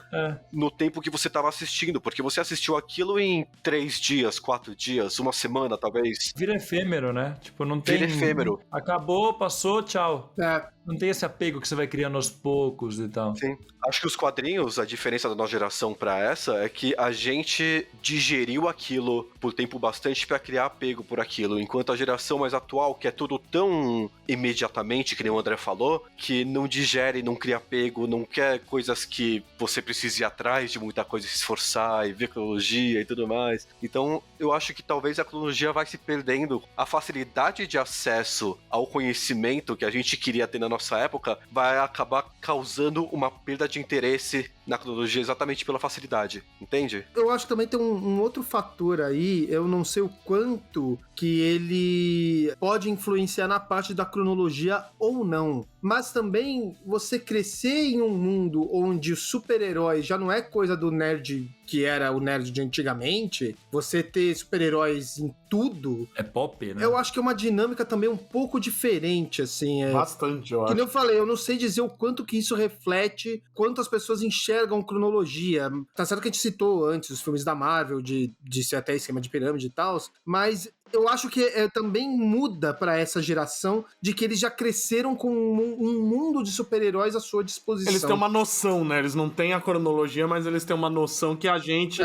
Speaker 5: no tempo que você tava assistindo, porque você assistiu aquilo em 3 dias, 4 dias, uma semana, talvez.
Speaker 2: Vira efêmero, né? Tipo, não tem...
Speaker 5: Vira efêmero.
Speaker 2: Acabou, passou, tchau.
Speaker 6: É.
Speaker 2: Não tem esse apego que você vai criando aos poucos e tal.
Speaker 5: Sim. Acho que os quadrinhos, a diferença da nossa geração pra essa é que a gente digeriu aquilo por tempo bastante pra criar apego por aquilo, enquanto a geração mais atual, que é tudo tão imediatamente, que nem o André falou, que não digere, não cria apego, não quer coisas que você precise ir atrás de muita coisa, se esforçar e ver cronologia e tudo mais. Então, eu acho que talvez a cronologia vai se perdendo. A facilidade de acesso ao conhecimento que a gente queria ter na nossa época vai acabar causando uma perda de interesse na cronologia exatamente pela facilidade, entende?
Speaker 6: Eu acho que também tem um outro fator aí, eu não sei o quanto que ele pode influenciar na parte da cronologia ou não, mas também você crescer em um mundo onde os super-heróis já não é coisa do nerd que era o nerd de antigamente, você ter super-heróis em tudo...
Speaker 2: É pop, né?
Speaker 6: Eu acho que é uma dinâmica também um pouco diferente, assim.
Speaker 4: Bastante, eu acho.
Speaker 6: Que nem eu falei, eu não sei dizer o quanto que isso reflete, quanto as pessoas enxergam cronologia. Tá certo que a gente citou antes os filmes da Marvel, de ser até esquema de pirâmide e tal, mas... eu acho que também muda pra essa geração de que eles já cresceram com um mundo de super-heróis à sua disposição.
Speaker 4: Eles têm uma noção, né? Eles não têm a cronologia, mas eles têm uma noção que a gente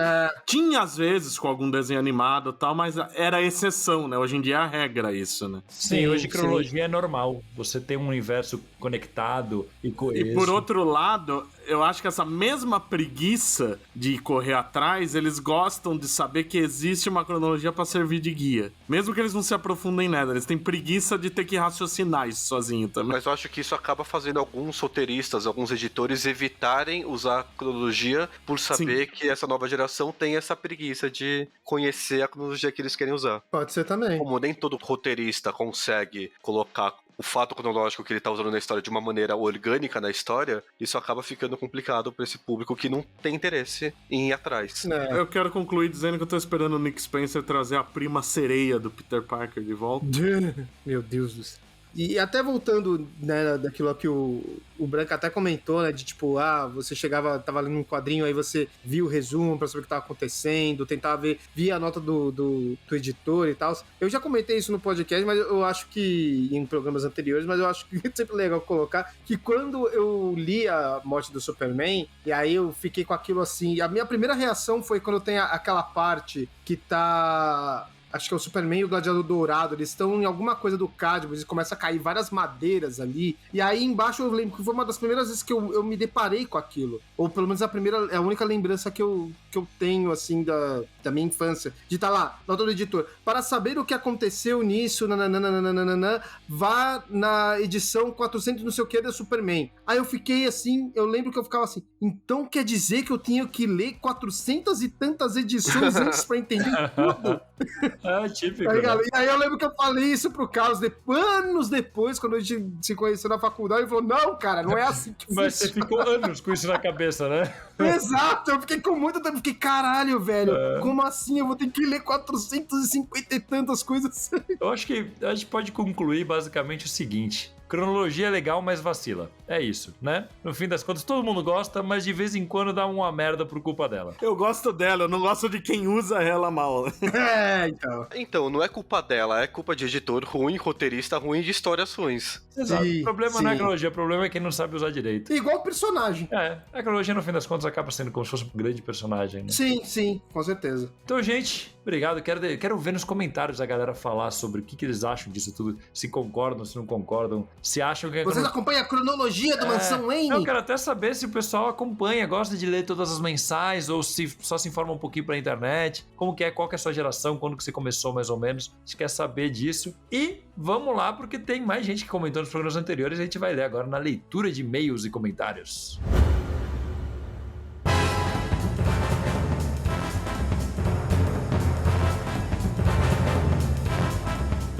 Speaker 4: tinha, às vezes, com algum desenho animado e tal, mas era a exceção, né? Hoje em dia é a regra isso, né?
Speaker 2: Sim, hoje cronologia é normal. Você tem um universo conectado e coeso.
Speaker 4: E por outro lado, eu acho que essa mesma preguiça de correr atrás, eles gostam de saber que existe uma cronologia pra servir de guia. Mesmo que eles não se aprofundem nada, eles têm preguiça de ter que raciocinar isso sozinho também.
Speaker 5: Mas eu acho que isso acaba fazendo alguns roteiristas, alguns editores evitarem usar a cronologia por saber que essa nova geração tem essa preguiça de conhecer a cronologia que eles querem usar.
Speaker 6: Pode ser também.
Speaker 5: Como nem todo roteirista consegue colocar o fato cronológico que ele tá usando na história de uma maneira orgânica na história, isso acaba ficando complicado pra esse público que não tem interesse em ir atrás.
Speaker 4: Eu quero concluir dizendo que eu tô esperando o Nick Spencer trazer a prima sereia do Peter Parker de volta.
Speaker 6: Meu Deus do céu. E até voltando, né, daquilo que o Branco até comentou, né, de tipo, você tava lendo um quadrinho, aí você via o resumo pra saber o que tava acontecendo, tentava via a nota do editor e tal. Eu já comentei isso no podcast, mas eu acho que, em programas anteriores, mas eu acho que é sempre legal colocar, que quando eu li a morte do Superman, e aí eu fiquei com aquilo assim, a minha primeira reação foi quando tem aquela parte que tá acho que é o Superman e o Gladiador Dourado, eles estão em alguma coisa do Cadmus e começa a cair várias madeiras ali. E aí embaixo eu lembro que foi uma das primeiras vezes que eu me deparei com aquilo. Ou pelo menos a única lembrança que eu tenho, assim, da minha infância. De estar lá, nota do editor. Para saber o que aconteceu nisso, vá na edição 400 não sei o que da Superman. Aí eu fiquei assim, eu lembro que eu ficava assim, então quer dizer que eu tinha que ler 400 e tantas edições antes pra entender tudo?
Speaker 2: Típico.
Speaker 6: Tá ligado?
Speaker 2: Né?
Speaker 6: E aí eu lembro que eu falei isso pro Carlos anos depois, quando a gente se conheceu na faculdade, ele falou, não, cara, não é assim que funciona.
Speaker 2: Mas você ficou anos com isso na cabeça, né?
Speaker 6: Exato, eu fiquei com muito tempo, fiquei, caralho, velho, como assim? Eu vou ter que ler 450 e tantas coisas.
Speaker 2: Eu acho que a gente pode concluir basicamente o seguinte: cronologia é legal, mas vacila. É isso, né? No fim das contas, todo mundo gosta, mas de vez em quando dá uma merda por culpa dela.
Speaker 4: Eu gosto dela, eu não gosto de quem usa ela mal.
Speaker 6: Então.
Speaker 5: Então, não é culpa dela, é culpa de editor ruim, roteirista ruim, de histórias ruins.
Speaker 2: Exato.
Speaker 6: Sim,
Speaker 2: O problema
Speaker 6: sim.
Speaker 2: não é a cronologia, o problema é quem não sabe usar direito.
Speaker 6: Igual personagem.
Speaker 2: A cronologia, no fim das contas, acaba sendo como se fosse um grande personagem, né?
Speaker 6: Sim, com certeza.
Speaker 2: Então, gente, obrigado. Quero ver nos comentários a galera falar sobre o que eles acham disso tudo. Se concordam, se não concordam. Se acham que...
Speaker 6: Vocês acompanham a cronologia do Mansão Wayne?
Speaker 2: Eu quero até saber se o pessoal acompanha, gosta de ler todas as mensais ou se só se informa um pouquinho pela internet. Como que é, qual que é a sua geração, quando que você começou mais ou menos. A gente quer saber disso. E vamos lá, porque tem mais gente que comentou nos programas anteriores e a gente vai ler agora na leitura de e-mails e comentários.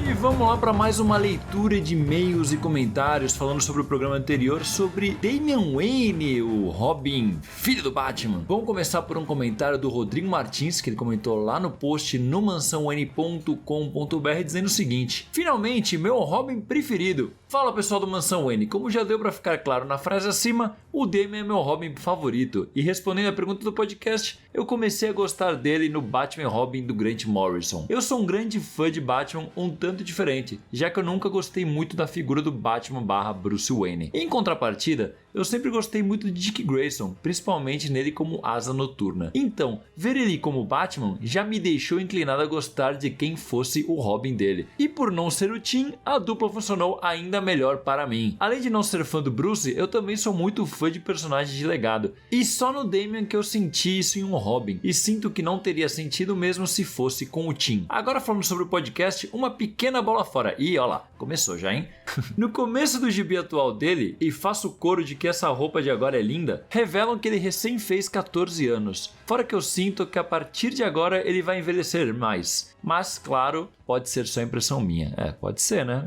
Speaker 2: E vamos lá para mais uma leitura de e-mails e comentários falando sobre o programa anterior sobre Damian Wayne, o Robin, filho do Batman. Vamos começar por um comentário do Rodrigo Martins, que ele comentou lá no post no mansãowayne.com.br dizendo o seguinte: finalmente, meu Robin preferido. Fala pessoal do Mansão Wayne, como já deu para ficar claro na frase acima, o Damian é meu Robin favorito. E respondendo a pergunta do podcast, eu comecei a gostar dele no Batman Robin do Grant Morrison. Eu sou um grande fã de Batman, um tanto diferente, já que eu nunca gostei muito da figura do Batman / Bruce Wayne. Em contrapartida, eu sempre gostei muito de Dick Grayson, principalmente nele como Asa Noturna. Então, ver ele como Batman já me deixou inclinado a gostar de quem fosse o Robin dele. E por não ser o Tim, a dupla funcionou ainda melhor para mim. Além de não ser fã do Bruce, eu também sou muito fã de personagens de legado. E só no Damian que eu senti isso em um Robin. E sinto que não teria sentido mesmo se fosse com o Tim. Agora falando sobre o podcast, uma pequena bola fora. Ih, ó lá, começou já, hein? No começo do gibi atual dele, e faço coro de que essa roupa de agora é linda, revelam que ele recém fez 14 anos. Fora que eu sinto que a partir de agora ele vai envelhecer mais. Mas, claro, pode ser só impressão minha. Pode ser, né?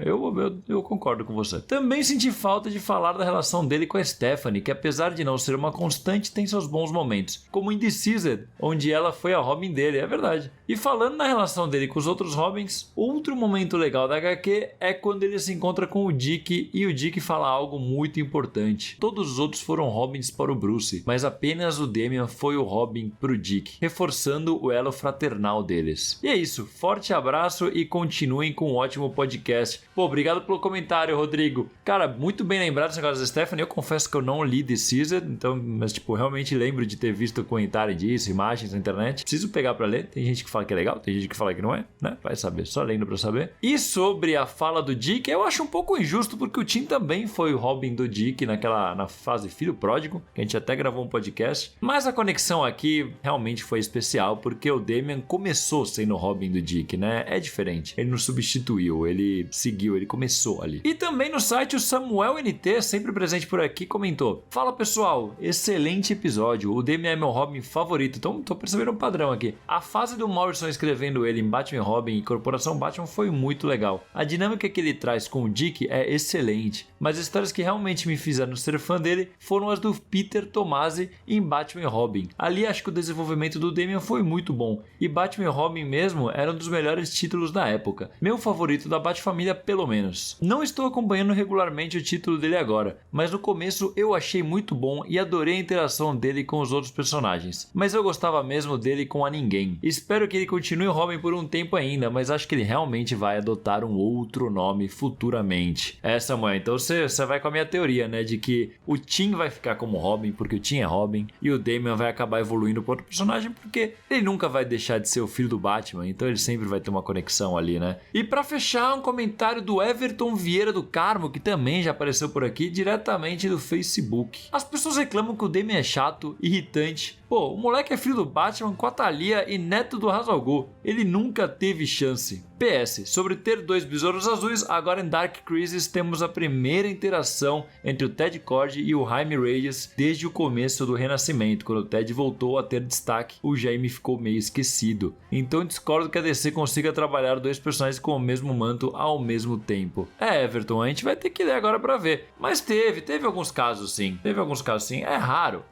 Speaker 2: Eu concordo com você. Também senti falta de falar da relação dele com a Stephanie, que apesar de não ser uma constante, tem seus bons momentos. Como em The Seasoned, onde ela foi a Robin dele, é verdade. E falando na relação dele com os outros Robins, outro momento legal da HQ é quando ele se encontra com o Dick e o Dick fala algo muito importante. Todos os outros foram Robins para o Bruce, mas apenas o Damian foi o Robin pro Dick, reforçando o elo fraternal deles. E é isso. Forte abraço e continuem com um ótimo podcast. Pô, obrigado pelo comentário, Rodrigo. Cara, muito bem lembrado esse negócio da Stephanie. Eu confesso que eu não li The Seasoned, então, mas realmente lembro de ter visto comentário disso, imagens na internet. Preciso pegar pra ler. Tem gente que fala que é legal, tem gente que fala que não é, né? Vai saber, só lendo pra saber. E sobre a fala do Dick, eu acho um pouco injusto, porque o Tim também foi o Robin do Dick na fase Filho Pródigo, que a gente até gravou um podcast. Mas a conexão aqui realmente foi especial, porque o Damian começou sendo o Robin do Dick, né? É diferente. Ele não substituiu, ele seguiu, ele começou ali. E também no site o Samuel NT, sempre presente por aqui, comentou: fala pessoal, excelente episódio, o Damian é meu Robin favorito. Então tô percebendo um padrão aqui. A fase do Morrison escrevendo ele em Batman Robin e Corporação Batman foi muito legal. A dinâmica que ele traz com o Dick é excelente, mas as histórias que realmente me fizeram ser fã dele foram as do Peter Tomasi em Batman Robin. Ali acho que o desenvolvimento do Damian foi muito bom, e Batman Robin mesmo era um dos melhores títulos da época. Meu favorito da Batfamília, pelo menos. Não estou acompanhando regularmente o título dele agora, mas no começo eu achei muito bom e adorei a interação dele com os outros personagens. Mas eu gostava mesmo dele com a Ninguém. Espero que ele continue Robin por um tempo ainda, mas acho que ele realmente vai adotar um outro nome futuramente. Samuel, então você vai com a minha teoria, né, de que o Tim vai ficar como Robin, porque o Tim é Robin, e o Damian vai acabar evoluindo para outro personagem, porque ele nunca vai deixar de ser o filho do Batman, então ele sempre vai ter uma conexão ali, né? E para fechar, um comentário do Everton Vieira do Carmo, que também já apareceu por aqui, diretamente do Facebook. As pessoas reclamam que o Damian é chato, irritante. Pô, o moleque é filho do Batman com a Thalia e neto do Ra's al Ghul. Ele nunca teve chance. PS, sobre ter 2 besouros azuis, agora em Dark Crisis temos a primeira interação entre o Ted Kord e o Jaime Reyes desde o começo do Renascimento. Quando o Ted voltou a ter destaque, o Jaime ficou meio esquecido. Então discordo que a DC consiga trabalhar 2 personagens com o mesmo manto ao mesmo tempo. Everton, a gente vai ter que ler agora pra ver. Mas teve alguns casos sim. É raro,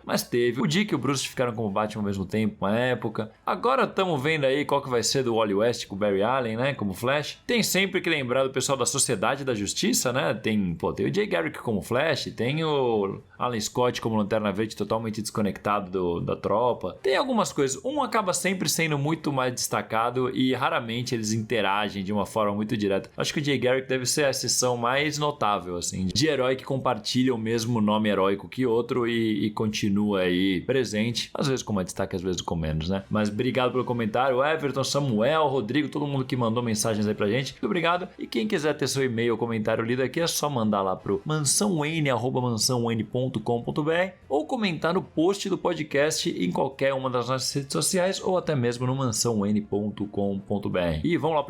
Speaker 2: mas teve. O Dick e o Bruce ficaram como Batman ao mesmo tempo, uma época. Agora estamos vendo aí qual que vai ser do Wally West com o Barry Allen, né, como Flash. Tem sempre que lembrar do pessoal da Sociedade da Justiça, né, tem o Jay Garrick como Flash, tem o Alan Scott como Lanterna Verde totalmente desconectado da tropa. Tem algumas coisas, um acaba sempre sendo muito mais destacado e raramente eles interagem de uma forma muito direta. Acho que o Jay Garrick deve ser a exceção mais notável, assim, de herói que compartilha o mesmo nome heróico que outro e continua aí presente, às vezes com mais destaque, às vezes com menos, né. Mas obrigado pelo comentário, Everton, Samuel, Rodrigo, todo mundo que mandou mensagens aí pra gente, muito obrigado. E quem quiser ter seu e-mail ou comentário lido aqui, é só mandar lá pro mansãowayne@mansãowayne.com.br ou comentar no post do podcast em qualquer uma das nossas redes sociais ou até mesmo no mansãowayne.com.br. E vamos lá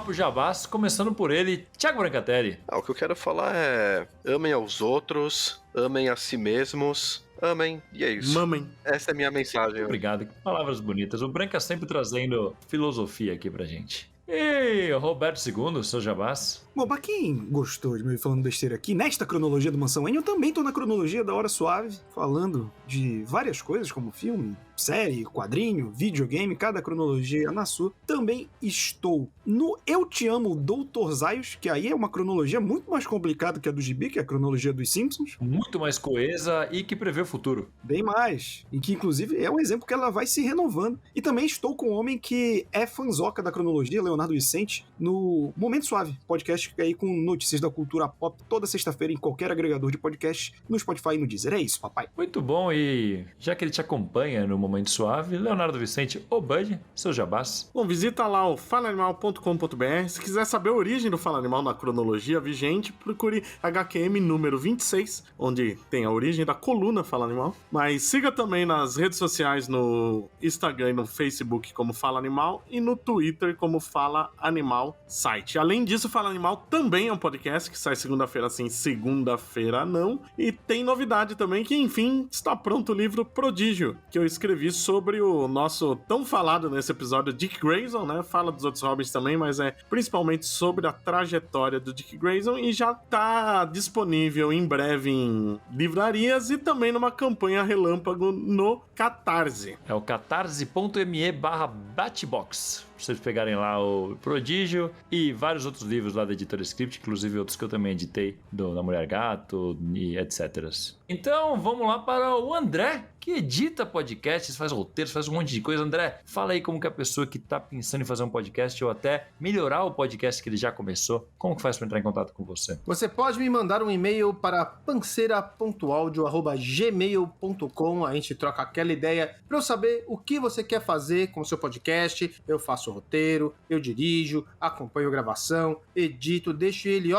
Speaker 2: pro Jabás. Começando por ele, Thiago Brancatelli.
Speaker 5: O que eu quero falar é: amem aos outros, amem a si mesmos. Amém. E é isso.
Speaker 4: Mamem.
Speaker 5: Essa é a minha mensagem.
Speaker 2: Obrigado. Que palavras bonitas. O Branca sempre trazendo filosofia aqui pra gente. E Roberto II, seu jabás.
Speaker 3: Bom, pra quem gostou de me falando besteira aqui, nesta cronologia do Mansão Wayne, eu também tô na cronologia da Hora Suave, falando de várias coisas, como filme, série, quadrinho, videogame, cada cronologia na sua. Também estou no Eu Te Amo, Dr. Zaius, que aí é uma cronologia muito mais complicada que a do Gibi, que é a cronologia dos Simpsons.
Speaker 2: Muito mais coesa e que prevê o futuro.
Speaker 3: Bem mais. E que, inclusive, é um exemplo que ela vai se renovando. E também estou com um homem que é fanzoca da cronologia, Leonardo Vicente, no Momento Suave, podcast aí com notícias da cultura pop toda sexta-feira em qualquer agregador de podcast, no Spotify e no Deezer. É isso, papai.
Speaker 2: Muito bom, e já que ele te acompanha no Momento Suave, Leonardo Vicente, o Bud, seu jabás.
Speaker 4: Bom, visita lá o falaanimal.com.br. Se quiser saber a origem do Fala Animal na cronologia vigente, procure HQM número 26, onde tem a origem da coluna Fala Animal. Mas siga também nas redes sociais, no Instagram e no Facebook como Fala Animal e no Twitter como Fala Animal Site. Além disso, Fala Animal também é um podcast que sai segunda-feira sim, segunda-feira não. E tem novidade também que, enfim, está pronto o livro Prodígio, que eu escrevi sobre o nosso tão falado nesse episódio Dick Grayson, né? Fala dos outros Robins também, mas é principalmente sobre a trajetória do Dick Grayson e já está disponível em breve em livrarias e também numa campanha relâmpago no Catarse.
Speaker 2: É o catarse.me/batbox. Pra vocês pegarem lá o Prodígio e vários outros livros lá da editora Script, inclusive outros que eu também editei, da Mulher Gato e etc. Então, vamos lá para o André, que edita podcasts, faz roteiros, faz um monte de coisa. André, fala aí como que a pessoa que tá pensando em fazer um podcast ou até melhorar o podcast que ele já começou, como que faz para entrar em contato com você?
Speaker 6: Você pode me mandar um e-mail para panceira.audio@gmail.com. A gente troca aquela ideia para eu saber o que você quer fazer com o seu podcast. Eu faço o roteiro, eu dirijo, acompanho a gravação, edito, deixo ele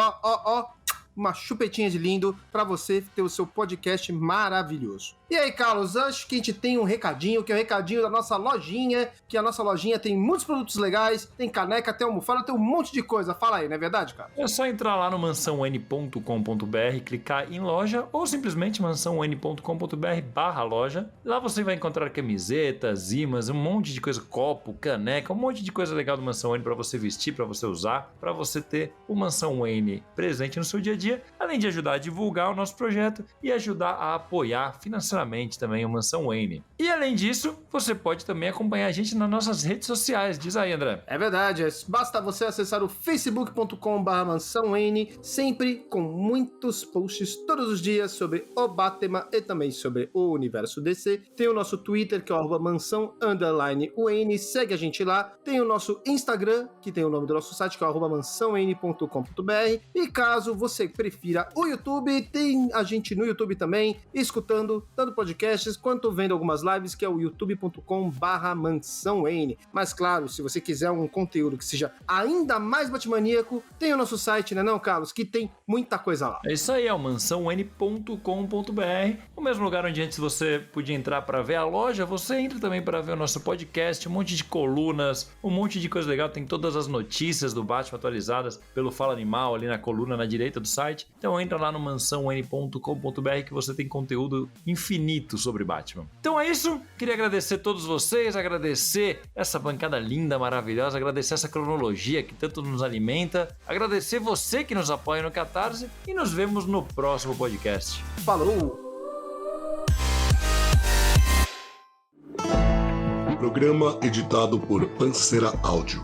Speaker 6: uma chupetinha de lindo para você ter o seu podcast maravilhoso. E aí, Carlos, acho que a gente tem um recadinho, que é o recadinho da nossa lojinha, que a nossa lojinha tem muitos produtos legais, tem caneca, tem almofada, tem um monte de coisa. Fala aí, não é verdade, cara?
Speaker 2: É só entrar lá no mansãon.com.br, clicar em loja ou simplesmente mansãon.com.br/loja. Lá você vai encontrar camisetas, imãs, um monte de coisa, copo, caneca, um monte de coisa legal do Mansão Wayne para você vestir, para você usar, para você ter o Mansão Wayne presente no seu dia a dia, além de ajudar a divulgar o nosso projeto e ajudar a apoiar financeiramente também o Mansão Wayne. E além disso, você pode também acompanhar a gente nas nossas redes sociais. Diz aí, André.
Speaker 6: É verdade, basta você acessar o facebook.com/mansãowayne, sempre com muitos posts todos os dias sobre o Batman e também sobre o universo DC. Tem o nosso Twitter, que é o @mansão_wayne, segue a gente lá. Tem o nosso Instagram, que tem o nome do nosso site, que é o @mansãowayne.com.br. E caso você prefira o YouTube, tem a gente no YouTube também, escutando tanto podcasts quanto vendo algumas lives, que é o youtube.com/Mansão Wayne. Mas claro, se você quiser um conteúdo que seja ainda mais batmaníaco, tem o nosso site, né não, Carlos? Que tem muita coisa lá.
Speaker 2: É isso aí, é o mansãoN.com.br, o mesmo lugar onde antes você podia entrar para ver a loja, você entra também para ver o nosso podcast, um monte de colunas, um monte de coisa legal, tem todas as notícias do Batman atualizadas pelo Fala Animal ali na coluna na direita do site. Então entra lá no mansãoN.com.br que você tem conteúdo infinito sobre Batman. Então é isso, queria agradecer a todos vocês, agradecer essa bancada linda, maravilhosa, agradecer essa cronologia que tanto nos alimenta, agradecer você que nos apoia no Catarse e nos vemos no próximo podcast.
Speaker 6: Falou!
Speaker 7: Programa editado por Pancera Áudio.